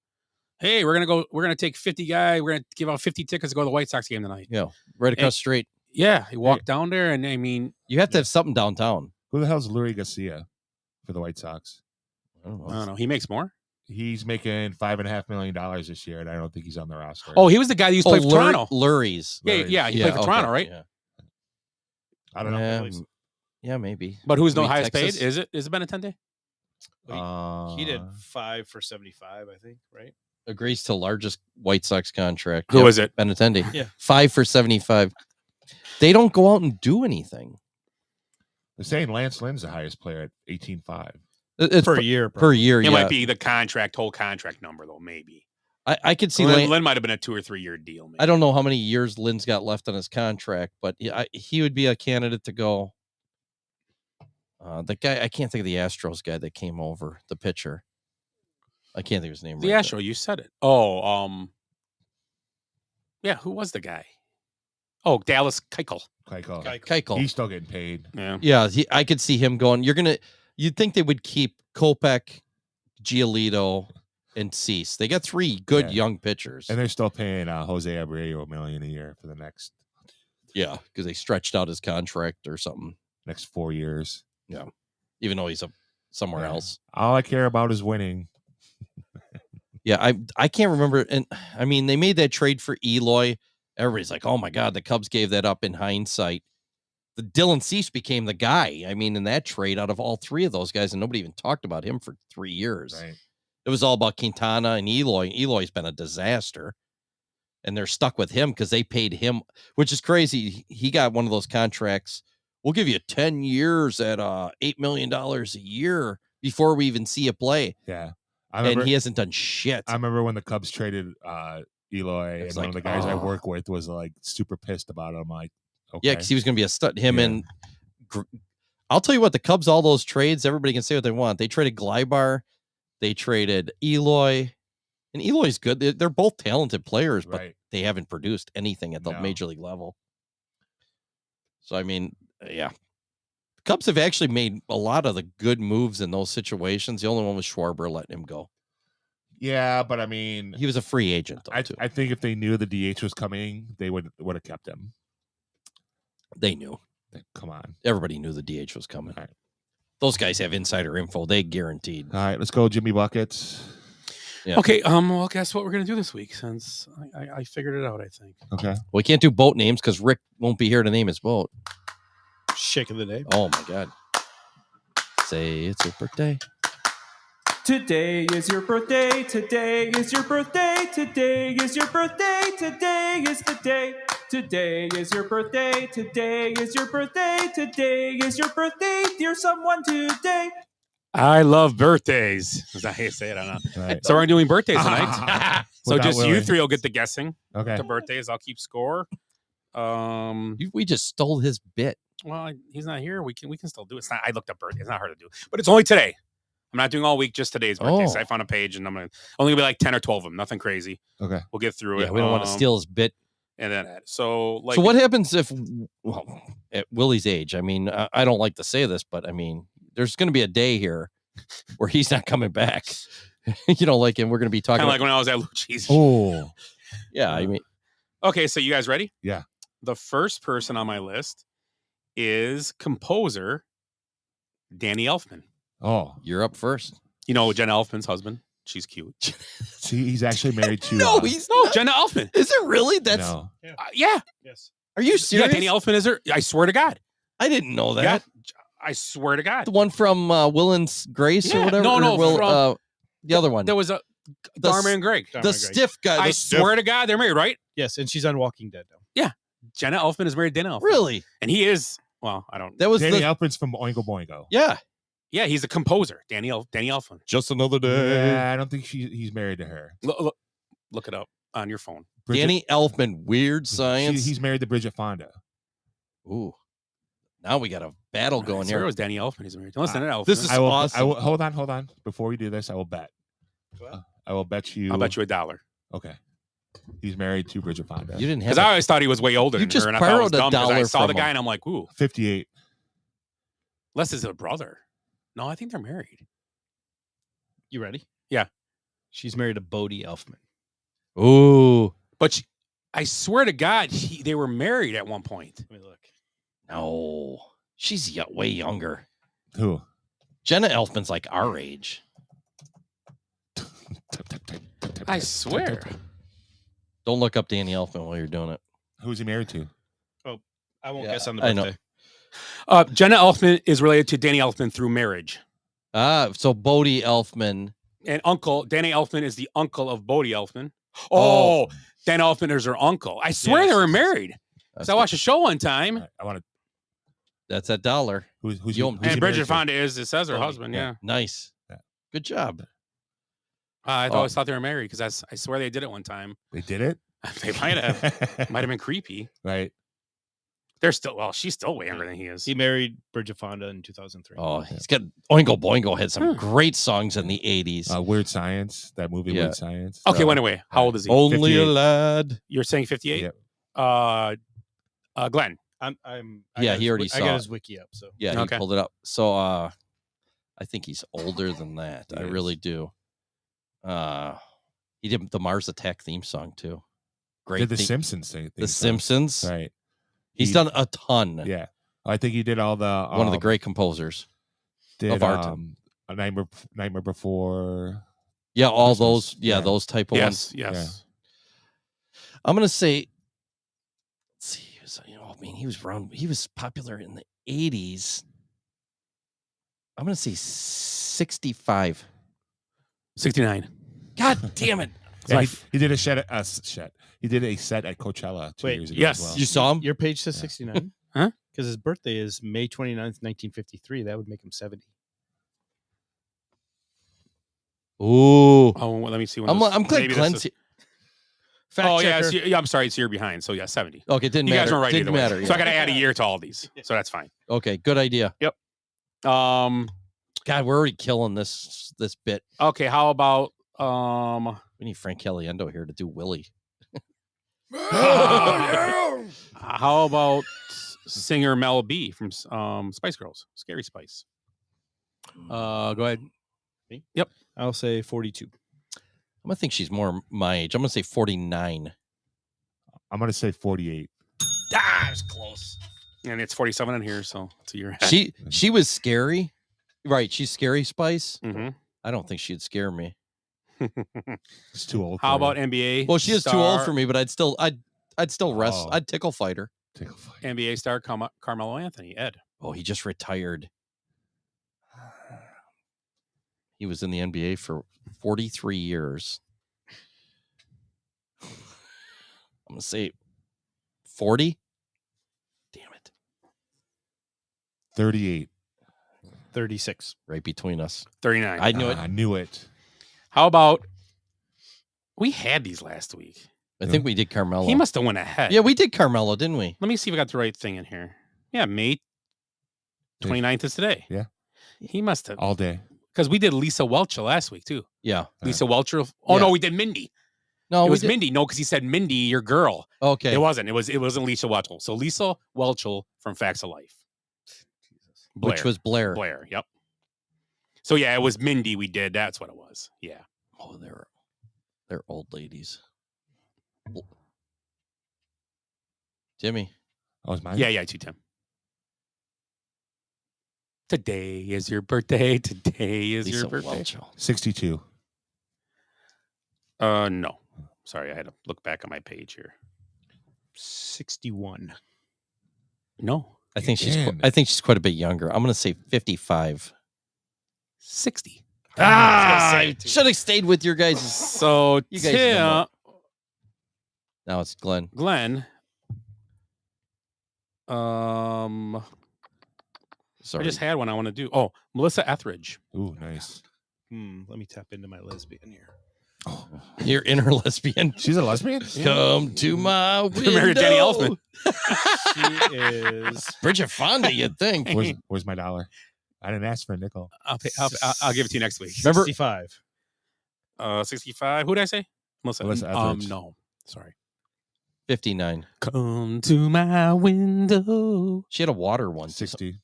Hey, we're gonna take 50 guys. We're gonna give out 50 tickets to go to the White Sox game tonight. Yeah, right across the street. Yeah, you walk down there, and I mean, you have to have something downtown. Who the hell's Lurie Garcia for the White Sox? I don't know. He makes more. He's making $5.5 million this year, and I don't think he's on the roster. Oh, he was the guy that used to play for Toronto. Lurie's. Yeah, he played for Toronto, right? Yeah. I don't know. Yeah, maybe. But who's the highest paid? Is it Benintendi? He did 5 for 75, I think, right? Agrees to largest White Sox contract. Who is it? Benintendi. Yeah. 5 for 75. They don't go out and do anything. They're saying Lance Lynn's the highest player at 18.5. It's per year. Per year, It might be the whole contract number, though, maybe. I could see Lynn might have been a 2 or 3 year deal. Maybe. I don't know how many years Lynn's got left on his contract, but he would be a candidate to go. The guy, I can't think of the Astros guy that came over, the pitcher. I can't think of his name. The Astro, you said it. Oh, yeah, who was the guy? Oh, Dallas Keuchel. He's still getting paid. Yeah. I could see him going. You'd think they would keep Kopech, Giolito, and Cease. They got 3 good young pitchers, and they're still paying Jose Abreu $1 million a year for the next. Yeah, because they stretched out his contract or something. Next 4 years. Yeah, even though he's somewhere else. All I care about is winning. Yeah, I can't remember. And I mean, they made that trade for Eloy. Everybody's like, "Oh my God, the Cubs gave that up in hindsight." the Dylan Cease became the guy. I mean, in that trade, out of all three of those guys, and nobody even talked about him for 3 years. Right. It was all about Quintana and Eloy. Eloy's been a disaster, and they're stuck with him because they paid him, which is crazy. He got one of those contracts. We'll give you 10 years at $8 million a year before we even see you play. Yeah. And he hasn't done shit. I remember when the Cubs traded Eloy, and one of the guys I work with was like super pissed about it. I'm like, okay. Yeah, because he was going to be a stud. And I'll tell you what, the Cubs, all those trades, everybody can say what they want. They traded Gleibar, they traded Eloy, and Eloy's good. They're both talented players, but they haven't produced anything at the major league level. So, I mean, yeah. The Cubs have actually made a lot of the good moves in those situations. The only one was Schwarber letting him go. Yeah, but I mean, he was a free agent, though, too. I think if they knew the DH was coming, they would have kept him. They knew. Come on. Everybody knew the DH was coming. Those guys have insider info. They guaranteed. All right, let's go, Jimmy Buckets. Yeah. Okay. Well, guess what we're gonna do this week? Since I figured it out, I think. Okay. We can't do boat names because Rick won't be here to name his boat. Shake of the day. Oh my God. Say it's your birthday. Today is your birthday. Today is your birthday. Today is your birthday. Today is the day. Today is your birthday. Today is your birthday. Today is your birthday, dear someone today. I love birthdays. Is that how you say it? I don't know. Right. So we're doing birthdays tonight. So Without just you Willie. three will get the guessing. Okay. The birthdays. I'll keep score. We just stole his bit. Well, he's not here. We can still do it. It's not. I looked up birthdays. It's not hard to do, but it's only today. I'm not doing all week. Just today's birthdays. Oh. I found a page, and I'm only gonna be like 10 or 12 of them. Nothing crazy. Okay. We'll get through Yeah, it. we don't want to steal his bit. And then so what happens if, well, at Willie's age? I mean, I don't like to say this, but I mean, there's going to be a day here where he's not coming back. You know, like, and we're going to be talking kind of like when I was at Lucci's. Oh, yeah. I mean, okay. So you guys ready? Yeah. The first person on my list is composer Danny Elfman. Oh, you're up first. You know Jenna Elfman's husband. She's cute. See, he's actually married to. No, he's no not. Jenna Elfman. Is it really? That's No. Yeah. Yes. Are you serious? Yeah, Danny Elfman is her. I swear to God. I didn't know that. Yeah, I swear to God. The one from Will and Grace or Yeah, whatever. no, or Will, from- the other one. There was a The Dharma s- and Greg. the stiff guy. I the swear to God, they're married, right? Yes, and she's on Walking Dead now. Yeah. Jenna Elfman is married to Danny Elfman. Really? And he is. Well, I don't. That was Danny the Elfman's from Oingo Boingo. yeah. Yeah, he's a composer. Danny Elfman. Just another Yeah, I don't think he's married to her. Look it up on your phone. Danny Elfman, Weird Science. He's married to Bridget Fonda. Ooh. Now we got a battle going Here here. it was Danny Elfman. He's married. Don't listen to Elfman. This is I will. awesome. I will. Hold on. Before we do this, I will bet. I will bet you. I'll bet you $1. Okay. He's married to Bridget Fonda. You didn't have Because I always thought he was way older You than just her, and I thought it was borrowed dumb because I $1 saw the from guy him. and I'm like, ooh, 58. unless it's a brother. No, I think they're married. You ready? Yeah. She's married to Bodie Elfman. Ooh. But I swear to God, they were married at one point. Let me look. No. She's way younger. Who? Jenna Elfman's like our age. I swear. Don't look up Danny Elfman while you're doing it. Who's he married to? Oh, I won't Yeah, guess on the I know. birthday. Jenna Elfman is related to Danny Elfman through marriage. So Bodie Elfman. And Danny Elfman is the uncle of Bodie Elfman. Oh. Oh, Danny Elfman is her uncle. I swear Yes, they were yes, married. That's So I watched a show one time. I want to. That's $1. Who's You'll- who's And he Bridget married to? Fonda it says her Bodie, husband, yeah. Nice. Yeah. Good job. I Oh. always thought they were married because I swear they did it one time. They did it. They might have. Might have been creepy. Right. They're still, well, she's still way younger than he is. He married Bridget Fonda in 2003. Oh, he's got Oingo Boingo had some great songs in the 80s. Weird Science. That movie, Yeah. Weird Science. Okay, wait, wait. How old is he? Only 58. a lad. You're saying 58? Yep. Glenn. Yeah, he already I saw got it. his wiki up. So Yeah, he Okay. pulled it up. So I think he's older than that. He I is. really do. He did the Mars Attack theme song too. Great. Did the theme- Simpsons thing? The Simpsons. Right. He's He- done a ton. Yeah. I think he did all the. One of the great composers. Did, of our time. A Nightmare Before. Yeah, all Christmas. those. Yeah, Yeah. those type of ones. Yes, yes. I'm gonna say. Let's see. was, he was around. He was popular in the 80s. I'm gonna say 65. 69. God damn it! Yeah, he did a set. He did a set at Coachella 2 years ago. As well. You saw him. Your page says 69. Huh? Because his birthday is May 29th, 1953. That would make him 70. Ooh. Oh, well, let me see. I'm glad maybe Glenn's. this is- Fact Oh checker. yeah, I'm sorry, it's a year behind. So yeah, 70. Okay, didn't You matter. guys weren't right Didn't either way. matter. So I yeah. got to add a year to all these. So that's fine. Okay, good idea. Yep. God, we're already killing this bit. Okay, how about We need Frank Caliendo here to do Willie. how about singer Mel B from Spice Girls, Scary Spice? Go ahead. Me? Yep. I'll say 42. I'm gonna think she's more my age. I'm gonna say 49. I'm gonna say 48. Ah, it's close. And it's 47 in here, so it's a year ahead. She was scary, right? She's Scary Spice. Mm-hmm. I don't think she'd scare me. It's too old. How for about her. NBA? Well, she is too old star- for me, but I'd still wrestle. Oh. I'd tickle fight her. NBA star Carmelo Anthony, Ed. Oh, he just retired. He was in the NBA for 43 years. I'm gonna say 40. Damn it. 38. 36. Right between us. 39. I knew it. I knew it. How about we had these last week? I think we did Carmelo. He must have went ahead. Yeah, we did Carmelo, didn't we? Let me see if I got the right thing in here. Yeah, May 29th is today. Yeah. He must have. All day. Because we did Lisa Welcher last week, too. Yeah. Lisa Welcher. Oh, Yeah. no, we did Mindy. No, it was did. Mindy. No, because he said Mindy, your girl. Okay. It wasn't. It wasn't Lisa Welcher. So Lisa Welcher from Facts of Life. Blair. Which was Blair. Blair, yep. So yeah, it was Mindy we did. That's what it was. Yeah. Oh, they're old ladies. Jimmy. Oh, it's mine? Yeah, too, Tim. Today is your birthday. Today is Lisa your birthday. Welch. 62. No. Sorry, I had to look back on my page here. 61. No. I think she's Damn. I think she's quite a bit younger. I'm gonna say 55. 60. I should have stayed with your guys. So You guys know Tim, Now it's Glenn. Glenn. Sorry. I just had one I want to do. Oh, Melissa Etheridge. Ooh, nice. Let me tap into my lesbian here. Your inner lesbian. She's a lesbian? Come to my window. Married Danny Elfman. She is Bridget Fonda, you'd think. Where's my dollar? I didn't ask for a nickel. I'll give it to you next week. Remember- 65. 65. Who did I say? Melissa Etheridge. No. Sorry. 59. Come to my window. She had a water one. 60.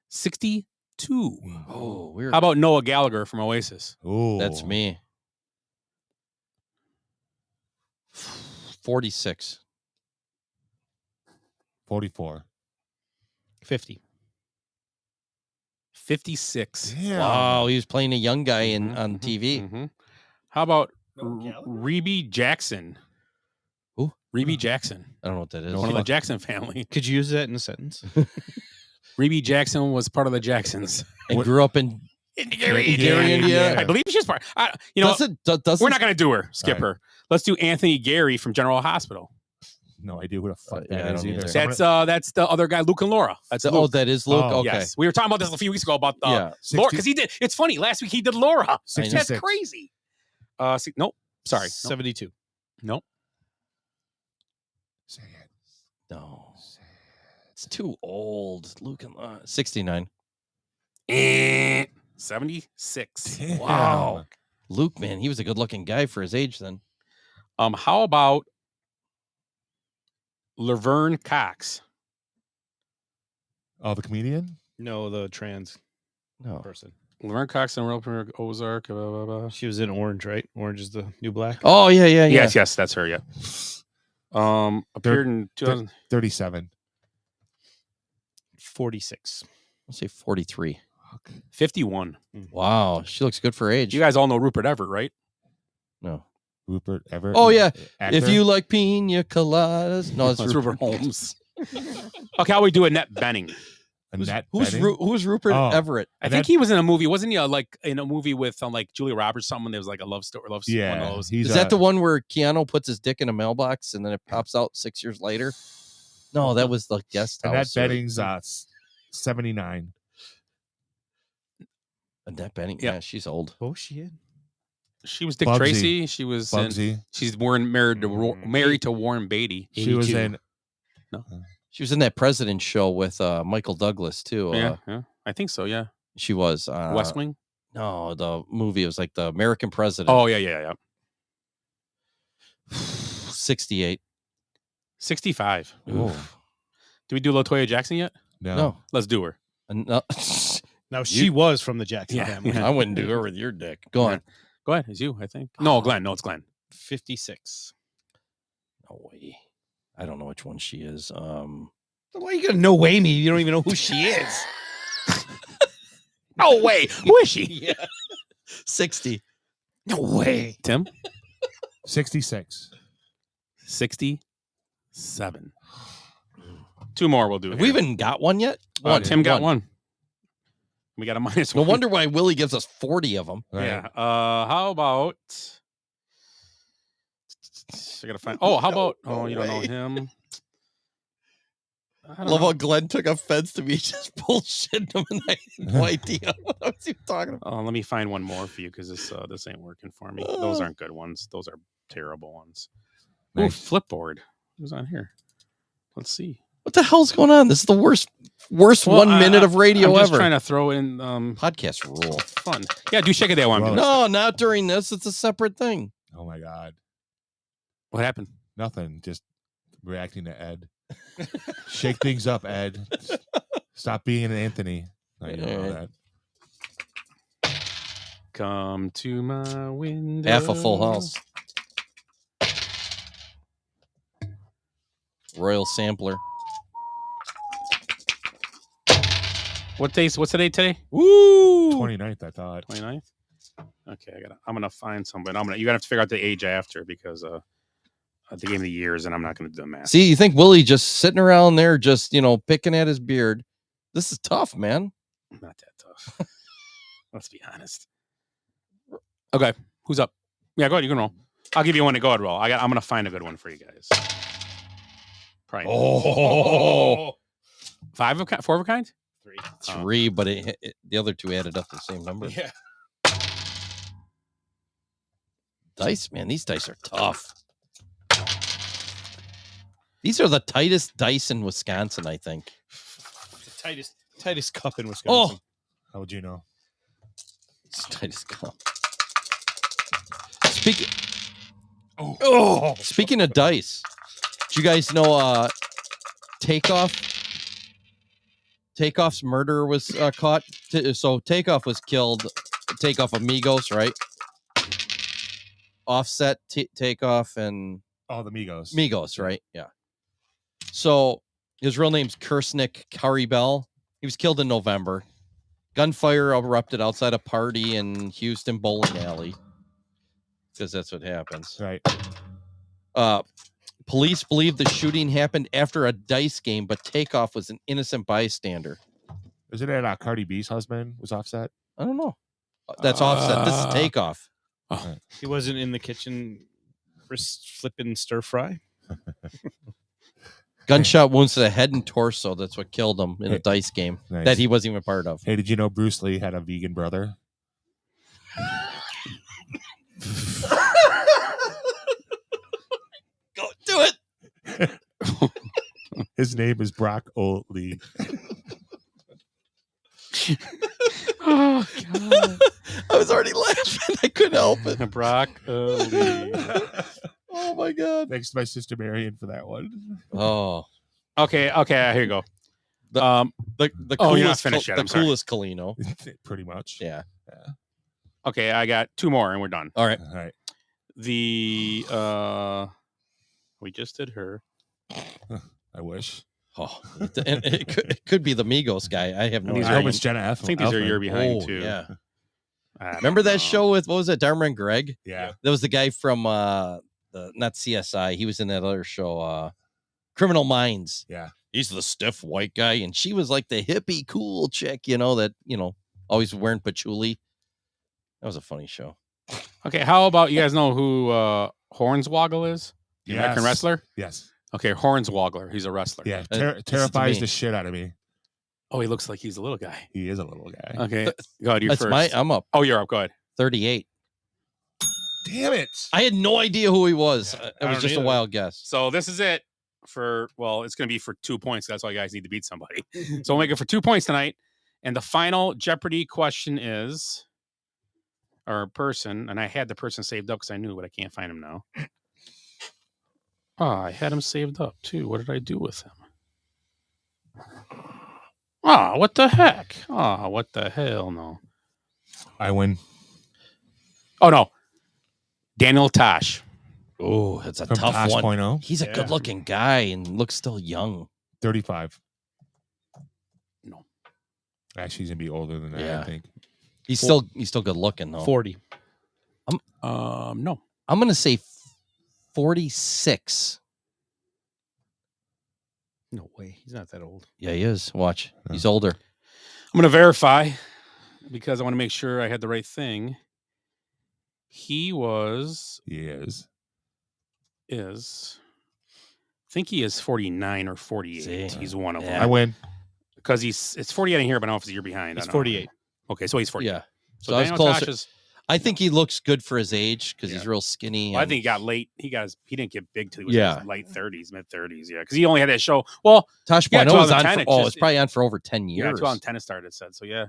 62. Oh, weird. How about Noah Gallagher from Oasis? Ooh. That's me. 46. 44. 50. 56. Damn. Wow, he was playing a young guy on TV. Mhm. How about Rebe Jackson? Who? Rebe Jackson. I don't know what that is. One of the Jackson family. Could you use that in a sentence? Rebe Jackson was part of the Jacksons. And grew up in Gary, Indiana. I believe she's part. We're not going to do her. Skip her. Let's do Anthony Gary from General Hospital. No idea who the fuck yeah, that I is don't either. either. That's the other guy, Luke and Laura. That's Oh, Luke. that is Luke. Oh, Okay. Yes, we were talking about this a few weeks ago about Yeah. Laura because he did. It's funny. Last week he did Laura. 66. That's crazy. Nope. Sorry. Nope. 72. Nope. Say it. No. It's too old. Luke and 69. 76. Damn. Wow. Luke, man, he was a good looking guy for his age then. How about Laverne Cox? Oh, the comedian? No, the trans No. person. Laverne Cox and Real Ozark. Blah, blah, blah. She was in Orange, right? Orange is the new black. Oh, yeah. Yes, that's her. Yeah. Appeared in 2000. 37. 46. I'll say 43. 51. Wow. She looks good for age. You guys all know Rupert Everett, right? No. Rupert Everett. Oh, yeah. Actor? If you like pina coladas. No, it's That's Rupert. Rupert Holmes. Okay, how we do Annette Bening? Who's Rupert Everett? I think he was in a movie. Wasn't he like in a movie with like Julia Roberts? Something there was like a love story. One of those. Is that the one where Keanu puts his dick in a mailbox and then it pops out 6 years later? No, that was the guest house. Annette Bening's 79. Annette Bening, yeah, she's old. Oh, she was Dick Bugsy. Tracy. She was Bugsy. She's married to Warren Beatty. She was in. No, she was in that President show with Michael Douglas too. Yeah, I think so. Yeah, she was. West Wing. No, the movie was like the American President. Oh yeah. 68. 65. Ooh. Do we do LaToya Jackson yet? No. Let's do her. No. Now she was from the Jackson family. I wouldn't do her with your dick. Go on. Go ahead. It's you, I think. No, Glenn. No, it's Glenn. 56. No way. I don't know which one she is. Why are you gonna no way me? You don't even know who she is. No way. Who is she? Yeah. 60. No way. Tim? 66. 67. 2 more we'll do. Have we even got one yet? Tim got one. We got a minus No one. wonder why Willie gives us 40 of them. Right. Yeah. How about? I gotta find. Oh, how about? Oh, you don't know him. I Love how Glenn took offense to me just bullshitting him, and I had no idea what I was even talking about. Let me find one more for you because this ain't working for me. Those aren't good ones. Those are terrible ones. Nice. Oh, Flipboard. Who's on here? Let's see. What the hell's going on? This is the worst 1 minute of radio I'm just ever. trying to throw in podcast rule. Fun. Yeah, do Shake a Day one. No, not during this. It's a separate thing. Oh my God. What happened? Nothing. Just reacting to Ed. Shake things up, Ed. Stop being an Anthony. No, you don't know that. Come to my window. Half a full house. Royal Sampler. What's the date today? Woo! 29th, I thought. 29th? Okay, I'm gonna find somebody. You're gonna have to figure out the age after because at the game of the years, and I'm not gonna do the math. See, you think Willie just sitting around there, just picking at his beard? This is tough, man. Not that tough. Let's be honest. Okay, who's up? Yeah, go ahead. You can roll. I'll give you one to go ahead roll. I'm gonna find a good one for you guys. Probably. Oh. 4 of a kind. 3, but the other 2 added up the same number. Yeah. Dice, man, these dice are tough. These are the tightest dice in Wisconsin, I think. The tightest cup in Wisconsin. Oh, how would you know? It's the tightest cup. Speaking of dice, do you guys know Takeoff's murderer was caught? So Takeoff was killed. Takeoff Amigos, right? Offset, Takeoff, and the Migos. Migos, right? Yeah. So his real name's Kersnick Curry Bell. He was killed in November. Gunfire erupted outside a party in Houston bowling alley. Because that's what happens. Right. Police believe the shooting happened after a dice game, but Takeoff was an innocent bystander. Isn't it Cardi B's husband was Offset? I don't know. That's Offset. This is Takeoff. Oh. He wasn't in the kitchen flipping stir fry. Gunshot wounds to the head and torso. That's what killed him in a dice game that he wasn't even part of. Hey, did you know Bruce Lee had a vegan brother? Go do it. His name is Brock O. Lee. Oh God! I was already laughing. I couldn't help it. Brock Lee. Oh my God! Thanks to my sister Marion for that one. Oh. Okay. Here you go. The coolest, you're not finished yet. The coolest Colino. Pretty much. Yeah. Okay, I got 2 more and we're done. All right. All right. The we just did her. I wish. Oh, it could be the Migos guy. I have no I idea. hope it's Jenna I think these are a year behind too. Yeah. Remember that show with what was it, Dharma and Greg? Yeah. That was the guy from the not CSI. He was in that other show, Criminal Minds. Yeah. he's the stiff white guy, and she was like the hippie cool chick, that always wearing patchouli. That was a funny show. Okay, how about you guys know who Hornswoggle is? The American wrestler? Yes. Okay, Hornswoggler. He's a wrestler. Yeah, terrifies the shit out of me. Oh, he looks like he's a little guy. He is a little guy. Okay, go ahead. You're That's first. I'm up. Oh, you're up. Go ahead. 38. Damn it! I had no idea who he was. I It was don't just a either. wild guess. So this is it for, it's going to be for 2 points. That's why you guys need to beat somebody. So we'll make it for 2 points tonight. And the final Jeopardy question is, or person, and I had the person saved up because I knew, but I can't find him now. Oh, I had him saved up too. What did I do with him? Oh, what the heck? Oh, what the hell? No. I win. Oh, no. Daniel Tosh. Oh, that's a From tough Tosh one. Point oh? He's a good-looking guy and looks still young. 35. No. Actually, he's gonna be older than that. Yeah. I think. He's still good looking though. 40. No. I'm gonna say 46. No way. He's not that old. Yeah, he is. Watch. He's older. I'm going to verify because I want to make sure I had the right thing. He was. He is. I think he is 49 or 48. See? He's one of them. Yeah. I win. Because it's 48 in here, but I don't know if it's a year behind. He's I don't know. 48. Okay, so he's 48. Yeah. So I was Daniel Tosh closer. is. I think he looks good for his age because Yeah. he's real skinny. Well, I and- think he got late. He didn't get big till he was Yeah. in his late 30s, mid 30s. Yeah, because he only had that show. Well, Tosh yeah, Point oh was on 2010, for, it's it's probably on for over 10 yeah, years. 2010 it started. It said so. Yeah,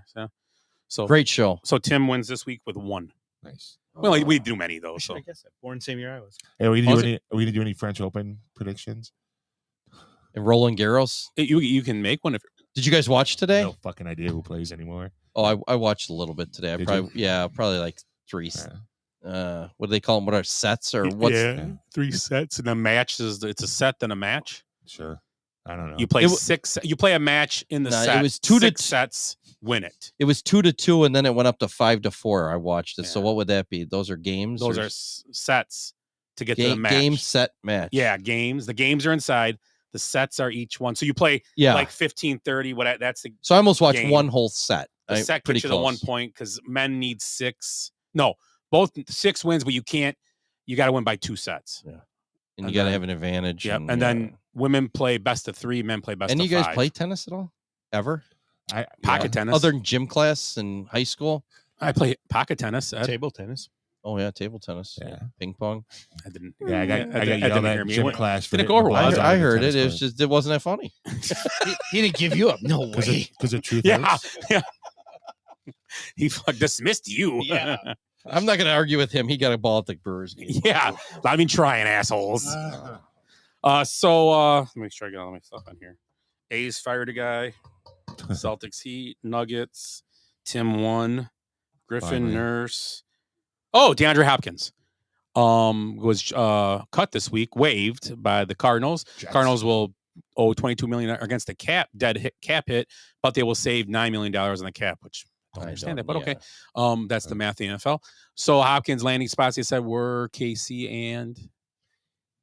so Great show. So Tim wins this week with 1. Nice. Well, we do many though. So I guess that. Born same year I was. Hey, are we Was gonna do any French Open predictions? And Roland Garros. you can make one if. Did you guys watch today? No fucking idea who plays anymore. Oh, I watched a little bit today. I Did probably like 3. Yeah. What do they call them? What are sets or what's? Yeah, 3 sets and a match it's a set then a match. Sure. I don't know. You play 6. You play a match in the No, set. it was 2 to 6 sets. Win it. It was 2-2, and then it went up to 5-4. I watched it. So Yeah. what would that be? Those are games. Those or are sets to get to the match. game set match. Yeah, games. The games are inside. The sets are each one. So you play Yeah. like 15, 30. What? That's the So I almost watched game. one whole set. The set pretty gets you the 1 close. point because men need 6. No, both 6 wins, but you can't. You got to win by 2 sets. And and you got to then- have an advantage. Yeah, and then women play best of 3. Men play best And of you guys 5. play tennis at all? Ever? pocket tennis. Other than gym class in high school? I play pocket tennis. Table tennis. Oh yeah, table tennis. Yeah, ping pong. I didn't. Yeah, I got didn't yelled hear at me. gym It class. For didn't go over well. I heard it. It was just it wasn't that funny. He didn't give you up. No way. Because the truth Yeah, hurts. yeah. He dismissed you. Yeah. I'm not going to argue with him. He got a ball at the Brewers game. Yeah. I mean, trying assholes. So let me make sure I get all my stuff on here. A's fired a guy. Celtics Heat, Nuggets, Tim won, Griffin Finally. Nurse. Oh, DeAndre Hopkins was cut this week, waived by the Cardinals. Jets. Cardinals will owe $22 million against the cap hit, but they will save $9 million on the cap, which I don't understand that, but okay. That's the math of the NFL. So Hopkins landing spots, they said, were KC and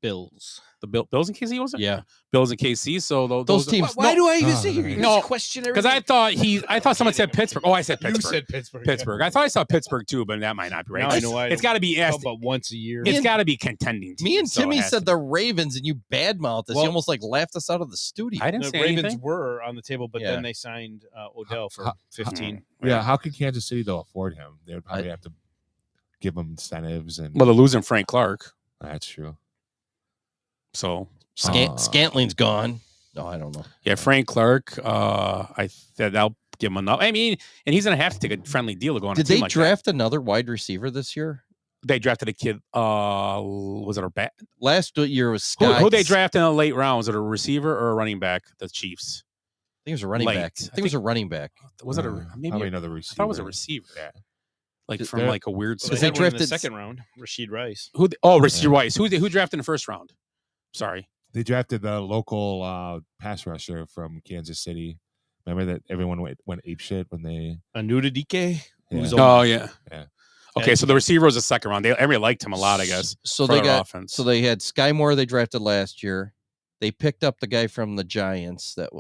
Bills. The Bills and KC, was it? Yeah. Bills and KC. So Those teams. Why do I even Oh, sit here? no. You No, just question because everything. I thought someone said Pittsburgh. Oh, I said Pittsburgh. You said Pittsburgh. Pittsburgh. I thought I saw Pittsburgh too, but that might not be right. Now I know why. It's got to be How asked. about once a year. It's got to be contending. Me and teams, so it Timmy has to said be. the Ravens, and you badmouthed us. Well- you almost like laughed us out of the studio. I didn't The say Ravens anything. were on the table, but Yeah. then they signed Odell for 15. Yeah, how could Kansas City though afford him? They would probably have to give him incentives, and Well, they're losing Frank Clark, that's true. so Scantling's gone. No, I don't know. yeah, Frank Clark. I said I'll give him enough. I mean, and he's gonna have to take a friendly deal to go on. Did a team they like draft another wide receiver this year? that. They drafted a kid. Was it a bat? Last year was Who Sky. they drafted in the late rounds? Was it a receiver or a running back? The Chiefs. I think it was a running late. back. I think it was a running back. Was it a maybe? Probably a- another I receiver. thought it was a receiver. Yeah. Like Th- from they're- like a weird. So Because they they drafted in the drafted- second round. Rashid Rice. Rashid Rice. Who drafted in the first round? Sorry. They drafted the local pass rusher from Kansas City. Remember that everyone went apeshit when they. Anuda Dike. Who's Yeah. Oh yeah. Yeah. Okay, so the receiver was a second round. Everybody liked him a lot, I guess. So for they their got. offense. So they had Sky Moore. They drafted last year. They picked up the guy from the Giants, that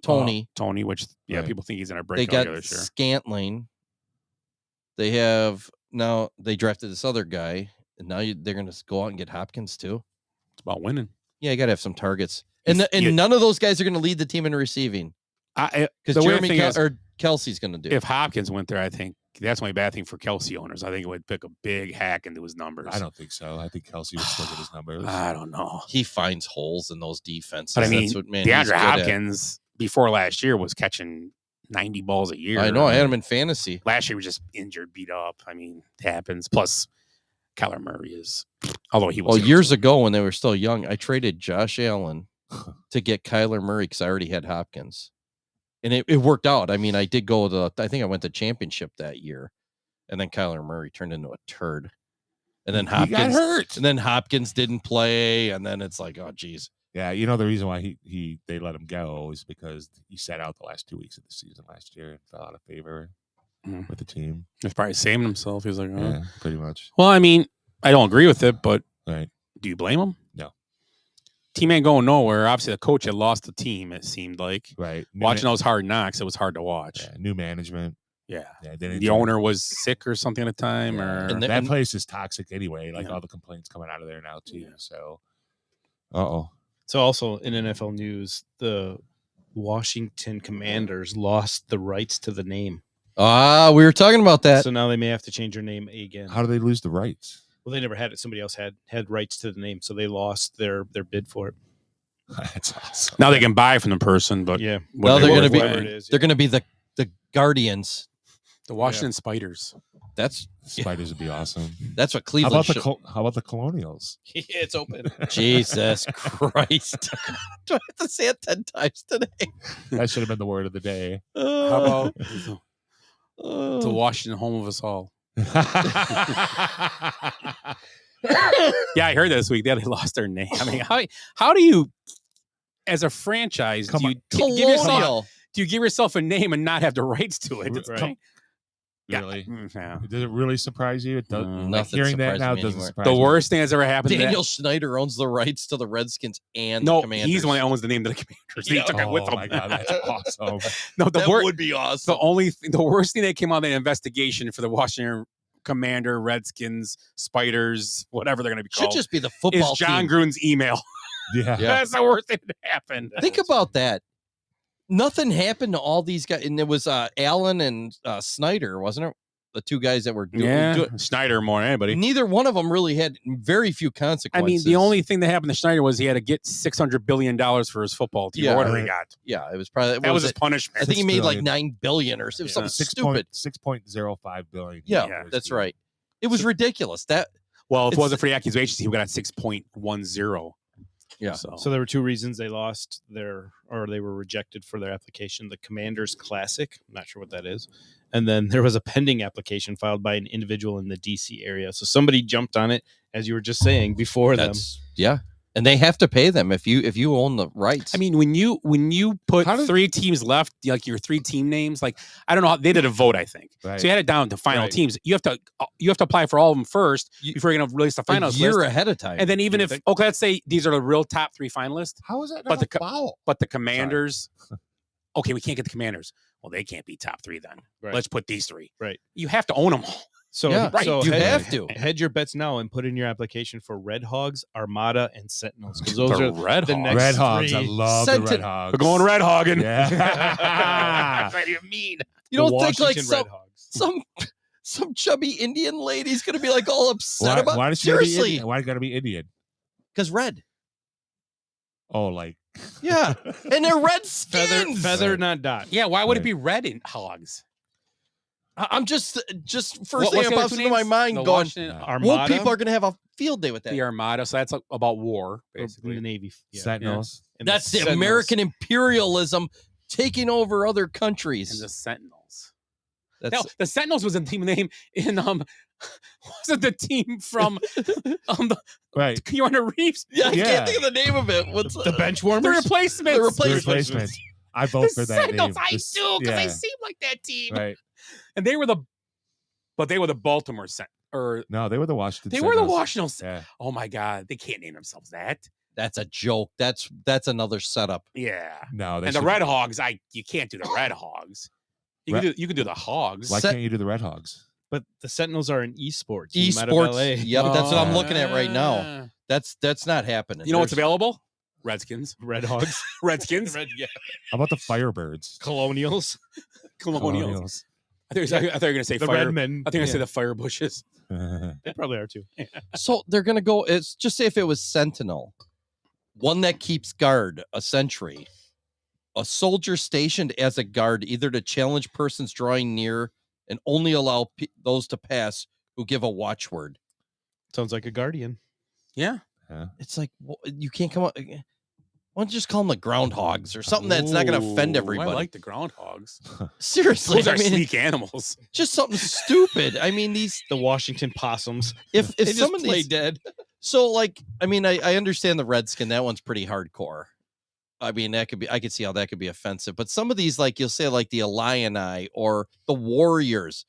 Tony. Tony, which Right. people think he's going to break They out got this year. Scantling. They have now. They drafted this other guy, and now they're going to go out and get Hopkins too. It's about winning. Yeah, you got to have some targets, and You- none of those guys are going to lead the team in receiving Because because Jeremy or Kelsey's going to do. if Hopkins went there, I think that's my bad thing for Kelsey owners. I think it would pick a big hack into his numbers. I don't think so. I think Kelsey would still get his numbers. I don't know. He finds holes in those defenses. But I mean, That's what, man, he's DeAndre good at. Hopkins before last year was catching 90 balls a year. I know. I had him in fantasy. Last year he was just injured, beat up. I mean, it happens. Plus, Kyler Murray is, although he was. Well, years ago when they were still young, I traded Josh Allen to get Kyler Murray because I already had Hopkins, and it worked out. I mean, I did go to. I think I went to championship that year, and then Kyler Murray turned into a turd, and then Hopkins got hurt. and then Hopkins didn't play, and then it's like, oh geez. Yeah, you know the reason why they let him go is because he sat out the last 2 weeks of the season last year and fell out of favor with the team. He's probably saving himself. He was like, oh. Yeah, pretty much. Well, I mean, I don't agree with it, but Right. do you blame him? No. Team ain't going nowhere. Obviously, the coach had lost the team, it seemed like. Right. Watching those hard knocks, it was hard to watch. Yeah, new management. Yeah. Yeah, they didn't The do- owner was sick or something at the time. Yeah. Or And that place is toxic anyway. Like Yeah. all the complaints coming out of there now too. So, uh-oh. So also in NFL news, the Washington Commanders lost the rights to the name. We were talking about that. So now they may have to change their name again. How do they lose the rights? Well, they never had it. Somebody else had rights to the name, so they lost their bid for it. That's awesome. now they can buy from the person, but Yeah. what Now they they're going worth to be what- it is, they're going to be the Guardians. the Washington Spiders. That's Spiders would be awesome. that's what How Cleveland. about should- how about the Colonials? It's open. Jesus Christ! Do I have to say it 10 times today? That should have been the word of the day. How about the Oh. Washington home of us all? Yeah, I heard that this week. They lost their name. I mean, how do you, as a franchise, Come do on. you give yourself Colonial. do you give yourself a name and not have the rights to it? It's Right. kind- Yeah. Really? Yeah. Does it really surprise you? It does. No. Like Nothing hearing that surprises now me doesn't anymore. surprise The me. worst thing that's ever happened. to Daniel Snyder owns the rights to the Redskins and the no, Commanders. he's the one that owns the name of the Commanders. He took it with Oh him. my god, that's awesome. No, the That worst. would be awesome. The worst thing that came out of the investigation for the Washington Commander, Redskins, Spiders, whatever they're going to be Should called, just be the is football John team. Gruden's email. Yeah. Yeah. That's the worst thing that happened. Think about that. Nothing happened to all these guys, and it was Allen and Snyder, wasn't it? The two guys that were doing. Schneider more than anybody. Neither one of them really had very few I consequences. mean, the only thing that happened to Schneider was he had to get $600 billion for his football team. Yeah. Or whatever he got. Yeah, it was probably That was his punishment. I think he 6 made like billion. $9 billion or it was something stupid. 6.05 billion. Yeah, that's right. It was ridiculous. That Well, if it It's- wasn't for the accusations, he would have got 6.10. Yeah. So there were two reasons they lost they were rejected for their application. The Commanders Classic, I'm not sure what that is. And then there was a pending application filed by an individual in the DC area. So somebody jumped on it, as you were just saying, before them. yeah, and they have to pay them if you own the rights. I mean, when you put 3 teams left, like your 3 team names, like I don't know how they did a vote. I think Right. so. You had it down to final Right. teams. You have to apply for all of them first before you're going to release the a finals year list. ahead of time. And then even You if think? okay, let's say these are the real top 3 finalists, How is that But not the a foul? but the Commanders. Okay, we can't get the Commanders. Well, they can't be top 3 then. Right. Let's put these 3. Right. You have to own them all. So, Yeah, right, so you hedge, have to. hedge your bets now and put in your application for Red Hogs, Armada, and Sentinels because those The are Red the Hogs. next Red Hogs. 3. I love the Red Hogs. We're going Red Hogging. Yeah. What do you mean? you don't The think like Washington Red Hogs. some chubby Indian lady's gonna be like all upset about why does she gotta be seriously Indian? Why gotta be Indian? because red. Oh, like Yeah, and they're red skins. Feather, not dot. Yeah, why would it Right. be red in hogs? I'm just first What's thing the that other pops two into my names? mind The going. Washington Armada. Well, people are gonna have a field day with that. the Armada. So that's about war, in basically. the Navy. Yeah. Sentinels. And That's the Sentinels. American imperialism taking over other And countries. the Sentinels. That's No, the Sentinels was a team name in wasn't the team from Right. Keanu Reeves? yeah, I Yeah. can't think of the name of it. What's The bench The warmers. replacements. The The replacements. replacement. I vote The for that Sentinels. name. I This- do because they yeah. seem like that team. Right. And they were the Baltimore or No, they were the Washington. they were the Sentinels. Washington. Yeah. Oh my God, they can't name themselves that. That's a joke. That's another setup. Yeah. No, and the Red Hogs, you can't do the Red Hogs. You can do the Hogs. Why can't you do the Red Hogs? But the Sentinels are an esport team out of Esports. LA. Yep, that's what I'm looking at right now. That's not happening. You know what's available? Redskins. Red Hogs. Redskins. Yeah. How about the Firebirds? Colonials. Colonials. I thought you were going to say The fire. Redmen. I think I say the Fire Bushes. They probably are too. So they're gonna go. It's just say if it was Sentinel, one that keeps guard a sentry, a soldier stationed as a guard, either to challenge persons drawing near and only allow those to pass who give a watchword. Sounds like a guardian. Yeah. It's like you can't come up. Why don't you just call them the groundhogs or something that's not going to offend Ooh, everybody? I like the groundhogs. Seriously, Those are sleek animals. Just something stupid. I mean, the Washington possums. If They some just of play these dead. So like, I mean, I understand the Redskin. That one's pretty hardcore. I mean, I could see how that could be offensive. But some of these, like you'll say, like the Illini or the Warriors.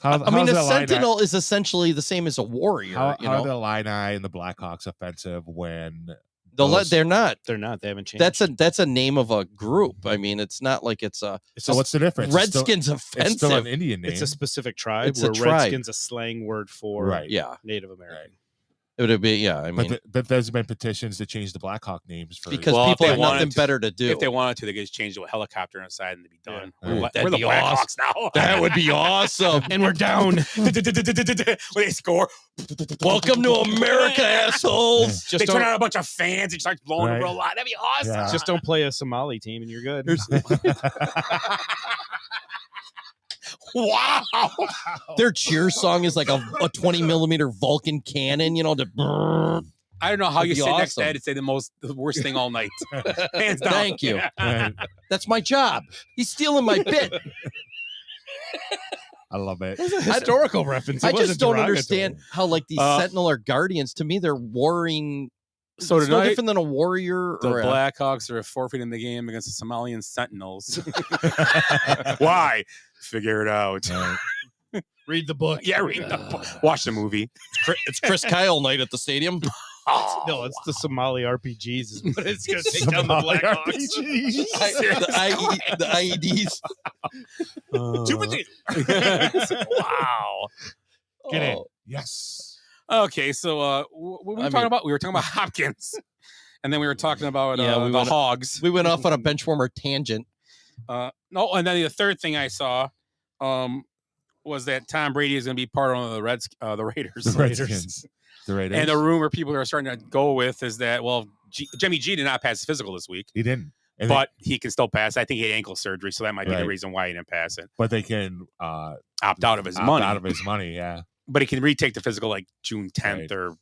I mean, a Sentinel is essentially the same as a warrior. How you are know, the Illini and the Blackhawks offensive when they're not. They're not. They haven't changed. That's a name of a group. I mean, it's not like it's a. So what's the difference? Redskins offensive. It's still an Indian name. It's a specific tribe. It's a where tribe. Redskins a slang word for Right. Yeah. Native American. It would be I mean, but there's been petitions to change the Blackhawk names for because people have nothing better to do. If they wanted to, they could just change to a helicopter inside and they'd be done. Yeah. We're That'd the be Blackhawks now. That would be awesome. And we're down. When they score, welcome to America, assholes. They turn on a bunch of fans and start blowing Right. them real loud. That'd be awesome. Yeah. Just don't play a Somali team and you're good. Wow. Their cheer song is like a 20 millimeter Vulcan cannon, you know, to I don't know how That'd you be sit next to awesome. Ed and say the worst thing all night. Hands down. Thank you. Yeah. That's my job. He's stealing my bit. I love it. It's a historical reference. It I wasn't just don't derogatory. understand how like these Sentinel are guardians. To me, they're warring. So it's no tonight, different than a warrior The or a, Blackhawks are forfeiting the game against the Somalian Sentinels. Why? Figure it out. Read the book. Yeah, read the book. Watch the movie. it's Chris Kyle night at the stadium. No, it's the Somali RPGs is what it's going to take down the Blackhawks. the IEDs. 2 for 2. Wow. Get in. Oh. Yes. Okay, so what were we talking about? We were talking about Hopkins, and then we were talking about we the went- Hogs. We went off on a benchwarmer tangent. No, and then the third thing I saw was that Tom Brady is going to be part of the Raiders. The Redskins. The Raiders. And the rumor people are starting to go with is that, well, Jimmy G did not pass the physical this week, He didn't. And but he can still pass. I think he had ankle surgery, so that might be the Right. reason why he didn't pass it. but they can Opt out of his opt money. out of his money. Yeah. But he can retake the physical like June 10th Right. or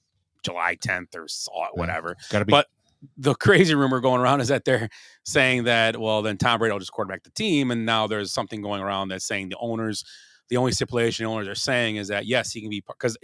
July 10th or whatever. Got to be. But the crazy rumor going around is that they're saying that, well, then Tom Brady will just quarterback the team. And now there's something going around that's saying the only stipulation the owners are saying is that, yes, he can be, because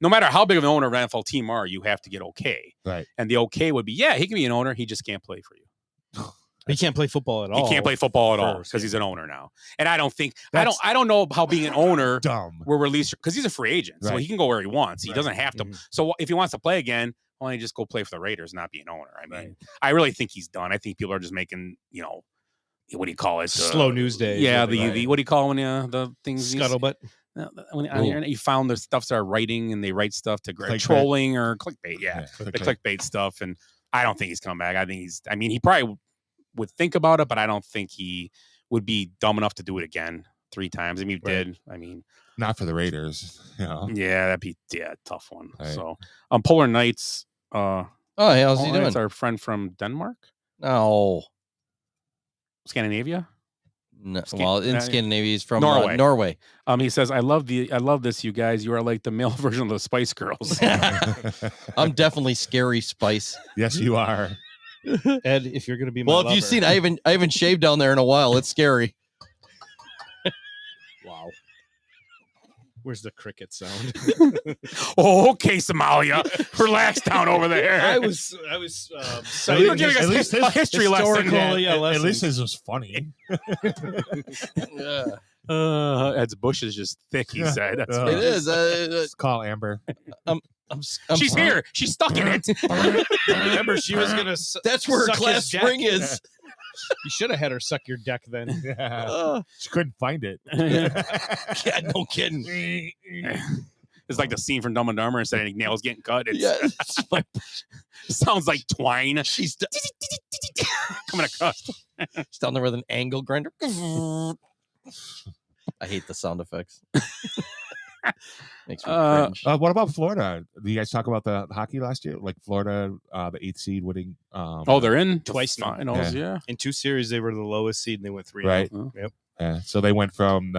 no matter how big of an owner of an NFL team are, you have to get okay. right. And the okay would be, yeah, he can be an owner. He just can't play for you. He can't play football at all. He can't play football at all first, because he's an owner now. And I don't think, That's I don't know how being an owner Dumb. will release, because he's a free agent. So Right. he can go where he wants. He Right. doesn't have to. Mhm. So if he wants to play again, why don't he just go play for the Raiders, not be an owner? I mean, Right. I really think he's done. I think people are just making, what do you call it? Slow news days. Yeah, Right. the what do you call when the things Scuttlebutt. when on the internet you found the stuff that are writing and they write stuff to Clickbait. trolling or clickbait. Yeah, the clickbait. clickbait stuff. And I don't think he's coming back. I think he probably would think about it, but I don't think he would be dumb enough to do it again 3 times. I mean, he Right. did. I mean, Not for the Raiders. You know. yeah, that'd be a tough one. Right. So, Polar Knights. Oh, hey, how's he Polar Knights, doing? our friend from Denmark, No. Scandinavia. No, well, in Scandinavia, he's from Norway. Norway. He says, I love this, you guys. You are like the male version of the Spice Girls. I'm definitely Scary Spice. Yes, you are. Ed, if you're going to be my Well, if lover. you've seen, I haven't shaved down there in a while. It's scary. Wow. Where's the cricket sound? Oh, okay, Somalia. Relax down over there. I was At citing You're giving least- us at least a history lesson. historical, yeah, At lessons. least his was funny. Yeah. Ed's bush is just thick, he said. That's Uh, what It is. Call Amber. She's here. She's stuck in it. Remember, she was gonna. That's where her suck his class deck. ring is. You should have had her suck your deck then. She couldn't find it. Yeah, no kidding. It's like the scene from Dumb and Dumber instead of nails getting cut. It's, Yeah, it sounds like twine she's coming across. she's down there with an angle grinder. I hate the sound effects. Makes me cringe. What about Florida? Did you guys talk about the hockey last year? Like Florida, the 8th seed winning. Oh, they're in twice now. finals. Yeah. In 2 series, they were the lowest seed, and they went 3. Right. Yep. Yeah. So they went from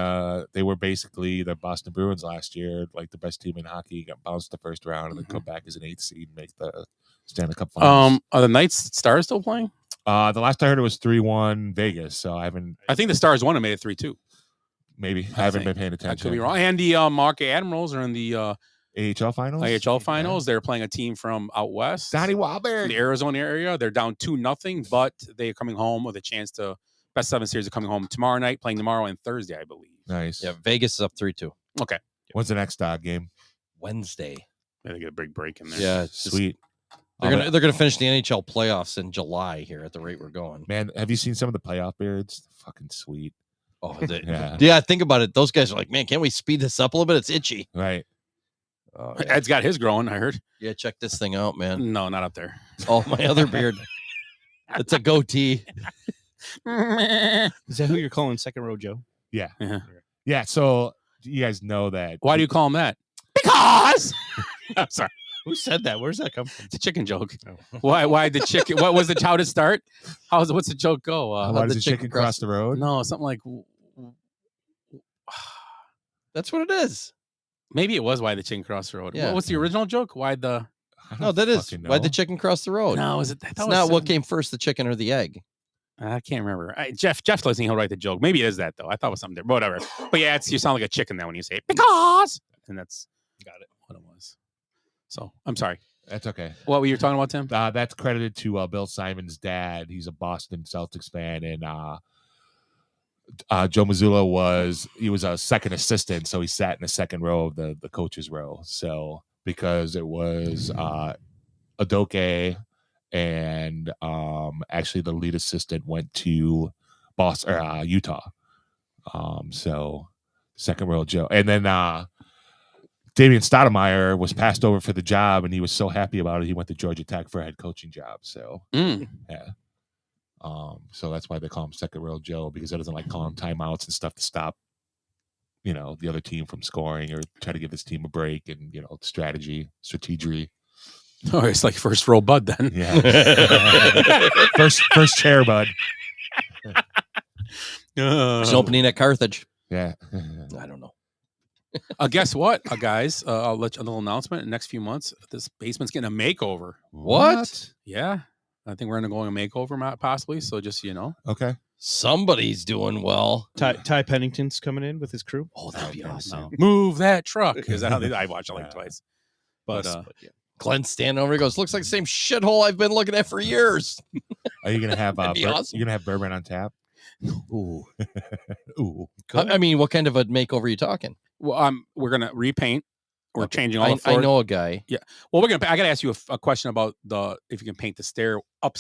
they were basically the Boston Bruins last year, like the best team in hockey, got bounced the first round, and then come back as an 8th seed and make the Stanley Cup Finals. Are the Knights Stars still playing? The last I heard it was 3-1 Vegas. So I haven't. I think the Stars won and made it 3-2. Maybe I haven't been paying attention. I could be wrong. And the Marquette Admirals are in the AHL finals. AHL finals. They're playing a team from out west, Donnie Wahlberg, the Arizona area. They're down 2-0, but they're coming home with a chance to. Best 7 series are coming home tomorrow night, playing tomorrow and Thursday, I believe. Nice. Yeah, Vegas is up 3-2. Okay. When's the next game? Wednesday. Yeah, they get a big break in there. Yeah, it's just- Sweet. They're gonna finish the NHL playoffs in July here at the rate we're going. Man, have you seen some of the playoff beards? Fucking sweet. Oh, Yeah. Think about it. Those guys are like, man, can't we speed this up a little bit? It's itchy. Right. Oh, Ed's got his growing, I heard. Yeah, check this thing out, man. No, not up there. Oh, my other beard. It's a goatee. Is that who you're calling Second Row Joe? Yeah. Yeah. Yeah. So you guys know that. Why do you call him that? Because I'm sorry. Who said that? Where's that come from? It's a chicken joke. Oh. Why the chicken? What was the how to start? What's the joke go? Why does the chicken cross the road? No, something like. That's what it is. Maybe it was why the chicken crossed the road. Yeah. What's the original joke? Why the? No, that is why the chicken crossed the road. No, is it? It's not what came first, the chicken or the egg. I can't remember. Jeff's listening. He'll write the joke. Maybe it is that though. I thought it was something different. Whatever. But yeah, you sound like a chicken now when you say it. Because, and that's got it. What it was. So I'm sorry. That's okay. What were you talking about, Tim? That's credited to Bill Simon's dad. He's a Boston Celtics fan, and Joe Mazzulla was a second assistant, so he sat in the second row of the coach's row. So because it was Adoke and actually the lead assistant went to Utah. So second row Joe, and then Damian Stoudemire was passed over for the job, and he was so happy about it. He went to Georgia Tech for a head coaching job. So yeah. So that's why they call him second row Joe, because he doesn't like calling timeouts and stuff to stop, the other team from scoring or try to give his team a break and, strategy. Oh, it's like first row Bud then. Yeah. first chair Bud. There's an opening at Carthage. Yeah. I don't know. Guess what, guys? I'll let you a little announcement. In the next few months, this basement's getting a makeover. What? Yeah. I think we're undergoing a makeover, possibly. So just so you know. Okay. Somebody's doing well. Ty Pennington's coming in with his crew. Oh, that'd be awesome. No. Move that truck. Is that how I watched it like twice? But yeah. Glenn's standing over. He goes, "Looks like the same shithole I've been looking at for years." Are you gonna have That'd be awesome. you gonna have bourbon on tap? Ooh. Ooh. I mean, what kind of a makeover are you talking? Well, we're gonna repaint. We're changing all the I floors. know a guy. Yeah. Well, I got to ask you a question about if you can paint the stair up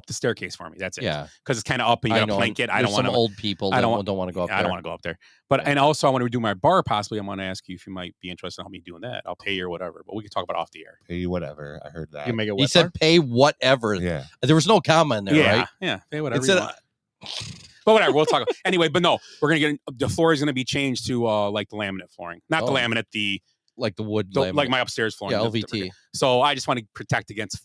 the staircase for me. That's it. Yeah. Because it's kind of up and you got to plank it. I don't want some old people. Don't want to go up there. I don't want to go up there. But and also I want to do my bar possibly. I want to ask you if you might be interested in helping me doing that. I'll pay you or whatever. But we can talk about it off the air. Pay you whatever. I heard that. You make it. He said, "Pay whatever." Yeah. There was no comma in there, Yeah. right? Yeah. Pay whatever. It You said, want. But whatever, we'll talk. Anyway, but no, we're gonna get the floor is gonna be changed to like the laminate flooring, not the laminate, like the wood, like my upstairs flooring. Yeah, LVT. So I just want to protect against,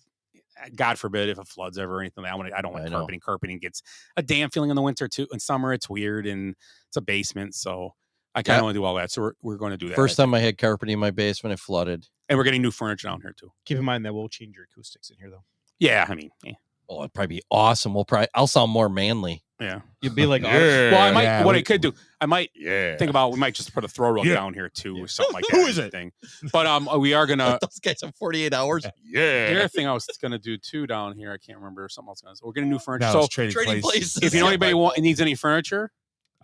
God forbid, if it floods ever or anything. I don't want carpeting. Carpeting gets a damn feeling in the winter too. In summer, it's weird and it's a basement, so I kind of want to do all that. So we're going to do that. First time I had carpeting in my basement, it flooded. And we're getting new furniture down here too. Keep in mind that we'll change your acoustics in here though. Yeah, I mean, yeah. Oh, it'd probably be awesome. I'll sound more manly. Yeah, you'd be like, well, I might. I could do, I might think about. We might just put a throw rug down here too, or something like that. Who is it? Thing. But we are gonna. Those guys have 48 hours. The other thing I was gonna do too down here, I can't remember something else. We're getting new furniture. No, so trading places. if you know anybody needs any furniture,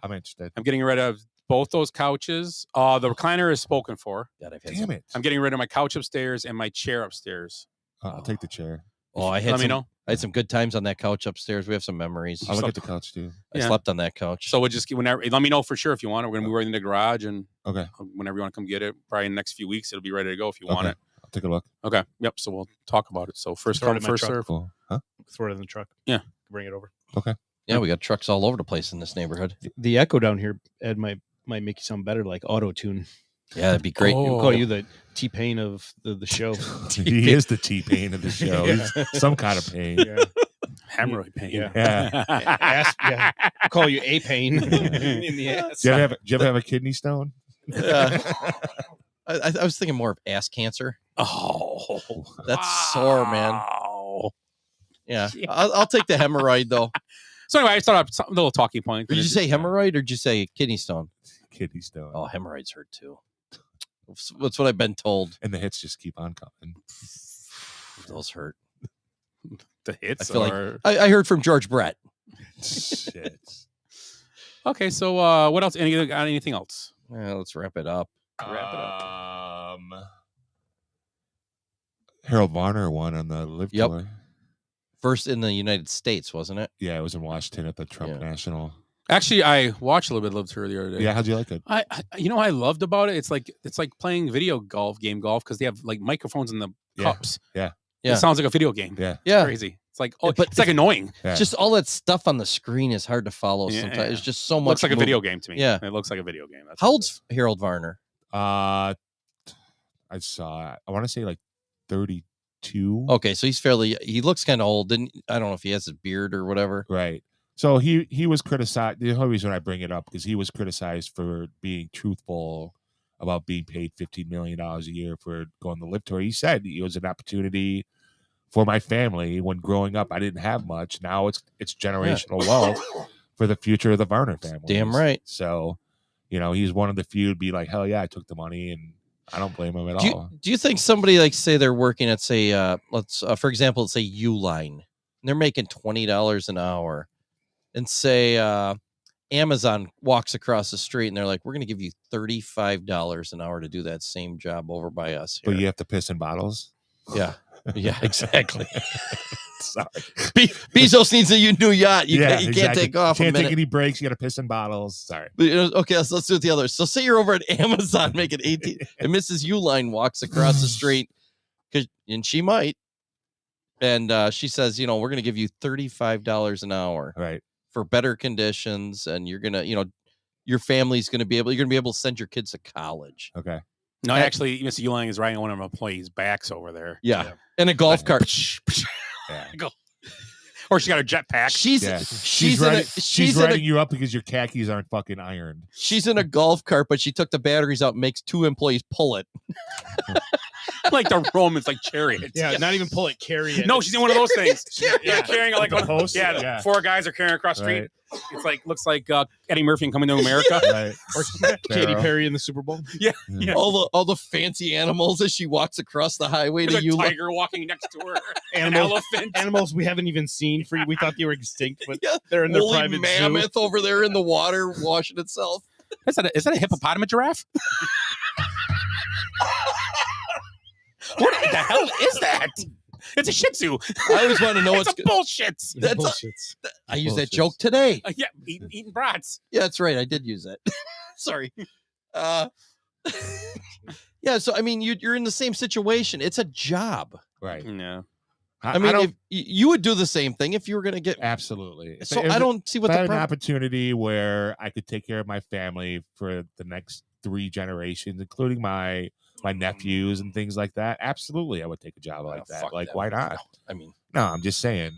I'm interested. I'm getting rid of both those couches. The recliner is spoken for. God, I've had Damn it. I'm getting rid of my couch upstairs and my chair upstairs. I'll take the chair. Oh, I Let me know. I had some good times on that couch upstairs. We have some memories. I'll look at the couch too. I Yeah. slept on that couch. So we'll just whenever. Let me know for sure if you want it. We're gonna be right in the garage, and Okay. whenever you want to come get it, probably in the next few weeks, it'll be ready to go if you want Okay. it. I'll take a look. Okay. Yep. So we'll talk about it. So first Throw it come, in my first truck. serve. Cool. Huh? Throw it in the truck. Yeah. Bring it over. Okay. Yeah, we got trucks all over the place in this neighborhood. The echo down here, Ed, might make you sound better, like auto tune. Yeah, that'd be great. We'll call you the T-Pain of the show. He is the T-Pain of the show. Yeah. He's some kind of pain. Yeah. Hemorrhoid pain. Yeah. I'll call you a pain in the ass. Do you ever have a kidney stone? I was thinking more of ass cancer. Oh, that's sore, man. Yeah, I'll take the hemorrhoid though. So anyway, I just thought a little talking point. Did you say hemorrhoid or did you say kidney stone? Kidney stone. Oh, hemorrhoids hurt too. That's what I've been told. And the hits just keep on coming. Those hurt. The hits I feel are... like I heard from George Brett. Shit. Okay, so what else? Anything else? Yeah, let's wrap it up. Harold Varner won on the Live Tour. First in the United States, wasn't it? Yeah, it was in Washington at the Trump National. Actually, I watched a little bit of Live Tour the other day. Yeah, how'd you like it? I you know what I loved about it? It's like playing video golf because they have like microphones in the cups. Yeah. It sounds like a video game. Yeah. It's crazy. It's like it's like annoying. It's just all that stuff on the screen is hard to follow sometimes. Yeah. It's just so much. Looks like a video game to me. Yeah. It looks like a video game. That's How old's Harold Varner? I want to say like 32. Okay, so he looks kind of old. I don't know if he has a beard or whatever. Right. So he was criticized. The only reason I bring it up because he was criticized for being truthful about being paid $15 million a year for going the Live Tour. He said it was an opportunity for my family. When growing up, I didn't have much. Now it's generational wealth for the future of the Varner family. Damn right. So, he's one of the few to be like, hell yeah, I took the money, and I don't blame him at all. Do you think somebody like say they're working at let's for example, let's say Uline, and they're making $20 an hour, and say Amazon walks across the street and they're like, we're going to give you $35 an hour to do that same job over by us here. But you have to piss in bottles? Yeah. Yeah, exactly. Sorry. Bezos needs a new yacht. You can't exactly. take off. Can't take any breaks. You got to piss in bottles. Sorry. But, okay, so let's do it the other. So say you're over at Amazon making 18, and Mrs. Uline walks across the street, and she might, and she says, we're going to give you $35 an hour, right, for better conditions, and you're gonna, your family's you're gonna be able to send your kids to college. Okay. No, actually, Mr. Ulang is riding on one of our employees' backs over there. Yeah. In a golf cart. Go. Or she got a jetpack. She's riding you up because your khakis aren't fucking ironed. She's in a golf cart, but she took the batteries out, makes 2 employees pull it. Like the Romans, like chariots. Yeah, not even pull it, carry it. No, she's in one of those things. Yeah, carrying like the post. Yeah, 4 guys are carrying across the street. Right. It's like looks like Eddie Murphy in Coming to America, right? Or Katy Perry in the Super Bowl. Yeah. All the fancy animals as she walks across the highway There's to a Uline. tiger walking next to her. An Animals, elephant. animals we haven't even seen. We thought they were extinct, but Yeah. they're in their Woolly private mammoth zoo. over there in the water washing itself. Is that a hippopotamus giraffe? What the hell is that? It's a Shih Tzu. I always want to know what's bullshit. I used that joke today. Yeah, eating brats. Yeah, that's right. I did use that. Sorry. Yeah, so I mean, you're in the same situation. It's a job. Right. Yeah. I mean, if you would do the same thing if you were going to get. Absolutely. So I don't see what I the had an problem. opportunity where I could take care of my family for the next 3 generations, including my nephews and things like that. Absolutely, I would take a job like that. fuck Like, that. why not? I mean, No, I'm just saying.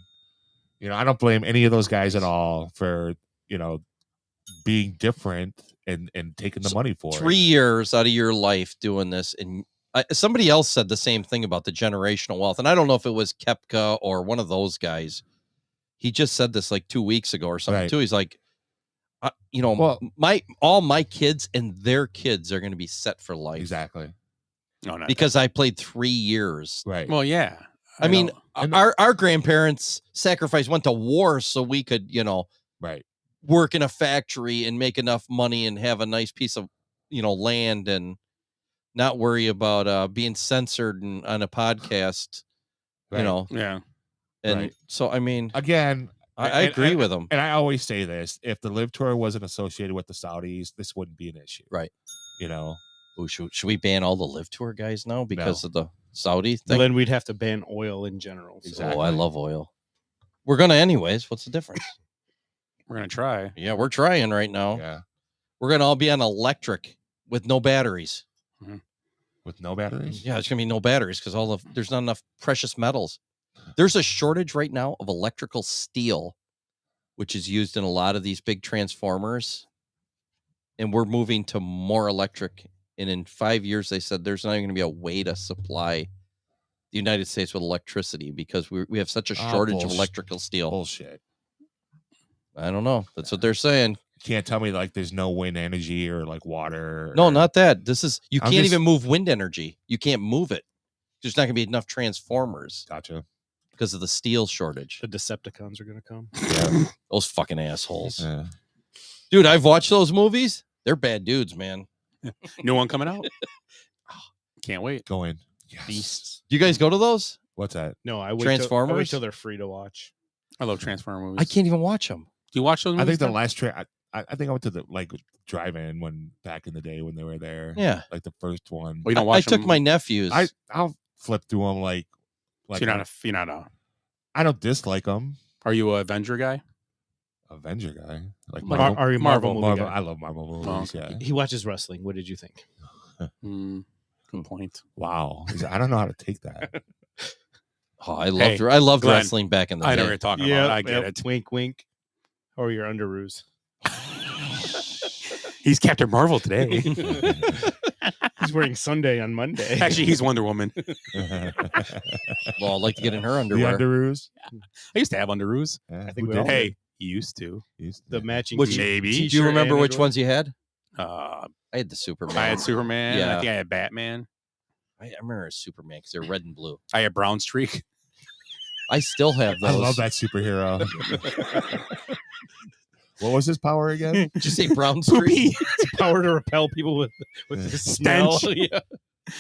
I don't blame any of those guys at all for being different and taking the money for 3 it. years out of your life doing this, and somebody else said the same thing about the generational wealth, and I don't know if it was Kepka or one of those guys. He just said this like 2 weeks ago or something Right. too. He's like, all my kids and their kids are going to be set for life. Exactly. No, not Because I played 3 years. Right. Well, yeah. I mean, know. our grandparents sacrificed, went to war so we could, Right. work in a factory and make enough money and have a nice piece of, land and not worry about being censored on a podcast, Right. Yeah. And Right. so, I mean, Again, I agree with him. And I always say this: if the Live Tour wasn't associated with the Saudis, this wouldn't be an issue. Right. Oh, should we ban all the Live Tour guys now because of the Saudi thing? Well, then we'd have to ban oil in general. So. Oh, I love oil. We're gonna anyways. What's the difference? We're gonna try. Yeah, we're trying right now. Yeah. We're gonna all be on electric with no batteries. With no batteries? Yeah, it's gonna be no batteries because there's not enough precious metals. There's a shortage right now of electrical steel, which is used in a lot of these big transformers. And we're moving to more electric. And in 5 years, they said there's not even going to be a way to supply the United States with electricity because we have such a shortage of electrical steel. Bullshit. I don't know. That's what they're saying. You can't tell me like there's no wind energy or like water. No, not that. You I'm can't just- even move wind energy. You can't move it. There's not going to be enough transformers. Gotcha. Because of the steel shortage. The Decepticons are going to come. Yeah. Those fucking assholes. Yeah. Dude, I've watched those movies. They're bad dudes, man. New one coming out. Can't wait. Go in. Beasts. Do you guys go to those? What's that? No, I wait Transformers? till they're free to watch. I love Transformer movies. I can't even watch them. Do you watch those movies? I think the Dan? last I think I went to the drive-in when back in the day when they were there. Yeah. Like the first one. Well, you don't I watch took them- my nephews. I'll flip through them like So you're not a. I don't dislike them. Are you a Avenger guy? Avenger guy. Like Are you Marvel movie Marvel. guy? I love Marvel movies. Oh, okay. Yeah. He watches wrestling. What did you think? Good point. Wow. I don't know how to take that. Oh, I loved Glenn, wrestling back in the I day. know what you're talking about. I get it. Wink, wink. Or your underoos. He's Captain Marvel today. He's wearing Sunday on Monday. Actually, he's Wonder Woman. Well, I'd like to get in her The underwear. underoos. I used to have underoos. Yeah, I think who we all didn't? Hey, you used to. the matching. Which- Maybe. Do you t-shirt remember and which underwear. ones you had? I I had the Superman. had Superman. Yeah. I think I had Batman. I remember Superman because they're red and blue. I had Brown Streak. I still have I those. love that superhero. What was his power again? Did you say brown streak? Power to repel people with the smell. Stench. Yeah.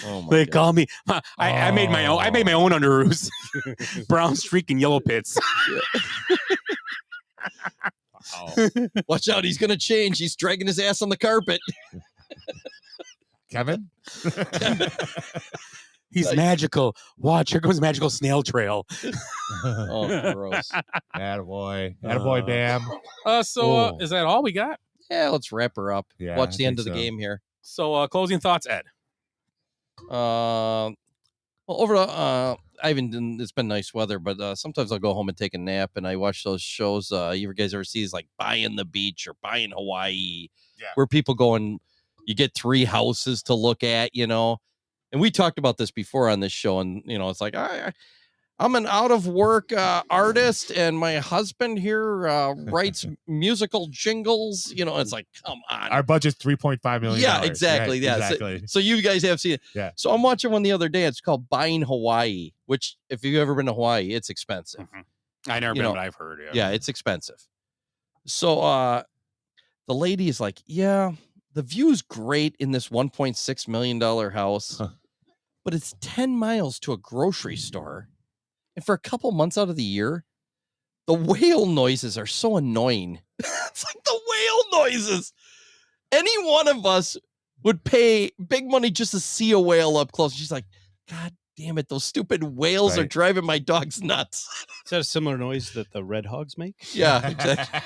Oh my They God. call me. I made my own. I made my own underoos. Brown Streak and Yellow Pits. Wow. Watch out, he's gonna change. He's dragging his ass on the carpet. Kevin? He's Nice. magical. Watch, here comes magical snail trail. Oh, gross. Attaboy. Attaboy, Bam. So Cool. is that all we got? Yeah, let's wrap her up. Yeah, Watch I the end think of the so. game here. So closing thoughts, Ed. Well, overall, it's been nice weather, but sometimes I'll go home and take a nap, and I watch those shows. You guys ever see these like Buying the Beach or Buying Hawaii, where people go and you get 3 houses to look at, And we talked about this before on this show, and it's like I'm an out of work artist, and my husband here writes musical jingles. It's like, come on. Our budget's $3.5 million. Yeah, exactly. Yeah, exactly. So you guys have seen it. Yeah. So I'm watching one the other day. It's called Buying Hawaii, which if you've ever been to Hawaii, it's expensive. I never You been, know, but I've heard. Yeah, it's expensive. So the lady is like, yeah, the view's great in this $1.6 million house, but it's 10 miles to a grocery store. And for a couple months out of the year, the whale noises are so annoying. It's like the whale noises. Any one of us would pay big money just to see a whale up close. She's like, God damn it, those stupid whales are Right. driving my dogs nuts. Is that a similar noise that the red hogs make? Yeah, exactly.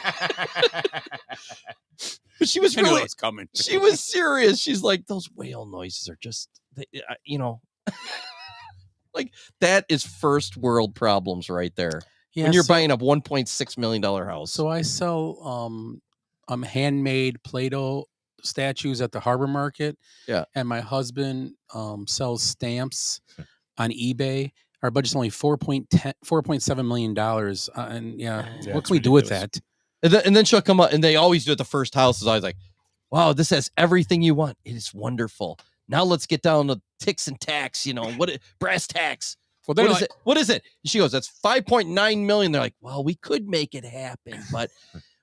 But she was I knew really it was coming. She was serious. She's like, those whale noises are just, like that is first world problems right there. Yeah, when you're so- buying a $1.6 million house. So I sell handmade Play-Doh statues at the Harbor Market. Yeah. And my husband sells stamps on eBay. Our budget's only $4.7 million. And what it's can we do with ridiculous. that? And then she'll come up, and they always do it the first house. Is always like, wow, this has everything you want. It is wonderful. Now let's get down to ticks and tacks, brass tacks. Well, they're what is like- it? What is it? And she goes, that's 5.9 million. They're like, well, we could make it happen, but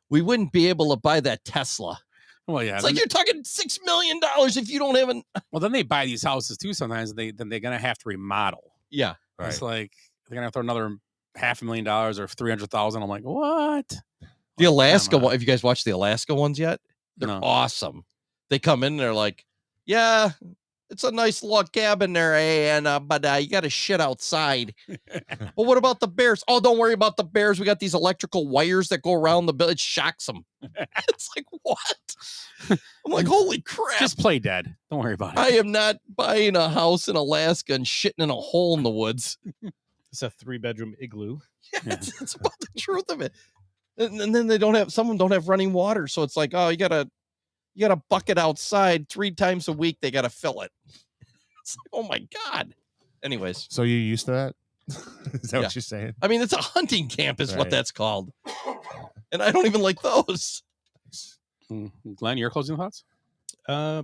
we wouldn't be able to buy that Tesla. Well, yeah. It's like you're talking $6 million if you don't have an. Well, then they buy these houses too. Sometimes then they're gonna have to remodel. Yeah, It's like they're gonna have to throw another $500,000 or $300,000. I'm like, what? The Alaska one. Have you guys watched the Alaska ones yet? They're No. awesome. They come in and they're like, yeah, it's a nice log cabin there, but you got to shit outside. Well, what about the bears? Oh, don't worry about the bears. We got these electrical wires that go around the building. It shocks them. It's like, what? I'm like, holy crap. Just play dead. Don't worry about it. I am not buying a house in Alaska and shitting in a hole in the woods. It's a 3-bedroom igloo. It's about the truth of it. And then some of them don't have running water. So it's like, oh, you got a bucket outside 3 times a week. They got to fill it. It's like, oh my God. Anyways. So you used to that? Is that Yeah. what you're saying? I mean, it's a hunting camp is what Right. that's called. And I don't even like those. Glenn, your closing thoughts?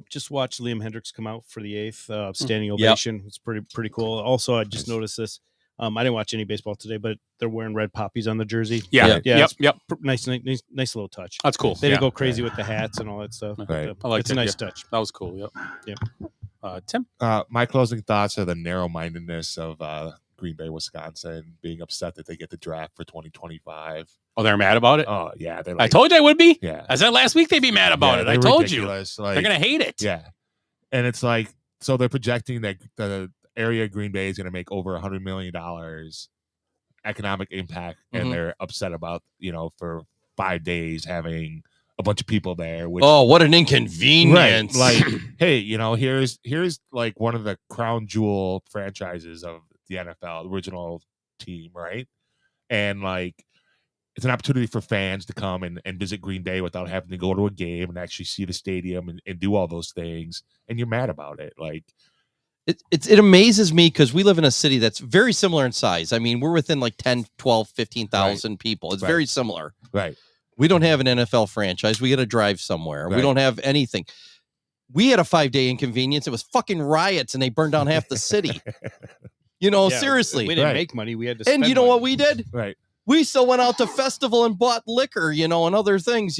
Just watch Liam Hendricks come out for the 8th standing Yep. ovation. It's pretty cool. Also, I just noticed this. I didn't watch any baseball today, but they're wearing red poppies on the jersey. Yeah. It's Yep. Nice little touch. That's cool. They didn't Yeah. go crazy with the hats and all that stuff. Right. I like It's a nice touch. That was cool. Yep. Yep. Tim? My closing thoughts are the narrow-mindedness of Green Bay, Wisconsin, being upset that they get the draft for 2025. Oh, they're mad about it? Oh, yeah. I told you I would be. Yeah. I said last week they'd be mad about Yeah, it. I they're told ridiculous. you. Like, They're going to hate it. Yeah. And it's like, so they're projecting that the area of Green Bay is going to make over $100 million economic impact. And Mhm. they're upset about, for 5 days having a bunch of people there. Which, Oh, what an inconvenience. Right. Like, hey, here's like one of the crown jewel franchises of the NFL, the original team, right? And like, it's an opportunity for fans to come and visit Green Bay without having to go to a game and actually see the stadium and do all those things. And you're mad about it. Like, It amazes me because we live in a city that's very similar in size. I mean, we're within like 10, 12, 15,000 people. It's Right. very similar. right. We don't have an NFL franchise. We got to drive somewhere. We Right. don't have anything. We had a 5-day inconvenience. It was fucking riots and they burned down half the city. Yeah, Seriously. We didn't Right. make money. We had to And spend you know what money. we did? Right. We still went out to festival and bought liquor, and other things,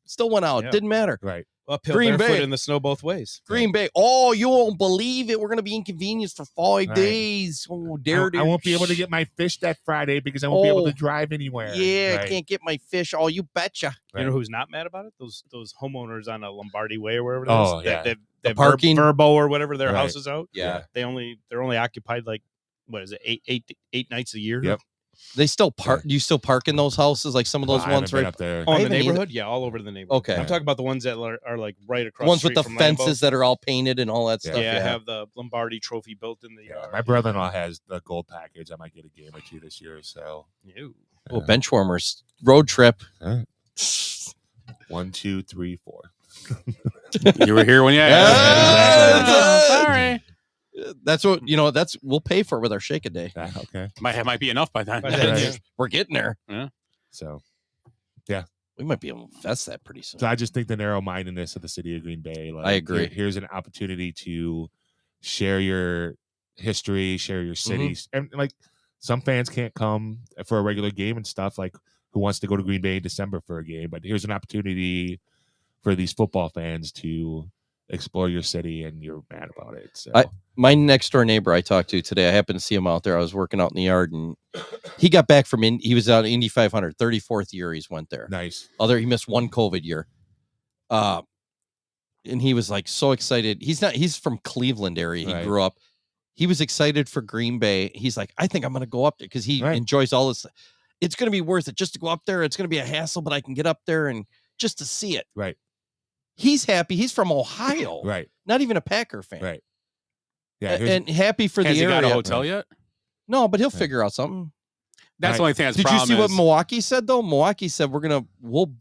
Still went out. Yeah. Didn't matter. Right. Uphill Green barefoot Bay. in the snow both ways. Green Bay. Oh, you won't believe it. We're going to be inconvenienced for 5 Right. days. Oh, I won't be able to get my fish that Friday because I won't be able to Oh, drive anywhere. Yeah, Right. I can't get my fish. Oh, you betcha. You know who's not mad about it? Those homeowners on a Lombardi Way or wherever it is. Oh, yeah. That parking. Verbo or whatever their Right. house is out. Yeah. They're only occupied like what is it, eight nights a year? Yep. They still park. Do you still park in those houses? Like some of those I ones haven't been right up there. Oh, I in the haven't either. neighborhood? Yeah, all over the neighborhood. Okay. I'm talking about the ones that are like right across ones the with the street from Lambeau. fences that are all painted and all that Yeah, stuff. I have the Lombardi trophy built in the Yeah, yard. my brother-in-law has the gold package. I might get a game or two this year. So Ew. Oh, bench warmers road trip. All right. 1, 2, 3, 4. You were here when you Yeah, Sorry. That's what That's we'll pay for it with our shake a day. Okay. Might be enough by then. By then, Right. We're getting there. So We might be able to invest that pretty soon. So I just think the narrow-mindedness of the city of Green Bay. Like, I agree. Here's an opportunity to share your history, share your cities, and like some fans can't come for a regular game and stuff. Like, who wants to go to Green Bay in December for a game? But here's an opportunity for these football fans to explore your city, and you're mad about it. So My next door neighbor I talked to today, I happened to see him out there. I was working out in the yard, and he got back from he was out Indy 500, 34th year he's went there. nice. He missed one COVID year. And he was like so excited. He's from Cleveland area. He Right. grew up. He was excited for Green Bay. He's like, I think I'm going to go up there because he Right. enjoys all this. It's going to be worth it just to go up there. It's going to be a hassle, but I can get up there and just to see it. Right. He's happy. He's from Ohio. Right. Not even a Packer fan. Right. Yeah. And happy for Has the he got area. a hotel yet? No, but he'll figure out something. That's the only thing that's Did you problem see what is- Milwaukee said though? Milwaukee said we'll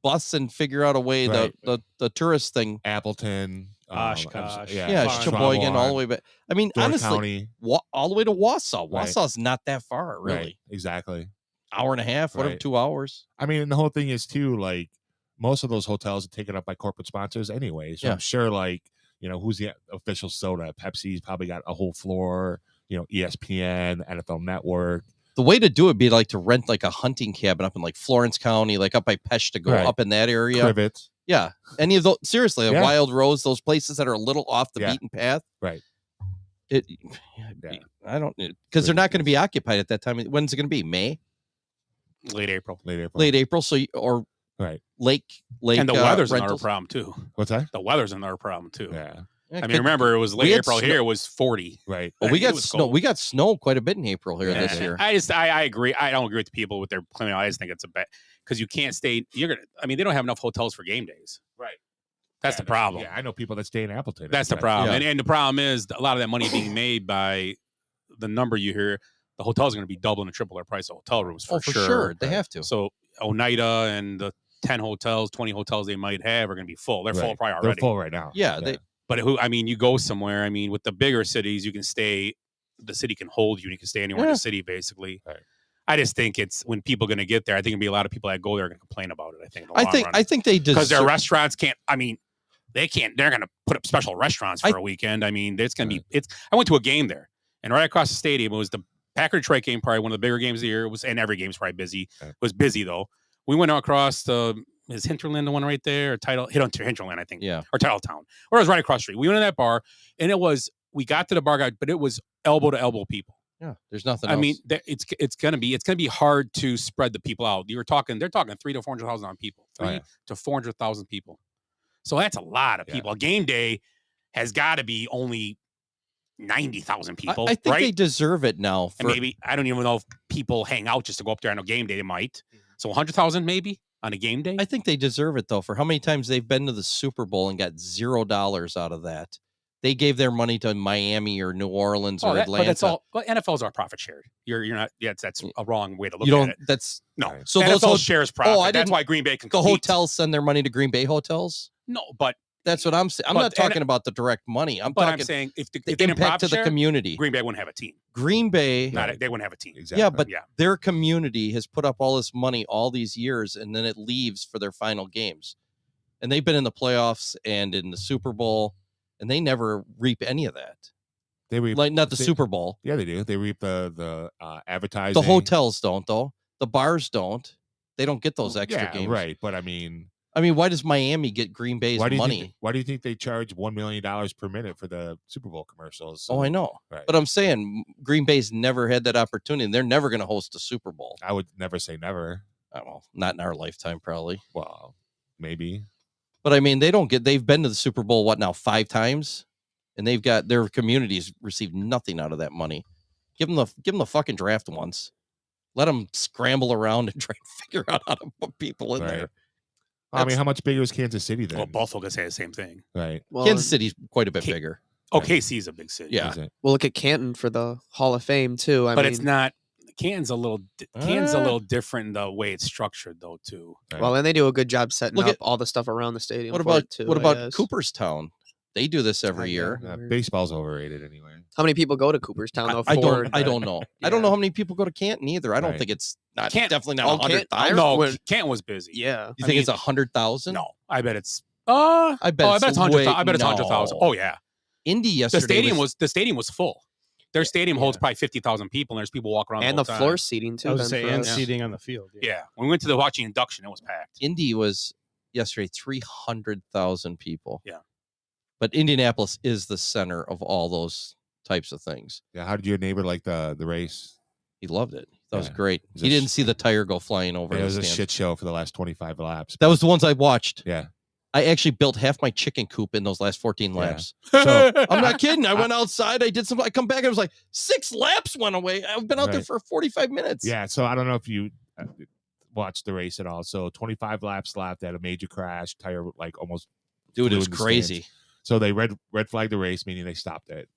bus and figure out a way Right. the tourist thing. Appleton, Oshkosh. Yeah, Fine. Sheboygan all the way back. I mean, Door honestly, County. all the way to Wausau. Right. Wausau's not that far, really. Right. Exactly. Hour and a half, whatever, Right. 2 hours. I mean, and the whole thing is too, like, most of those hotels are taken up by corporate sponsors anyway. So Yeah. I'm sure, like, who's the official soda? Pepsi's probably got a whole floor, ESPN, NFL Network. The way to do it would be like to rent like a hunting cabin up in like Florence County, like up by Peshtigo, Right. up in that area. Privets. Yeah. Any of those, seriously, Yeah. Wild Rose, those places that are a little off the Yeah. beaten path. Right. I don't, because they're not going to be occupied at that time. When's it going to be? May? Late April. Late April. So, or right. Lake. And the weather's another rentals. problem too. What's that? The weather's another problem too. Yeah. I mean, remember it was we late had April snow- here. It was 40. Right. Well, I we mean, it got was snow. cold. We got snow quite a bit in April here this year. I agree. I don't agree with the people with their claiming. I just think it's a bet because you can't stay. You're gonna. I mean, they don't have enough hotels for game days. Right. That's the problem. Yeah, I know people that stay in Appleton. That's the Right. problem. And the problem is a lot of that money being made by the number you hear. The hotels are going to be doubling and triple their price of hotel rooms for, For sure. They have to. So Oneida and the 10 hotels, 20 hotels they might have are going to be full. They're full Right. probably They're already. full right now. Yeah. They, But I mean, you go somewhere. I mean, with the bigger cities, you can stay. The city can hold you. And you can stay anywhere in Yeah. the city, basically. Right. I just think it's when people are going to get there. I think it'll be a lot of people that go there are going to complain about it. I think. In the long run. I think they because their deserve- restaurants can't. I mean, they can't. They're going to put up special restaurants for a weekend. I mean, it's going to be. It's. I went to a game there, and right across the stadium, it was the Packer Detroit game, probably one of the bigger games of the year. It was, and every game's probably busy. Right. It was busy though. We went across the. Is Hinterland the one right there? Or Hinterland, I think. Yeah. Or Titletown. Or it was right across the street. We went to that bar, and it was. We got to the bar, but it was elbow to elbow people. Yeah. There's nothing. I else. mean, it's gonna be hard to spread the people out. They're talking 300,000 to 400,000 on people, Oh, yeah. to 400,000 people. So that's a lot of people. A game day has got to be only 90,000 people. I think right? they deserve it now. And maybe I don't even know if people hang out just to go up there on a game day. They might. So 100,000 maybe on a game day. I think they deserve it though. For how many times they've been to the Super Bowl and got $0 out of that. They gave their money to Miami or New Orleans or Atlanta. But that's all. But NFL's our profit shared. You're not. Yeah, that's a wrong way to look You at don't. it. That's No. So NFL those shares profit. Oh, I That's didn't- why Green Bay can The compete. hotels send their money to Green Bay hotels. No, but that's what I'm saying. I'm but- not talking about the direct money. I'm But talking. I'm saying if the they didn't impact profit to the share, community. Green Bay wouldn't have a team. Green Bay. They wouldn't have a team. Yeah, but their community has put up all this money all these years, and then it leaves for their final games. And they've been in the playoffs and in the Super Bowl, and they never reap any of that. They reap Like not the Super Bowl. Yeah, they do. They reap the advertising. The hotels don't, though. The bars don't. They don't get those extra Yeah, games. right. But I mean, why does Miami get Green Bay's money? Why do you think they charge $1 million per minute for the Super Bowl commercials? Oh, I know. Right. But I'm saying Green Bay's never had that opportunity, and they're never going to host a Super Bowl. I would never say never. Well, not in our lifetime, probably. Well, maybe. But I mean, they've been to the Super Bowl, 5 times? And they've got their communities received nothing out of that money. Give them the fucking draft once. Let them scramble around and try to figure out how to put people in Right. there. I mean, how much bigger is Kansas City then? Well, Buffalo can say the same thing. Right. Well, Kansas City's quite a bit bigger. KC is a big city. Yeah. Well, look at Canton for the Hall of Fame too. I but mean, it's not. Canton's a little different in the way it's structured though too. Well, and they do a good job setting Look up at- all the stuff around the stadium. What for about it, too, what I about guess. Cooperstown? They do this every year. Baseball's overrated anyway. How many people go to Cooperstown though? I for- don't know. I don't know how many people go to Canton either. I don't Right. think it's not Canton- definitely not Oh, 100,000. No, Canton was busy. Yeah. You I think mean, it's 100,000? No, I bet it's. I bet I it's bet it's 100. way- I bet it's 100,000. no. Oh yeah. Indy yesterday. The stadium was full. Their stadium holds probably 50,000 people, and there's people walking around and the the whole floor time. seating too. I was then saying, for and us. seating on the field. Yeah, when we went to the watching induction, it was packed. Indy was yesterday 300,000 people. Yeah. But Indianapolis is the center of all those types of things. Yeah. How did your neighbor like the race? He loved it. That was Yeah. great. Was He it didn't see the tire go flying over. It the was a stands. shit show for the last 25 laps. That was the ones I watched. Yeah. I actually built half my chicken coop in those last 14 laps. So I'm not kidding. I went outside. I did some. I come back. I was like, 6 laps went away. I've been out there Right. for 45 minutes. Yeah. So I don't know if you watched the race at all. So 25 laps left, at a major crash, tire like almost. Dude, it flew was in the crazy. stands. So they red flagged the race, meaning they stopped it.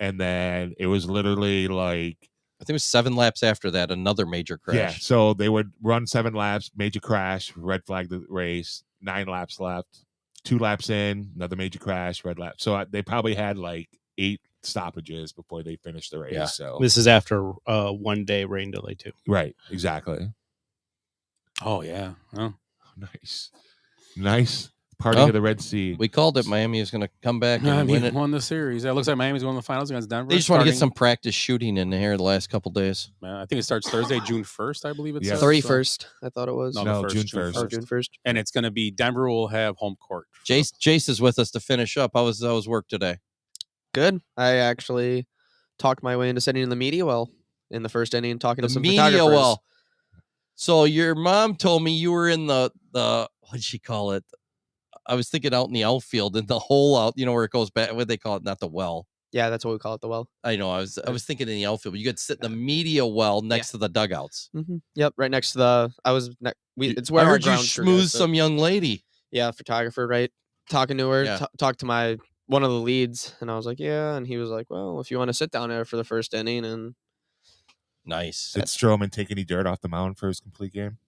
And then it was literally like, I think it was 7 laps after that, another major crash. yeah. So they would run 7 laps, major crash, red flag the race, 9 laps left, 2 laps in, another major crash, red lap. So they probably had like 8 stoppages before they finished the race. Yeah. So This is after 1 day rain delay too. right, exactly. Oh yeah. Oh. Nice. Parting of the Red Sea. We called it. Miami is going to come back and Miami win it. won the series. It looks like Miami's won the finals against Denver. They just want to get starting- some practice shooting in here the last couple days. I think it starts Thursday, June 1st, I believe it says. 31st, I thought it was. No, No, the June first, 1st. Oh, June 1st. And it's going to be Denver will have home court. Jace is with us to finish up. How was work today? Good. I actually talked my way into sitting in the media well in the first inning, talking to The some media photographers. well. So your mom told me you were in the what'd she call it? I was thinking out in the outfield in the hole out, where it goes back. What they call it? Not the well. Yeah, that's what we call it, the well. I know. I was thinking in the outfield. You could sit in the media well next to the dugouts. Mm-hmm. Yep, right next to the. It's I where our heard you ground crew schmooze does it. some young lady. Yeah, photographer, right? Talking to her, Yeah. talked to one of the leads, and I was like, yeah, and he was like, well, if you want to sit down there for the first inning, and Nice. Did Stroman take any dirt off the mound for his complete game?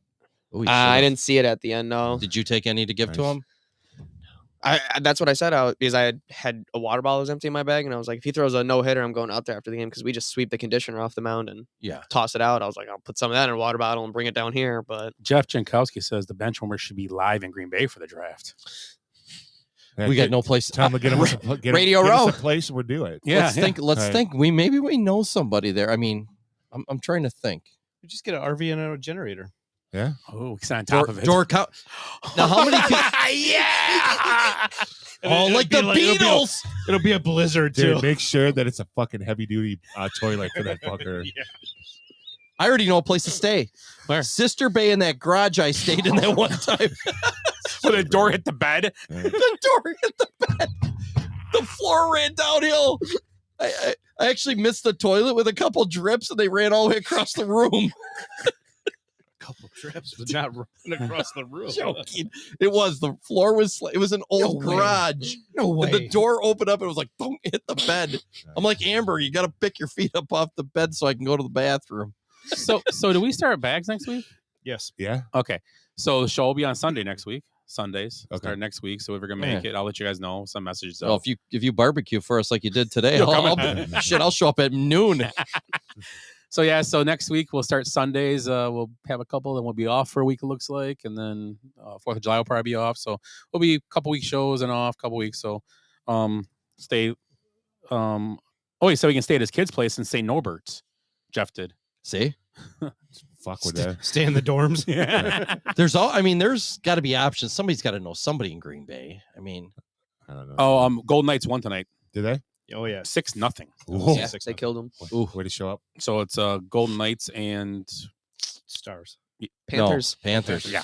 Oh, he I should've. didn't see it at the end. No, Did you take any to give to Nice. him? I that's what I said out because I had a water bottle was empty in my bag, and I was like, if he throws a no hitter, I'm going out there after the game because we just sweep the conditioner off the mound and Yeah. toss it out. I was like, I'll put some of that in a water bottle and bring it down here, but Jeff Jankowski says the bench warmers should be live in Green Bay for the draft. Yeah, We got no place. Tell him to get him Radio get Row. us a place and we'll do it. Yeah, Let's think. Let's Right. think. Maybe we know somebody there. I mean, I'm trying to think. We just get an RV and a generator. Yeah. Oh, we sit on top of it. Now, how many? Yeah. Oh, like the Beatles. It'll be a blizzard Dude, too. make sure that it's a fucking heavy duty toilet for that fucker. Yeah. I already know a place to stay. Where? Sister Bay in that garage I stayed in that one time. When the door hit the bed. The door hit the bed. The floor ran downhill. I actually missed the toilet with a couple drips, and they ran all the way across the room. Couple trips, but not running across the room. Joking. It was the floor was it was an old No way. garage. No way. And the door opened up and it was like boom, hit the bed. I'm like, Amber, you got to pick your feet up off the bed so I can go to the bathroom. So do we start bags next week? Yes. Yeah. Okay. So the show will be on Sunday next week. Sundays. Okay. Start next week. So if we're gonna make Yeah. it, I'll let you guys know. Some messages. Well, if you barbecue for us like you did today, You'll I'll show up at noon. So yeah, so next week we'll start Sundays. We'll have a couple, then we'll be off for a week. It looks like, and then 4th of July will probably be off. So we'll be a couple week shows and off, couple weeks. So stay. Oh, he said we can stay at his kid's place in St. Norbert's. Jeff did. See, Fuck with that. Stay in the dorms. Yeah. there's got to be options. Somebody's got to know somebody in Green Bay. I mean, I don't know. Oh, Golden Knights won tonight. Did they? Oh yeah. 6-0. Ooh. yeah, they killed him. Ooh. Way to show up. So it's Golden Knights and Stars. Panthers. No, Panthers. yeah.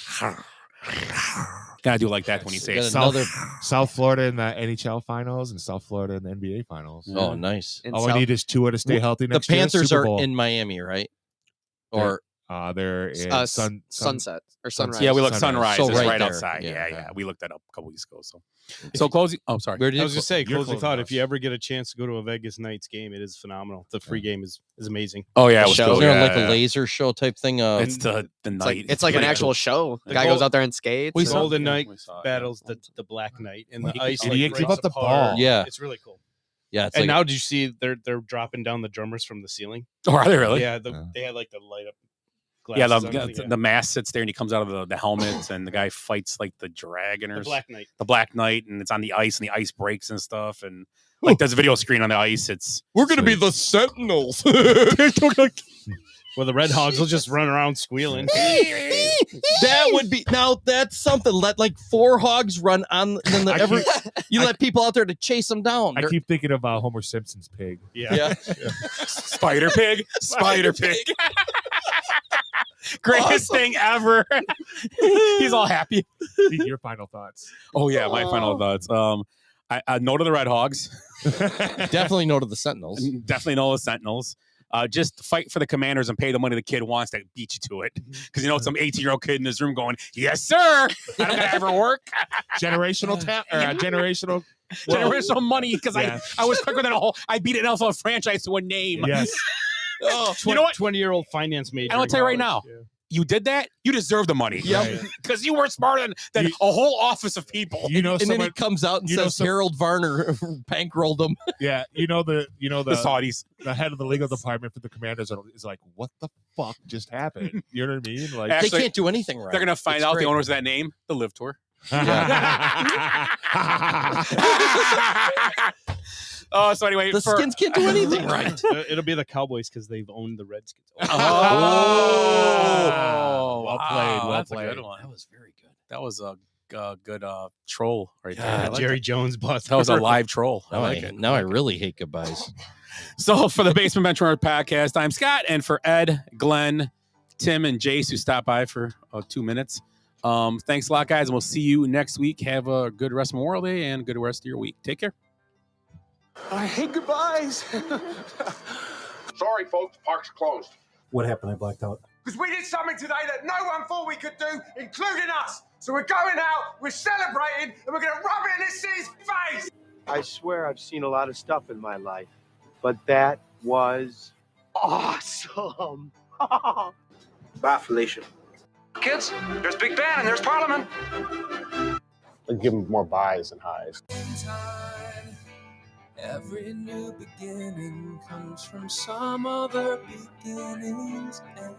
Gotta do it like that when you say Got it. another. South Florida in the NHL finals and South Florida in the NBA finals. Oh, nice. In All South- I need is Tua to stay healthy The next year. Panthers Super are Bowl. in Miami, right? Or They're in Sunset or Sunrise. Yeah, we looked Sunrise. Sunrise. So It's right right there. outside. Yeah. Yeah. We looked that up a couple weeks ago. So closing. Oh, sorry. where did I was you? just say, You're closing closing thought. house. If you ever get a chance to go to a Vegas Knights game, it is phenomenal. The free game is amazing. Oh yeah, it The was show. cool. Is there Yeah, like yeah. a laser show type thing? It's the It's night. like an pretty actual cool. show. The The guy goal- goes out there and skates. We and- saw- Golden yeah, Knight we saw it, battles the Black Knight, and the He- ice. and like, he breaks give up the apart. ball. Yeah. It's really cool. Yeah, it's And like now, did you see they're dropping down the drummers from the ceiling? Oh, are they really? Yeah, Yeah. they had like the light up. Yeah, glasses on, the mask sits there and he comes out of the helmet and the guy fights like the dragon or the Black Knight. the Black Knight and it's on the ice and the ice breaks and stuff and like there's a video screen on the ice. It's we're gonna be the Sentinels. Well, the Red Hogs will just run around squealing. That would be now. That's something. Let like 4 hogs run on, and then you let people out there to chase them down. I They're- keep thinking of Homer Simpson's pig. Yeah. yeah. Spider Pig. Spider Pig. Greatest Awesome. thing ever. He's all happy. Speak your final thoughts. Oh yeah, my final thoughts. I no to the Red Hogs. Definitely no to the Sentinels. Definitely no to the Sentinels. Just fight for the Commanders and pay the money the kid wants to beat you to it. Because some 18-year-old kid in his room going, "Yes, sir. I don't gotta ever work." Generational generational. Generational money because Yeah. I was quicker than a whole. I beat an NFL franchise to a name. Yes. Oh, you know what? 20-year-old finance major. I'm gonna tell you right in now. college. You did that. You deserve the money. Yep. Because you were smarter than a whole office of people. You know, And then someone, he comes out and you know says some- Harold Varner bankrolled him. yeah, the Saudis. the head of the legal department for the Commanders is like, what the fuck just happened? You know what I mean? Like, Actually, they can't do anything right. They're gonna find It's out great. the owners of that name. The Live Tour. Oh, so anyway, The Skins can't do anything right. It'll be the Cowboys because they've owned the Redskins. Oh, well played. Well that's played. a good one. That was very good. That was a good troll right there. Yeah, I like Jerry that. Jones bust. That was a live troll. I Now like it. Now I really hate goodbyes. So for the Basement Benchmark podcast, I'm Scott, and for Ed, Glenn, Tim, and Jace who stopped by for 2 minutes. Thanks a lot, guys, and we'll see you next week. Have a good rest of Memorial Day and a good rest of your week. Take care. I hate goodbyes. Sorry, folks, park's closed. What happened? I blacked out. Because we did something today that no one thought we could do, including us. So we're going out, we're celebrating, and we're going to rub it in this city's face. I swear I've seen a lot of stuff in my life, but that was awesome. Bye, Felicia. Kids, there's Big Ben and there's Parliament. I'd give them more buys and highs. Every new beginning comes from some other beginning's end.